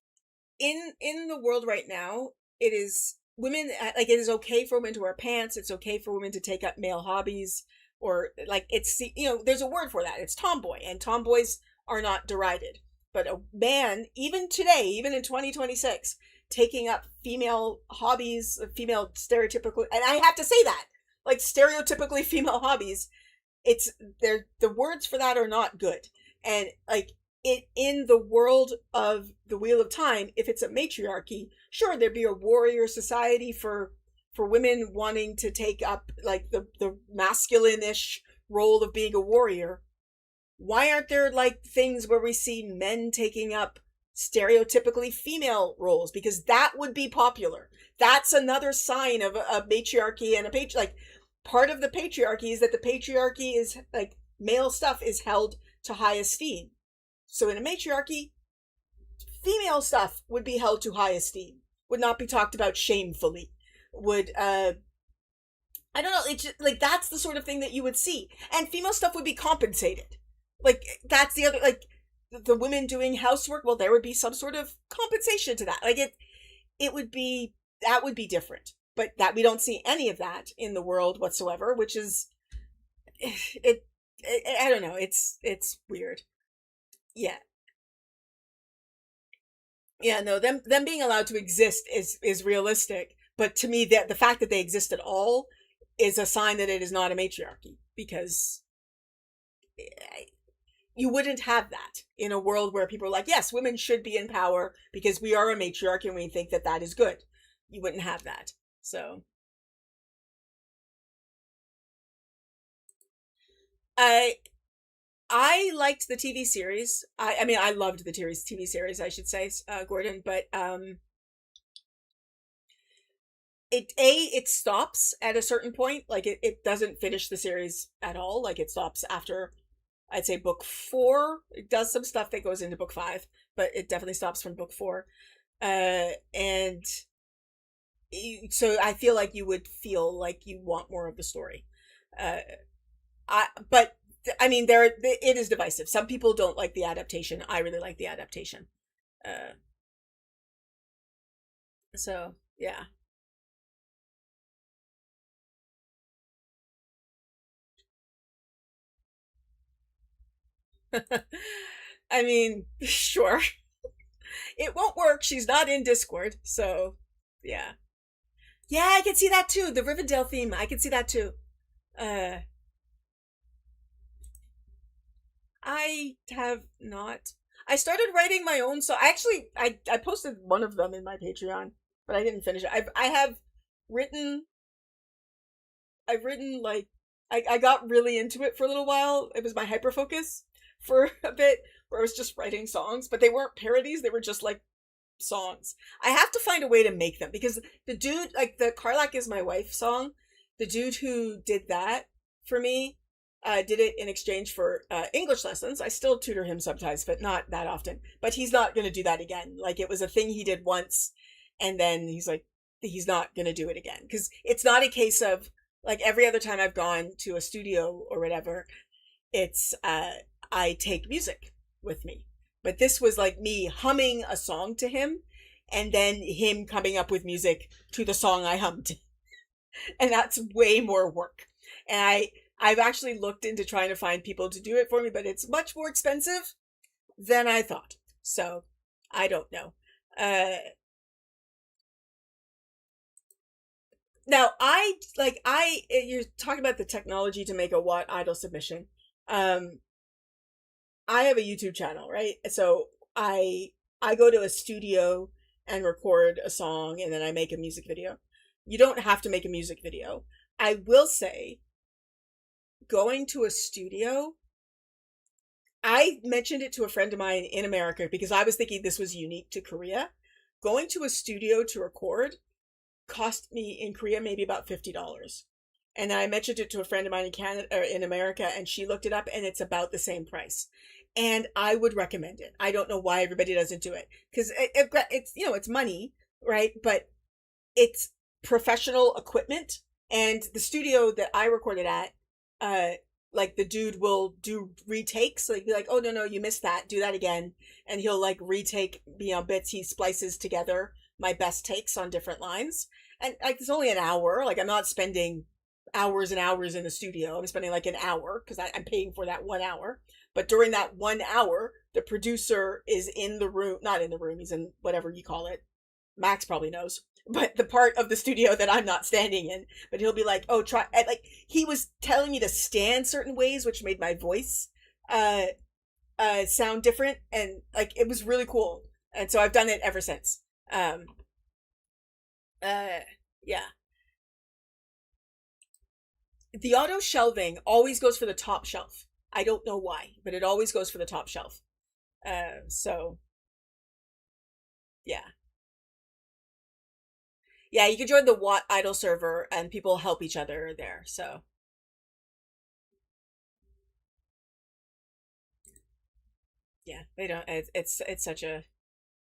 in the world right now, it is women, like, it is okay for women to wear pants, it's okay for women to take up male hobbies, or like, it's, there's a word for that. It's tomboy, and tomboys are not derided. But a man, even today, even in 2026, taking up female hobbies, female stereotypical, and I have to say that, like, stereotypically female hobbies, it's, the words for that are not good. And like, it, in the world of the Wheel of Time, if it's a matriarchy, sure, there'd be a warrior society for women wanting to take up, like, the masculine-ish role of being a warrior. Why aren't there, like, things where we see men taking up stereotypically female roles? Because that would be popular. That's another sign of a matriarchy and a like, part of the patriarchy is that the patriarchy is, like, male stuff is held to high esteem. So in a matriarchy, female stuff would be held to high esteem, would not be talked about shamefully, would, I don't know, it's just, like, that's the sort of thing that you would see. And female stuff would be compensated. Like, that's the other, like, the women doing housework, well, there would be some sort of compensation to that. Like, it would be, that would be different. But that, we don't see any of that in the world whatsoever, which is, I don't know, it's weird. Yeah. Yeah, no, them being allowed to exist is realistic, but to me, that the fact that they exist at all is a sign that it is not a matriarchy, because you wouldn't have that in a world where people are like, yes, women should be in power because we are a matriarchy and we think that that is good. You wouldn't have that. So I I liked the TV series. I mean, I loved the TV series, I should say, Gordon. But it stops at a certain point. Like, it doesn't finish the series at all. Like, it stops after, I'd say, book 4. It does some stuff that goes into book 5, but it definitely stops from book 4. And so I feel like you would feel like you want more of the story. Uh, but I mean, it is divisive. Some people don't like the adaptation. I really like the adaptation. Uh, so yeah. I mean, sure. It won't work. She's not in Discord, so yeah. Yeah, I can see that too. The Rivendell theme, I can see that too. Uh, I have not. I started writing my own, so I posted one of them in my Patreon, but I didn't finish it. I have written I've written, like, I got really into it for a little while. It was my hyper focus for a bit, where I was just writing songs, but they weren't parodies, they were just, like, songs. I have to find a way to make them, because the dude, like, the Carlac is My Wife song, the dude who did that for me, did it in exchange for English lessons. I still tutor him sometimes, but not that often. But he's not going to do that again. Like, it was a thing he did once, and then he's like, he's not going to do it again. Because it's not a case of, like, every other time I've gone to a studio or whatever, it's, I take music with me. But this was like me humming a song to him, and then him coming up with music to the song I hummed. And that's way more work. And I've actually looked into trying to find people to do it for me, but it's much more expensive than I thought. So I don't know. Uh, Now, you're talking about the technology to make a Watt Idol submission. Um, I have a YouTube channel, right? So I go to a studio and record a song, and then I make a music video. You don't have to make a music video. I will say, going to a studio, I mentioned it to a friend of mine in America because I was thinking this was unique to Korea. Going to a studio to record cost me in Korea maybe about $50. And then I mentioned it to a friend of mine in Canada, or in America, and she looked it up, and it's about the same price. And I would recommend it. I don't know why everybody doesn't do it, because it's, it's money, right? But it's professional equipment, and the studio that I recorded at, uh, like the dude will do retakes, like be like, oh no, you missed that, do that again. And he'll like retake, bits. He splices together my best takes on different lines. And like it's only an hour. Like I'm not spending hours and hours in the studio. I'm spending like an hour because I'm paying for that 1 hour. But during that 1 hour, the producer is in the room, not in the room, he's in whatever you call it. Max probably knows, but the part of the studio that I'm not standing in. But he'll be like, oh, try, like, he was telling me to stand certain ways, which made my voice sound different. And like, it was really cool. And so I've done it ever since. Yeah. The auto shelving always goes for the top shelf. I don't know why, but it always goes for the top shelf. So yeah. Yeah, you can join the Watt idle server and people help each other there. So yeah, they don't, it's such a,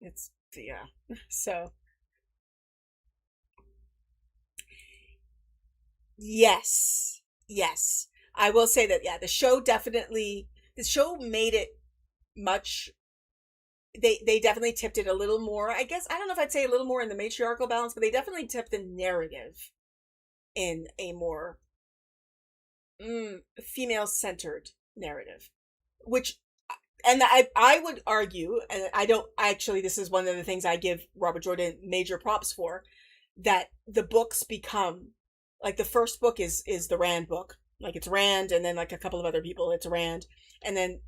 it's, yeah. So yes. Yes. I will say that, yeah, the show made it much, they definitely tipped it a little more. I guess I don't know if I'd say a little more in the matriarchal balance, but they definitely tipped the narrative in a more female centered narrative, which, and I would argue, and I don't actually, this is one of the things I give Robert Jordan major props for, that the books become, like the first book is the Rand book, like it's Rand and then like a couple of other people, it's Rand, and then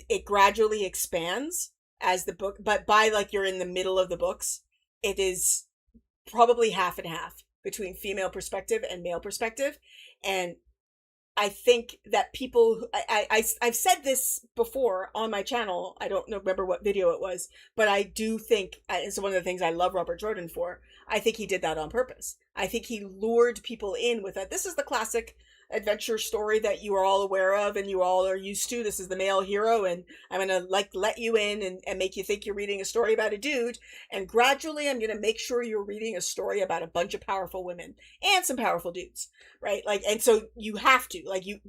it gradually expands as the book, but by like you're in the middle of the books, it is probably half and half between female perspective and male perspective. And I think that people, I've said this before on my channel. I don't remember what video it was, but I do think it's one of the things I love Robert Jordan for. I think he did that on purpose. I think he lured people in with that. This is the classic adventure story that you are all aware of and you all are used to. This is the male hero, and I'm gonna like let you in and make you think you're reading a story about a dude, and gradually I'm gonna make sure you're reading a story about a bunch of powerful women and some powerful dudes, right? Like, and so you have to, like, you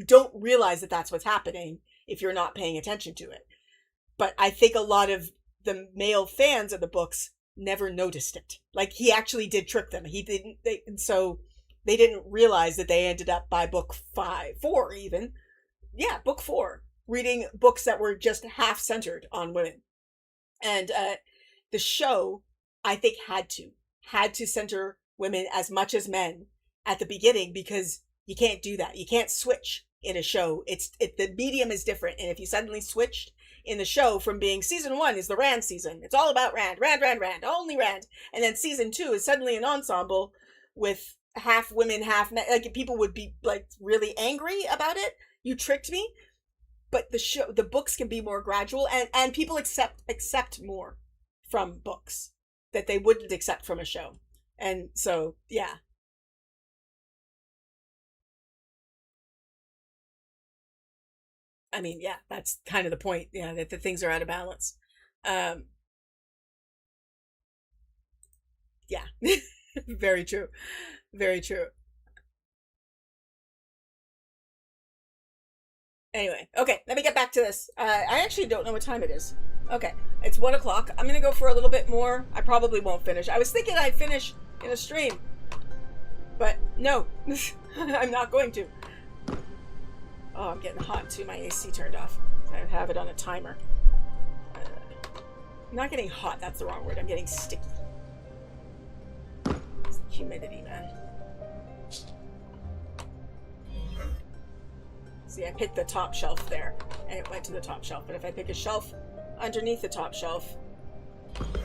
don't realize that that's what's happening if you're not paying attention to it. But I think a lot of the male fans of the books never noticed it. Like, he actually did trick them. He didn't, so they didn't realize that they ended up by book 4 even. Yeah, book 4, reading books that were just half centered on women. And the show, I think, had to center women as much as men at the beginning, because you can't do that. You can't switch in a show. The medium is different. And if you suddenly switched in the show from being season 1 is the Rand season, it's all about Rand, only Rand. And then season 2 is suddenly an ensemble with half women, half men, like, people would be like really angry about it. You tricked me. But the books can be more gradual, and people accept more from books that they wouldn't accept from a show. And so, yeah. I mean, yeah, that's kind of the point. Yeah, that the things are out of balance. Um, yeah, very true, very true. Anyway, okay, let me get back to this. I actually don't know what time it is. Okay, it's 1 o'clock. I'm gonna go for a little bit more. I probably won't finish. I was thinking I'd finish in a stream, but no, I'm not going to. Oh, I'm getting hot too. My AC turned off. I have it on a timer. I'm not getting hot. That's the wrong word. I'm getting sticky. It's the humidity, man. See, I picked the top shelf there, and it went to the top shelf. But if I pick a shelf underneath the top shelf,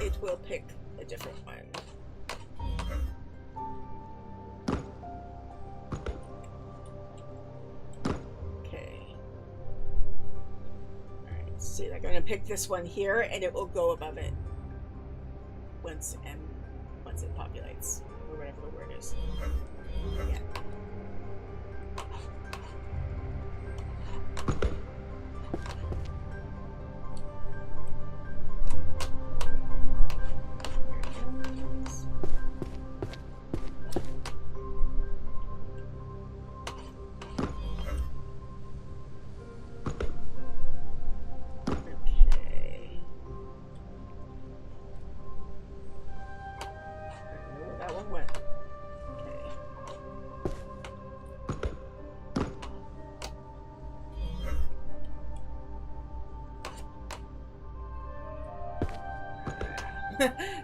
it will pick a different one. Okay. Alright, let's see. I'm going to pick this one here, and it will go above it once it populates, or whatever the word is. Yeah.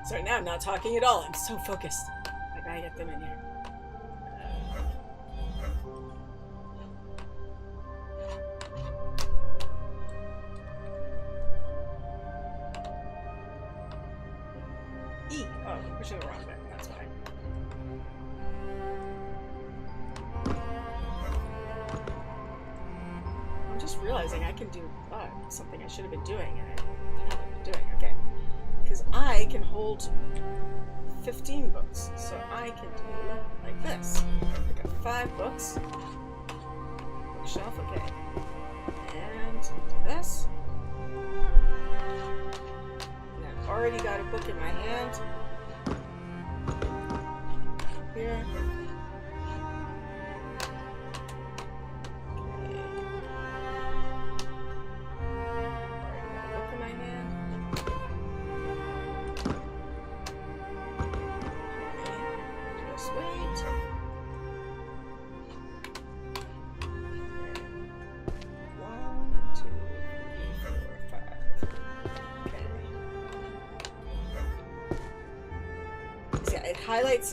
Sorry, now I'm not talking at all. I'm so focused. I gotta get them in here. E. Oh, I'm pushing the wrong button. That's why. I'm just realizing I can do something I should have been doing and I haven't been doing. Okay. Because I can hold 15 books. So I can do like this. I got 5 books. Bookshelf, okay. And do this. And I've already got a book in my hand. Here.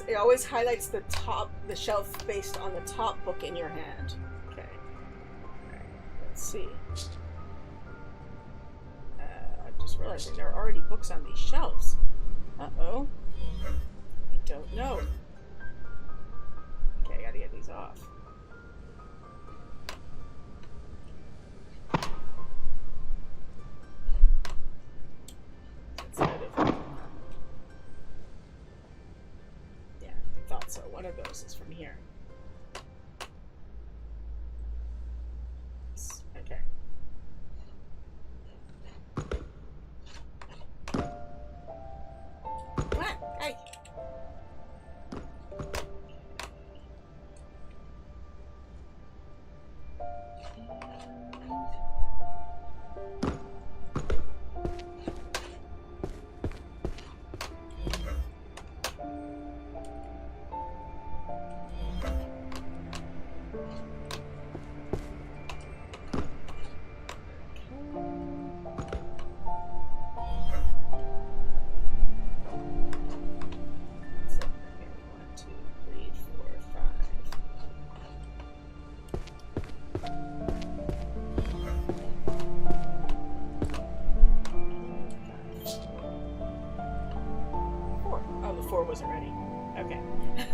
It always highlights the shelf based on the top book in your hand. Okay. Alright, let's see. I'm just realizing there are already books on these shelves. Uh-oh. I don't know. Okay, I gotta get these off. So one of those is from here. Okay. What? Hey.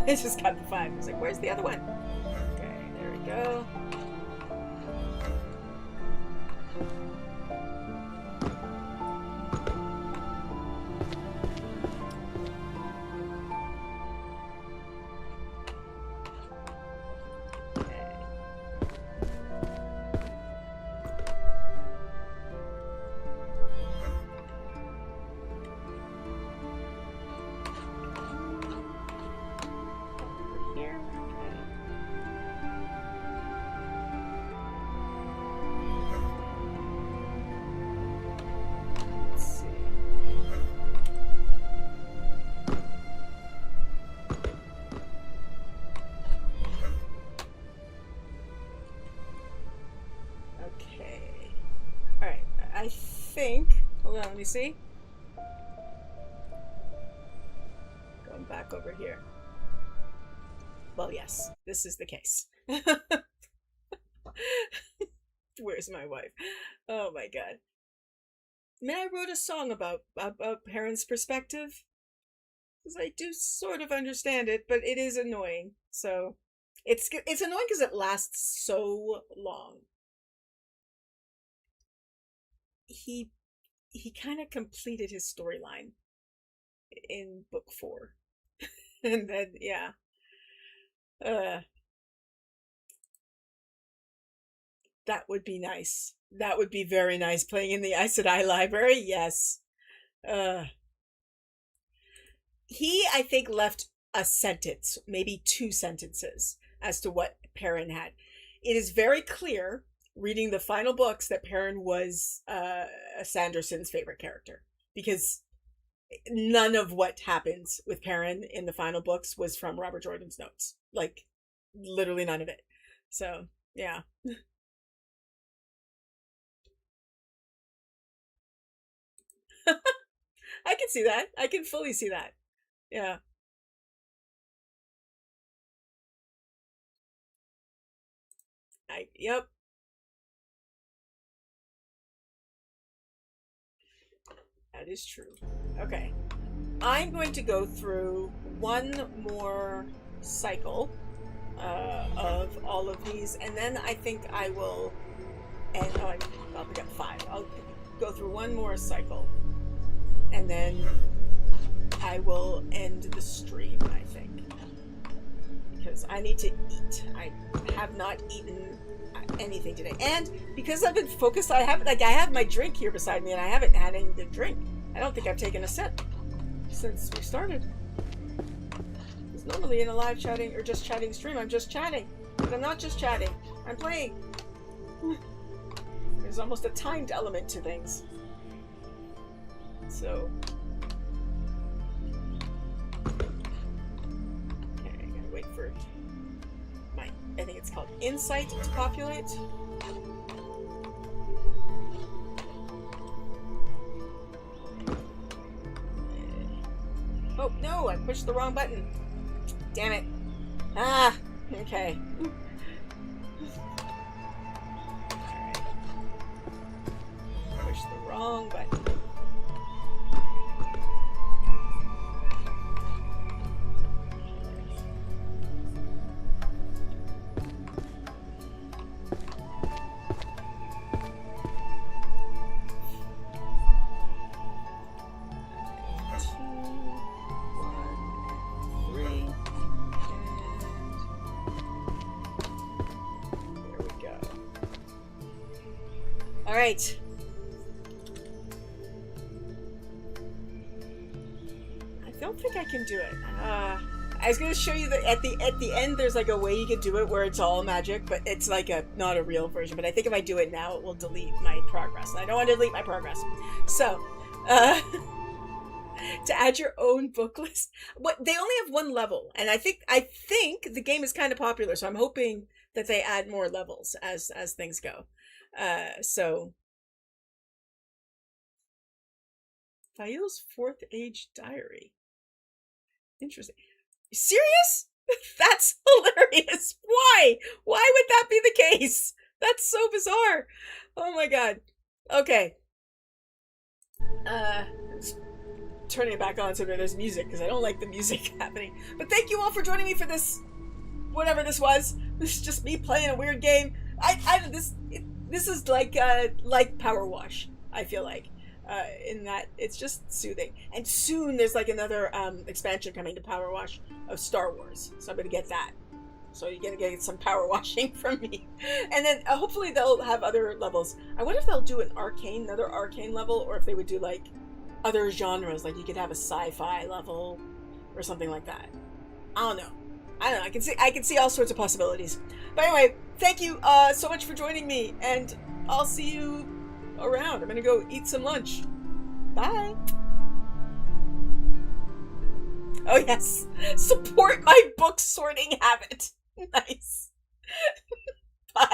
I just got the 5. I was like, where's the other one? Okay, there we go. I think, hold on, let me see. Going back over here. Well, yes, this is the case. Where's my wife? Oh my god. I mean, I wrote a song about parents' perspective. Because I do sort of understand it, but it is annoying. So, it's annoying because it lasts so long. He kind of completed his storyline in book 4. And then, yeah. That would be nice. That would be very nice, playing in the Aes Sedai library, yes. He, I think, left a sentence, maybe 2 sentences, as to what Perrin had. It is very clear, reading the final books, that Perrin was Sanderson's favorite character. Because none of what happens with Perrin in the final books was from Robert Jordan's notes. Like, literally none of it. So, yeah. I can see that. I can fully see that. Yeah. Yep. That is true. Okay. I'm going to go through one more cycle of all of these, and then I think I will. And I'll pick up 5. I'll go through one more cycle, and then I will end the stream. I think because I need to eat. I have not eaten anything today, and because I've been focused, I have my drink here beside me, and I haven't had any to drink. I don't think I've taken a sip since we started. Because normally in a live chatting or just chatting stream, I'm just chatting, but I'm not just chatting. I'm playing. There's almost a timed element to things. So, okay, I gotta wait for I think it's called Insight to populate. Oh, no, I pushed the wrong button. Damn it. Ah, okay. Alright. Pushed the wrong button. Alright. I don't think I can do it. I was gonna show you that at the end there's like a way you can do it where it's all magic, but it's like not a real version. But I think if I do it now, it will delete my progress. And I don't want to delete my progress. So, to add your own book list. They only have 1 level, and I think the game is kind of popular, so I'm hoping that they add more levels as things go. So Thail's 4th age diary. Interesting. Serious? That's hilarious. Why? Why would that be the case? That's so bizarre. Oh my god. Okay. Turning it back on so that there's music, because I don't like the music happening. But thank you all for joining me for this, whatever this was. This is just me playing a weird game. This is like Power Wash, I feel like, in that it's just soothing. And soon there's like another expansion coming to Power Wash of Star Wars, so I'm gonna get that. So you're gonna get some power washing from me, and then hopefully they'll have other levels. I wonder if they'll do another Arcane level, or if they would do like other genres, like you could have a sci-fi level or something like that. I don't know. I can see all sorts of possibilities. But anyway, thank you so much for joining me, and I'll see you around. I'm gonna go eat some lunch. Bye. Oh yes, support my book sorting habit. Nice. Bye.